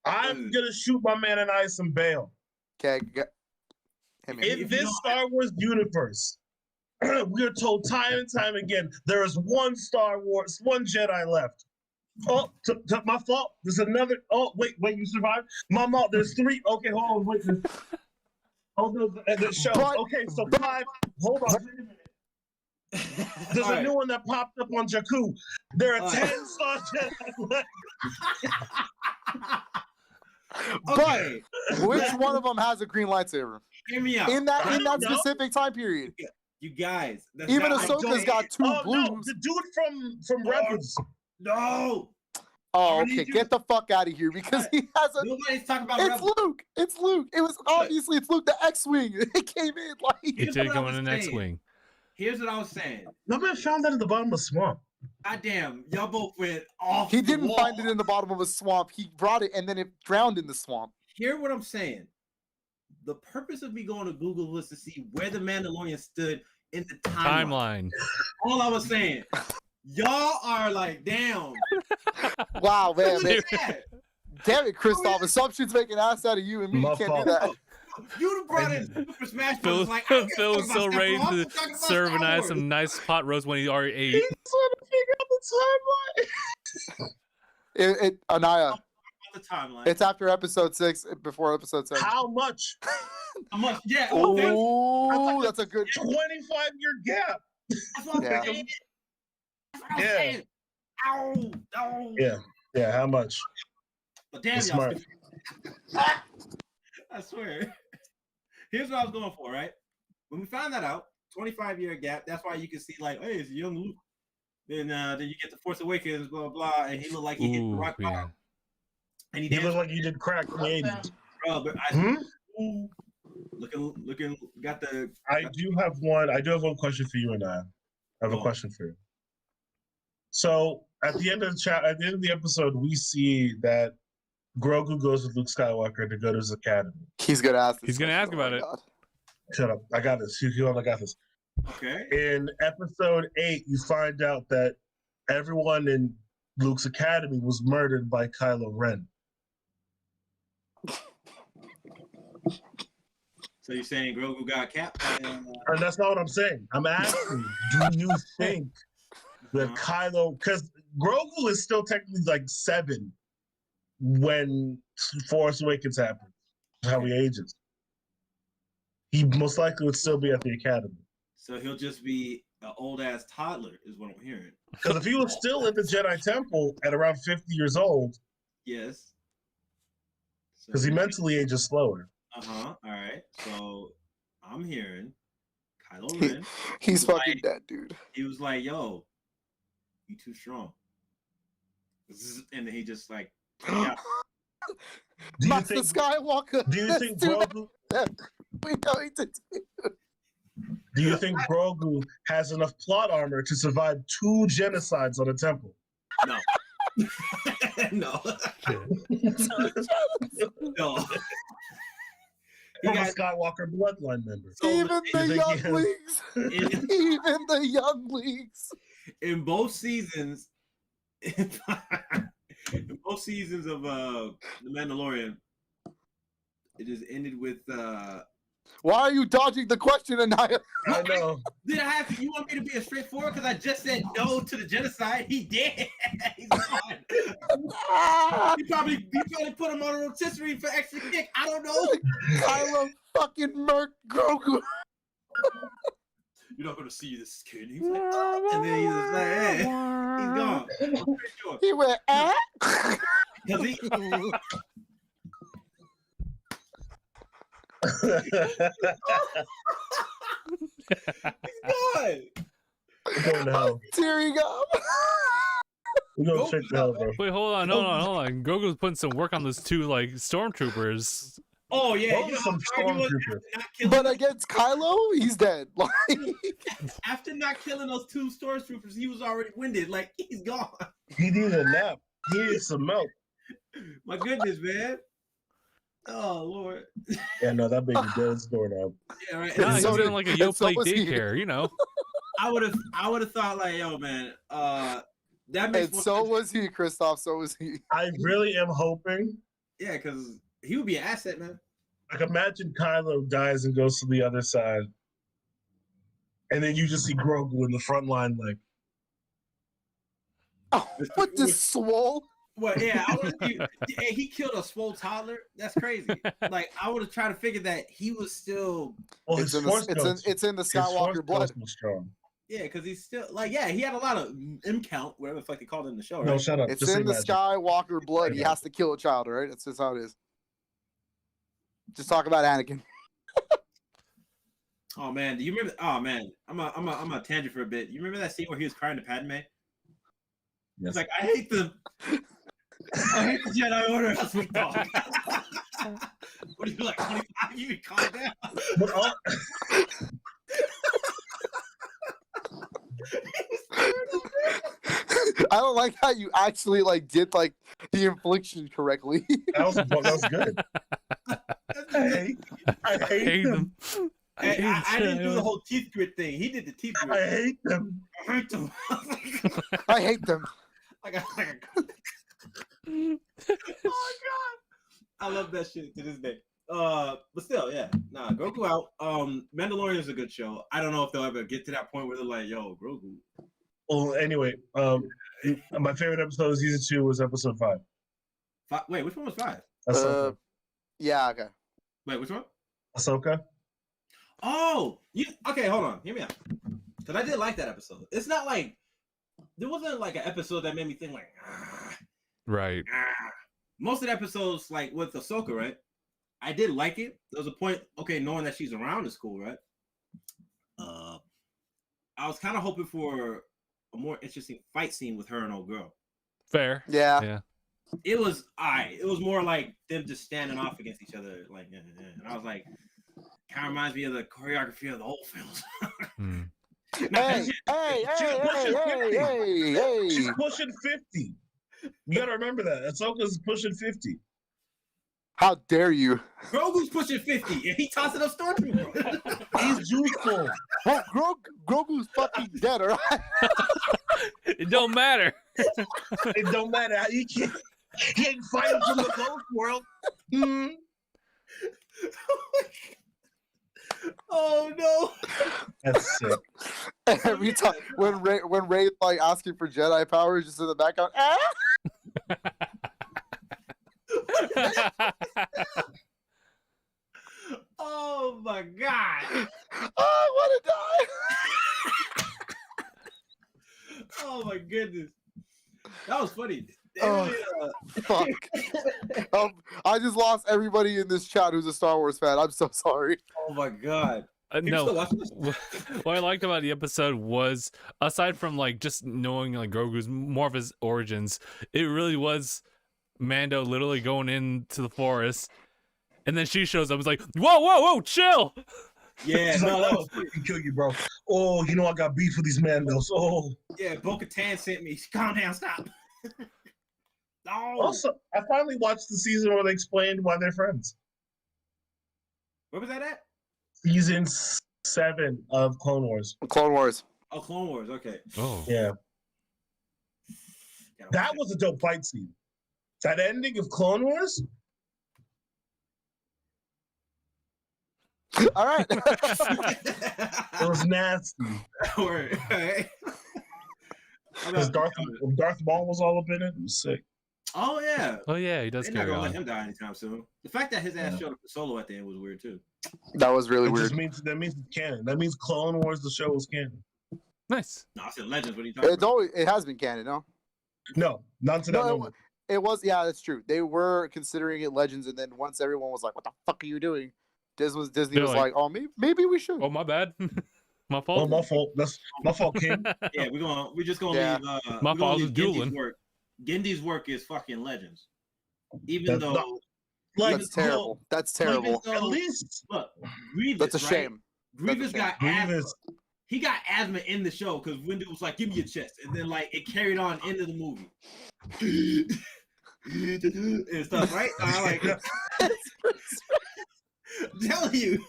I'm gonna shoot my man and I some bail. Okay. In this Star Wars universe, we are told time and time again there is one Star Wars, one Jedi left. Oh, my fault. There's another. Oh, wait, you survived. My fault. There's 3. Okay, hold on, wait. Hold on, the show. Okay, so 5. Hold on. Wait a minute. There's a new one that popped up on Jakku. There are 10 Star Jedi left. But which one of them has a green lightsaber? Hear me out. In that specific time period. You guys. Even Ahsoka's got 2 blues. No, the dude from Rebels. No. Oh, okay. Get the fuck out of here because he has a. Nobody's talking about It's Rebels. Luke. It's Luke. It was obviously it's Luke the X-wing. It came in like. It did go in the next wing. Here's what I was saying. No man found that at the bottom of the swamp. Goddamn, y'all both went off. He didn't the wall. find it in the bottom of a swamp. He brought it and then it drowned in the swamp. Hear what I'm saying. The purpose of me going to Google was to see where the Mandalorian stood in the timeline. All I was saying. Y'all are like, damn. Wow, man. Damn it, Christoph. Assumptions make an ass out of you and me. You can't do that. You brought in Super Smash Bros. Phil was so ready to serve an ice some nice pot roast when he already ate. He's trying to figure out the timeline. Anaya. The timeline. It's after episode 6, before episode 7. How much? How much? Yeah. Oh, that's a good 25-year gap. That's what I'm saying. Yeah. Ow. No. Yeah. How much? But damn, y'all. Smart. I swear. Here's what I was going for, right? When we found that out, 25-year gap. That's why you can see, like, hey, it's young Luke. Then you get the Force Awakens, blah blah, and he looked like he hit the rock bottom. And he looked like he did crack in the 80s. Bro, but looking, got the. I do have one question for you, and I have a question for you. So at the end of the episode, we see that Grogu goes with Luke Skywalker to go to his academy. He's gonna ask. He's gonna ask about it. God. Shut up! I got this. I got this. Okay. In episode 8, you find out that everyone in Luke's academy was murdered by Kylo Ren. So you're saying Grogu got capped? And that's not what I'm saying. I'm asking, do you think that Kylo, because Grogu is still technically like 7 when Force Awakens happens, how he ages. He most likely would still be at the academy. So he'll just be an old ass toddler, is what I'm hearing. Because if he was still in the Jedi Temple at around 50 years old, Yes. because he mentally ages slower. All right. So I'm hearing Kylo Ren. He's was fucking like- dead, dude. He was like, "Yo, you too strong," and then he just like, yeah. Do you Master think? Skywalker. Do you let's think do Grogu? that. We know he did. Do you think Grogu has enough plot armor to survive 2 genocides on a temple? No. No. No. He From a got Skywalker bloodline member. Even you the think he younglings. in, Even the younglings. in both seasons. In both seasons of The Mandalorian, it just ended with Why are you dodging the question, Anaya? I know. did I have to, you want me to be a straightforward because I just said no to the genocide? He did. He's gone. He probably put him on a rotisserie for extra kick. I don't know. Kylo fucking murked Grogu. You're not gonna see this kid. He's like, oh. And then he's just like, hey, he's gone. I'm pretty sure. He went, eh? 'Cause he, gone. We're going to hell. Tearing up. We're going straight to hell, bro. Wait, hold on. Grogu's putting some work on those 2 like stormtroopers. Oh yeah, Those you know are how some hard he was stormtroopers. after not killing But against Kylo, he's dead. Like, after not killing those 2 stormtroopers, he was already winded. Like he's gone. He needed a nap. He needed some milk. My goodness, man. Oh Lord. Yeah, no, that baby dead is door now. Yeah, right. Nah, he's so doing did- like a and Yo so Play was he. daycare, you know. I would have thought like, yo, man, that makes and more so sense. was he, Christoph. So was he. I really am hoping. Yeah, because he would be an asset, man. Like, imagine Kylo dies and goes to the other side, and then you just see Grogu in the front line, like, Oh, what this swole? Well, yeah, I would. He killed a swole toddler. That's crazy. Like I would have tried to figure that he was still. well, It's his in, force the, ghost- it's in the his force Skywalker blood. ghost was strong. Yeah, because he's still like, yeah, he had a lot of M count, whatever the fuck they called it in the show, right? No, shut up. It's Just say in the magic. Skywalker blood. He has to kill a child, right? That's just how it is. Just talk about Anakin. Oh man, do you remember? Oh man, I'm a tangent for a bit. You remember that scene where he was crying to Padme? Yes. It's like I hate them. I hate the Jedi Order. That's what dog. What are you like? 25? You can calm down. But all- I don't like how you actually like did like the infliction correctly. that was good. I hate them. I didn't do the whole teeth grit thing. He did the teeth I grit. hate them. I hate them. I hate them. Oh my god, I love that shit to this day. But still, yeah, nah, Grogu out. Mandalorian is a good show. I don't know if they'll ever get to that point where they're like, yo, Grogu. Well, anyway, my favorite episode of season 2 was episode 5. Wait, which one was 5? Ahsoka. Yeah, okay. Wait, which one? Ahsoka. Oh, okay, hold on, hear me out. Because I did like that episode. It's not like there wasn't like an episode that made me think like, Right. Most of the episodes, like with Ahsoka, right? I did like it. There was a point, okay, knowing that she's around is cool, right? I was kind of hoping for a more interesting fight scene with her and old girl. Fair. Yeah. Yeah. It was It was more like them just standing off against each other, like, and I was like, kind of reminds me of the choreography of the old films. Hmm. Hey, hey. She's pushing 50. You gotta remember that. Ahsoka's pushing 50. How dare you? Grogu's pushing 50, and he tossing up Stormtrooper. He's juiceful. Well, Grogu's fucking dead, all right? It don't matter. It don't matter. He ain't fighting from the ghost world. Hmm. Oh no! That's sick. Every time when Ray like asking for Jedi powers, just in the background. Oh my god! Oh, I want to die. Oh, fuck. I just lost everybody in this chat who's a Star Wars fan. I'm so sorry. Oh my god. People No, still watching this? what I liked about the episode was, aside from like just knowing like Grogu's more of his origins, it really was Mando literally going into the forest, and then she shows up. It's like, whoa, chill. Yeah, She's no, like, that "Oh, was I can kill you, bro. Oh, you know I got beef with these Mandos. Oh." yeah. Bo-Katan sent me. Calm down, stop. No. Also, I finally watched the season where they explained why they're friends. Where was that at? Season 7 of Clone Wars. Clone Wars. Oh, Clone Wars. Okay. Oh, Yeah, Gotta that watch was a dope fight scene. That ending of Clone Wars. All right. It was nasty. Word. Alright. Because Darth Maul was all up in it. It was sick. Oh yeah. oh yeah, he does They're not carry gonna let on. him die anytime soon. The fact that his ass Yeah. showed up for Solo at the end was weird too. That was really It weird. just means it's canon. That means Clone Wars, the show, is canon. Nice. No, I said Legends. What are you talking It about? always it has been canon, no? No, not to that No, moment. it was. Yeah, that's true. They were considering it Legends, and then once everyone was like, "What the fuck are you doing?" Disney They're was like, like, "Oh, maybe we should." Oh, my bad. My Oh, fault. my fault. That's my fault, King. Yeah, we're just gonna Yeah. leave. My we're gonna fault leave was dueling. work. Gendy's work is fucking Legends. Even That's though, not- Like, That's terrible. That's terrible. At least look, Grievous. That's a right? shame. Grievous That's a got asthma. Grievous. He got asthma in the show because Wendy was like, "Give me your chest," and then like it carried on into the movie. And stuff, right? I'm like, I'm telling you,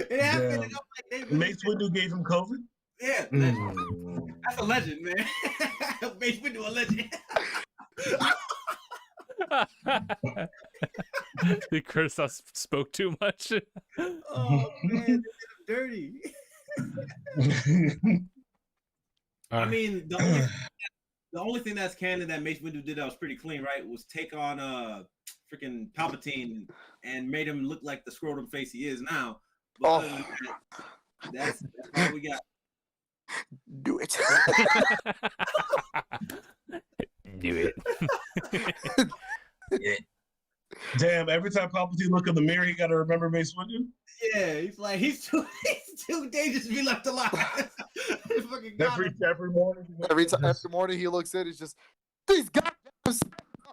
it happened. Damn. And I'm like, they really Mace Windu gave him COVID. yeah, Mm. that's a legend, man. Mace Windu, a legend. The Chris spoke too much. Oh man, they did him dirty. I mean, the only thing that's canon that Mace Windu did that was pretty clean, right? Was take on freaking Palpatine and made him look like the scrotum face he is now. But Oh. other than that's all we got. Do it. Do it. Damn, every time Palpatine look in the mirror, he got to remember Mace Windu. Yeah, he's too dangerous to be left alive. Fucking got him. Every morning. Every morning he looks in, he's just these goddamn on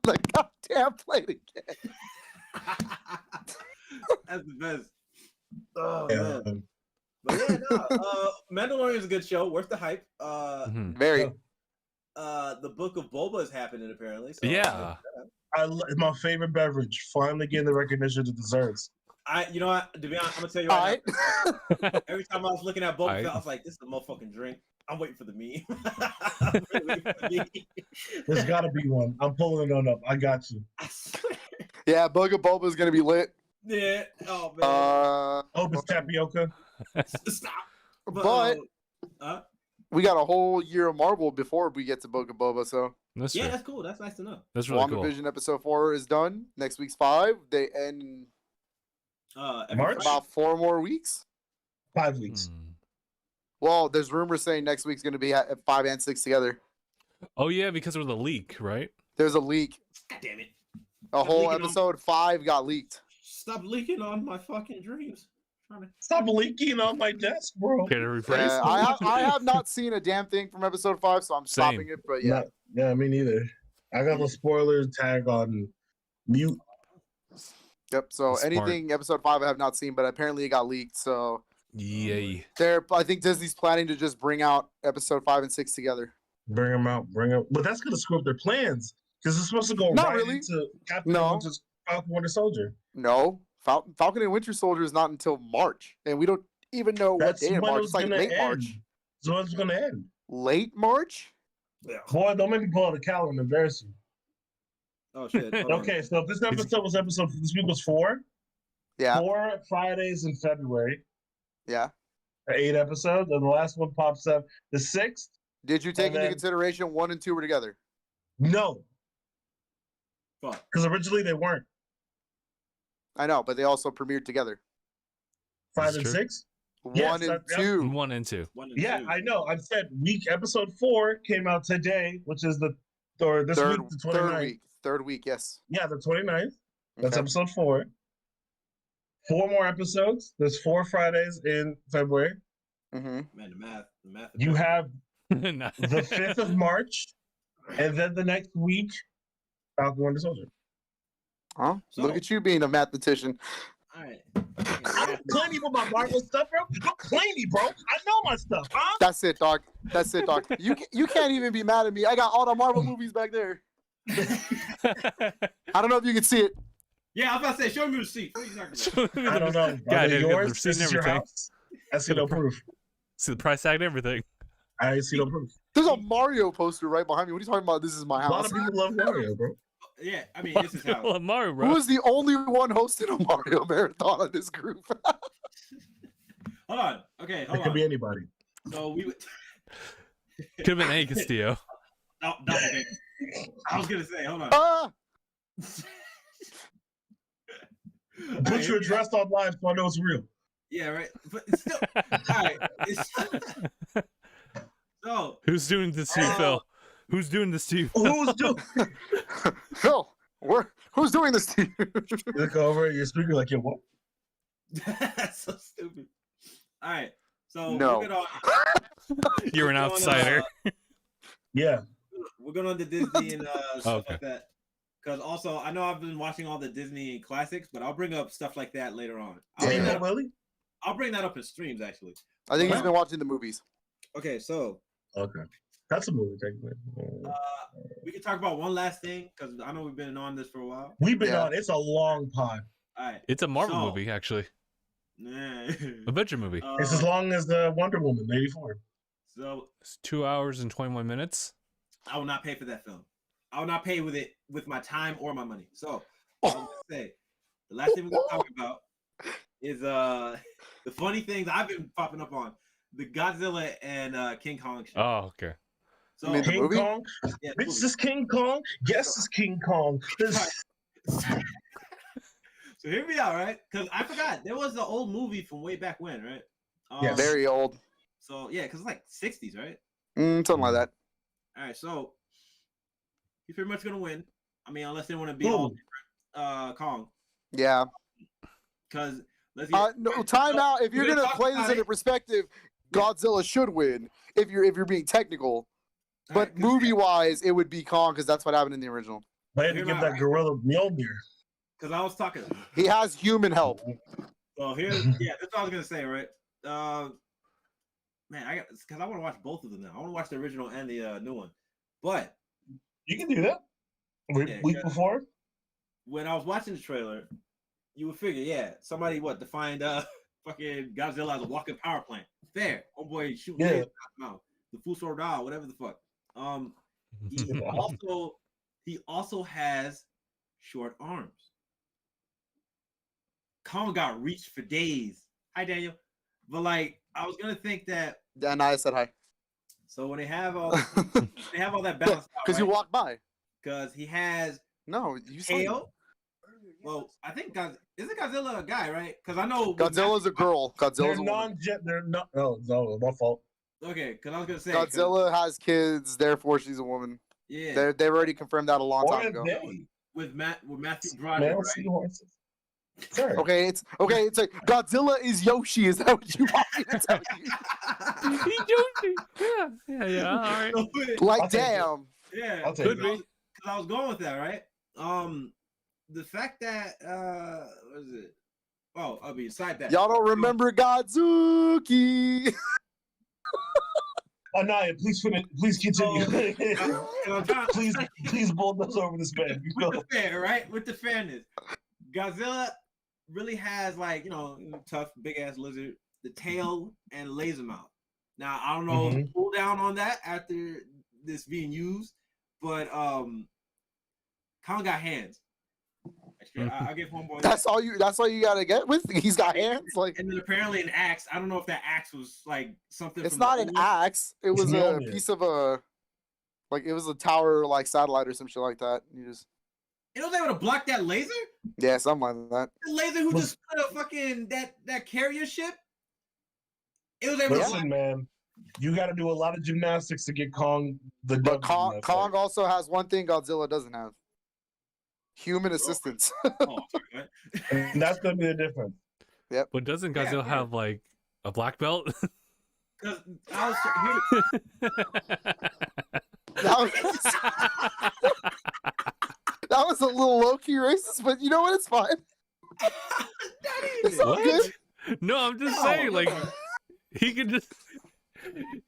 the goddamn plate again. That's the best. Oh Yeah. man. But yeah, no, Mandalorian is a good show. Worth the hype. Mhm. Very. The book of Boba is happening apparently. So Yeah. My favorite beverage. Finally getting the recognition it deserves. you know what? To be honest, I'm gonna tell you All right right. now. Every time I was looking at Boba Aight. Fett, I was like, "This is a motherfucking drink." I'm waiting for the meme. I'm really waiting for the meme. There's got to be one. I'm pulling it on up. I got you. I swear. Yeah, Boga Boba is gonna be lit. Yeah. Oh man. Hope it's tapioca. Stop. But we got a whole year of Marvel before we get to Boga Boba, so That's yeah, true. that's cool. That's nice to know. That's really cool. WandaVision episode 4 is done. Next week's 5. They end in Every March? Friday. about 4 more weeks. 5 weeks. Hmm. Well, there's rumors saying next week's gonna be at 5 and 6 together. Oh yeah, because of the leak, right? There's a leak. God damn it! A whole leaking on- episode 5 got leaked. Stop leaking on my fucking dreams. Trying to- Stop leaking on my desk, bro. Care to rephrase? Yeah, I have not seen a damn thing from episode 5, so I'm Same. stopping it. But yeah, Yeah, me neither. I got the spoiler tag on mute. yep. So Smart. anything episode 5 I have not seen, but apparently it got leaked. So Yay. I think Disney's planning to just bring out episode 5 and 6 together. Bring them out. But that's gonna screw up their plans because it's supposed to go Not right really. into Captain No. Winter's Falcon Winter Soldier. No, Falcon and Winter Soldier is not until March, and we don't even know what That's day in when it March. was It's like gonna late end. March. So it's gonna end. Late March? Boy, don't make me pull out the calendar and embarrass you. Oh shit. Hold on. Okay, so if this week was 4. Yeah, 4 Fridays in February. yeah. 8 episodes, and the last one pops up the 6th. Did you take And into then- consideration 1 and 2 were together? No, Fuck. because originally they weren't. I know, but they also premiered together. 5 That's and true. 6. 1 Yes, and that- yep. 2. 1 and 2. 1 and Yeah, 2. I know. I said episode 4 came out today, which is the or this week, the 29th. Third week, yes. Yeah, the 29th. That's Okay. episode 4. 4 more episodes. There's 4 Fridays in February. Mm-hmm. Man, the math. You have Nah. the 5th of March, and then the next week, Falcon Winter Soldier. Huh? So- Look at you being a mathematician. All right. I'm plenty with my Marvel stuff, bro. I'm plenty, bro. I know my stuff, huh? That's it, dog. That's it, dog. You can't even be mad at me. I got all the Marvel movies back there. I don't know if you can see it. Yeah, I was about to say, show me the receipt. What are you talking about? I don't know. Are God, they you got the yours? receipt This and is your everything. house? I see no proof. See the price tag and everything. I see no proof. There's a Mario poster right behind me. What are you talking about? This is my A lot house. of people love Mario, bro. Yeah, I mean, this is how. Well, Mario, bro. Who is the only one hosting a Mario marathon in this group? Hold on. Okay, It hold could on. be anybody. So we would. Could have been A Castillo. Oh, doppelganger. I was gonna say, hold on. Ah! Put Alright, your address online so I know it's real. Yeah, right. But it's still, all right. So Who's doing this to you, Phil? Who's doing this to you? Who's doing? Phil, who's doing this to you? You look over at your speaker like, yo, what? that's so stupid. All right. So No. we're gonna, You're an we're going, outsider. Yeah. we're going on to Disney and stuff Okay. like that. Because also, I know I've been watching all the Disney classics, but I'll bring up stuff like that later on. Damn, Willie? I'll bring that up in streams actually. I think he's been watching the movies. Okay, so Okay. That's a movie, technically. we can talk about one last thing because I know we've been on this for a while. We've been Yeah. on. It's a long pod. All right. It's a Marvel So- movie, actually. Nah. Adventure movie. It's as long as the Wonder Woman, 84. So It's 2 hours and 21 minutes. I will not pay for that film. I will not pay with my time or my money. So I was gonna say the last thing we're gonna talk about is the funny things I've been popping up on the Godzilla and King Kong shit. Oh, okay. So I mean, the King movie? Kong? yeah, Bitch, this is King Kong? Yes, this is King Kong. This... So hear me out, right? Because I forgot there was an old movie from way back when, right? Yes. Very old. So yeah, because it's like 60s, right? Something like that. All right, so he's pretty much gonna win. I mean, unless they want to be Who? all different, Kong, Yeah. because let's get No, time out. If we're you're gonna gonna talk play about this in it. a perspective, Godzilla should win. If you're being technical, all but right, 'cause- movie wise, it would be Kong because that's what happened in the original. I had to Hear give me that out. gorilla Mjolnir. Because I was talking. He has human help. So here, yeah, that's what I was gonna say, right? Man, I got because I want to watch both of them now. I want to watch the original and the new one. But You can do that. Yeah, Week yeah. before? when I was watching the trailer, you would figure, yeah, somebody defined fucking Godzilla as a walking power plant. Fair, oh boy, shooting Yeah. lasers out his mouth. The Fuso Ra, whatever the fuck. He also has short arms. Kong got reached for days. Hi, Daniel. But like, I was gonna think that. And I said hi. So when they have all that balance, Because you walked by. because he has No, you saw me. tail. Well, I think isn't Godzilla a guy, right? Because I know Godzilla's a girl. They're Godzilla's a woman. non-jet. They're not. Oh, no, my fault. Okay, because I was gonna say 'cause- Godzilla has kids, therefore she's a woman. Yeah, They've already confirmed that a long Or time ago. they. with Matthew Broderick, Male right? seahorses. Sure. Okay, it's like Godzilla is Yoshi. Is that what you want me to tell you? Yeah. All right. Like, I'll take it. damn. Yeah, I'll take Could it. be. because I was going with that, right? The fact that what is it? Oh, I mean, aside that, Y'all don't remember Godzuki? Anaya, please finish. Please continue. And I'm trying- please bulldoze over this man. You with go. the fair, right? With the fairness, Godzilla really has tough, big ass lizard, the tail and laser mouth. Now I don't know if Mhm. pull down on that after this being used, but Kong got hands. I give homeboy. That's all you gotta get with. He's got hands. Like, And then apparently an axe. I don't know if that axe was like something. it's from not the an old- axe. It was a Mjolnir. piece of it was a tower, like satellite or some shit like that. You just, It was able to block that laser. yeah, something like that. The laser who Was- just put a fucking that carrier ship. It was able to block. Listen, man. You got to do a lot of gymnastics to get Kong the But W in that Kong fight. also has one thing Godzilla doesn't have: human assistance. Oh, sorry, And that's gonna be the difference. But doesn't Yeah, Godzilla yeah. have like a black belt? because I was here. That was, that was a little low key racist, but you know what? It's fine. It's all What? good. No, I'm just saying, like, he can just.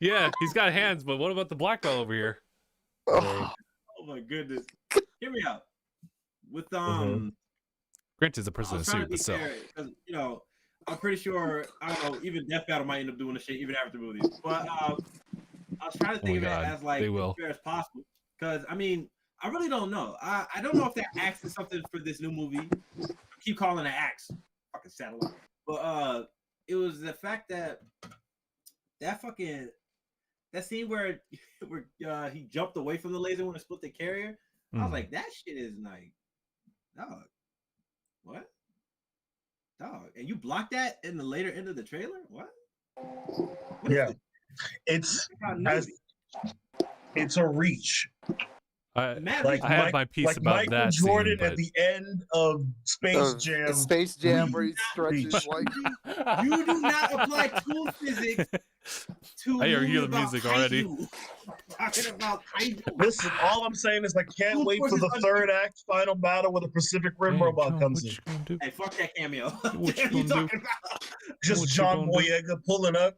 Yeah, he's got hands, but what about the black belt over here? Oh, Oh my goodness. Hear me out. With Mhm. Grant is a I person in a was trying to suit, be but still. fair because I'm pretty sure I don't know. Even Death Battle might end up doing the shit even after the movie. But I was trying to Oh my think of God, it as like they as will. fair as possible because I mean I really don't know. I don't know if they're axing something for this new movie. I keep calling it axe, fucking satellite. But it was the fact that that scene where he jumped away from the laser when it split the carrier. I was Mm. like, that shit is like, dog. What? Dog. And you blocked that in the later end of the trailer? What? What is Yeah. this? It's About has, nudity? it's a reach. Mad Like I had Mike- my piece like about Michael that Jordan scene, at the end of Space Of Jam. Space Jam where he Reach. stretches like but You do not apply tool physics to I a hear movie the about music already. kaiju. Talking about kaiju. Listen, all I'm saying is I can't Tool wait for Force the is third act final battle where the Pacific Rim Hey, robot John, comes what in. you gonna do? Hey, fuck that cameo. What you What you gonna do? talking about? Just What you John gonna do? Boyega pulling up.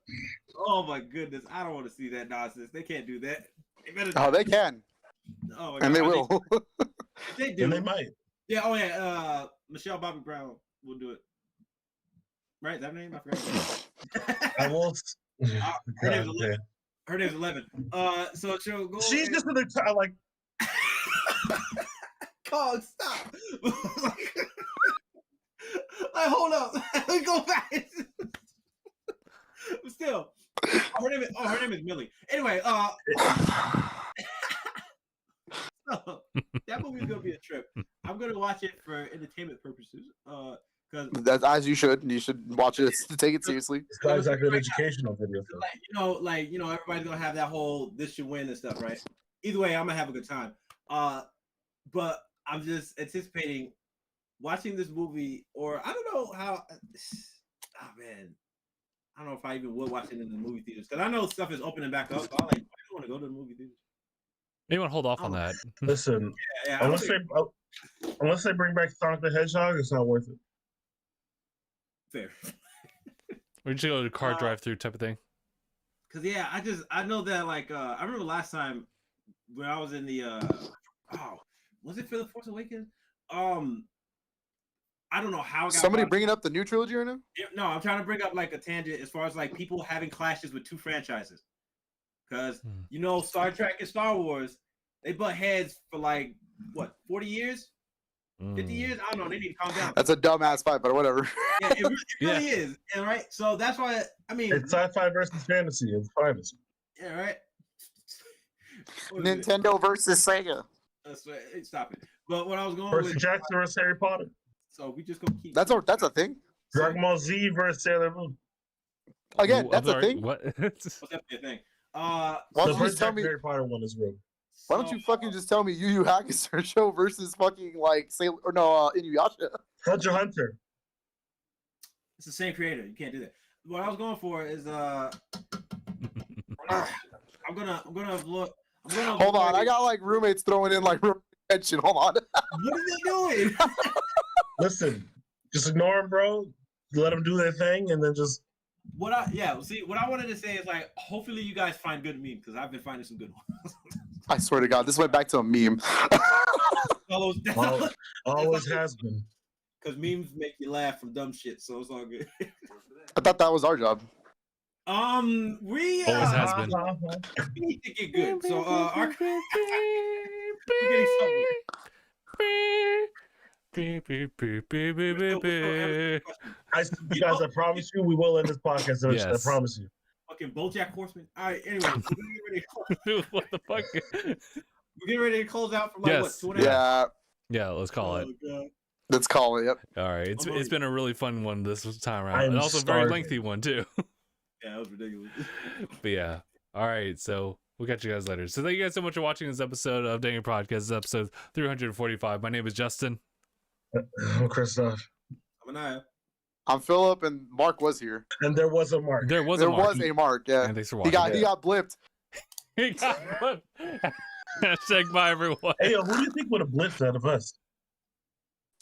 Oh my goodness. I don't want to see that nonsense. They can't do that. They better oh, they can, Oh my and they God. will. If they do, And they might. yeah, oh yeah, Michelle Bobby Brown will do it. Right, is that her name? I forgot. I will. her name's God, 11. man. Her name's 11. So she'll go. She's and- just in the like. Cog, stop. Like, hold up. Let me go back. But still, her name is Millie. Anyway, so, that movie's gonna be a trip. I'm gonna watch it for entertainment purposes. Because That's as you should. You should watch it to take it seriously. It's not exactly an educational video. like everybody's gonna have that whole this should win and stuff, right? Either way, I'm gonna have a good time. But I'm just anticipating watching this movie, or I don't know how. Oh man, I don't know if I even would watch it in the movie theaters because I know stuff is opening back up. So I don't want to go to the movie theaters. Maybe want to hold off on Oh. that. Listen, Yeah, I don't unless they bring back Sonic the Hedgehog, it's not worth it. fair. Or just go to car drive-through type of thing. Cause yeah, I know that like I remember last time when I was in the was it for the Force Awakens? I don't know how it got Somebody brought- bringing up the new trilogy right now? Yeah, no, I'm trying to bring up like a tangent as far as like people having clashes with two franchises. Cause you know Star Trek and Star Wars, they butt heads for like what 40 years, 50 years? I don't know. They need to calm down. That's a dumbass fight, but whatever. Yeah, it really is. And right, so that's why I mean, It's sci-fi versus fantasy. It's fantasy. yeah, right. What is it? Nintendo versus Sega. That's right. Hey, stop it. But what I was going Percy with, Jackson versus Harry Potter. so we just gonna keep. That's a thing. Dragon Ball Z versus Sailor Moon. Again, Ooh, that's I'm a sorry, thing. What? What's that be a thing? Why The don't you Percy just tell Jackson me? Harry Potter one is real. Why don't you fucking just tell me Yu Yu Hakusho versus fucking like Sailor or no Inuyasha? Hunter x Hunter. It's the same creator. You can't do that. What I was going for is I'm gonna look. Hold on, I got like roommates throwing in like attention. Hold on. What are they doing? Listen, just ignore them, bro. Let them do their thing, and then just. What I wanted to say is like, hopefully you guys find good memes because I've been finding some good ones. I swear to God, this went back to a meme. Always has been. Because memes make you laugh from dumb shit, so it's all good. I thought that was our job. We Always has been. we need to get good. So we're getting somewhere. Guys, I promise you, we will end this podcast eventually. Yes. I promise you. Fucking BoJack Horseman. All right. Anyway, What the fuck? we're getting ready to close out for like Yes. what? 2.5 hours? Yeah, Yeah, let's call it. God. let's call it. Yep. All right, it's been a really fun one this time I around, am and also a very starving. lengthy one too. Yeah, that was ridiculous. But yeah. All right. So we'll catch you guys later. So thank you guys so much for watching this episode of DangIT Productions. This is episode 345. My name is Justin. I'm Christoph. I'm Anaya. I'm Philip, and Mark was here. And there was a mark. There was There a Mark. was a Mark. Yeah, And thanks for he watching. got blipped. He got flipped. Hashtag bye, everyone. Hey, yo, who do you think would have blitzed out of us?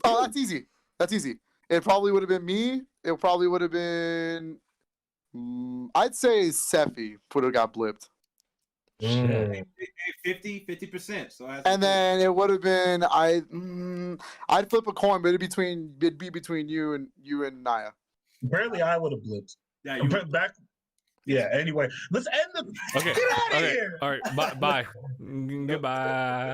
Oh, that's easy. That's easy. It probably would have been me. It probably would have been. I'd say Sephi would have got blipped. Mm. 50%. So And then it would have been I'd flip a coin, but it'd be between you and Naya. Apparently, I would have blitzed. yeah, you Back. Yeah. Anyway, let's end the. Okay. Get out of Okay. here. All right. Bye. Goodbye.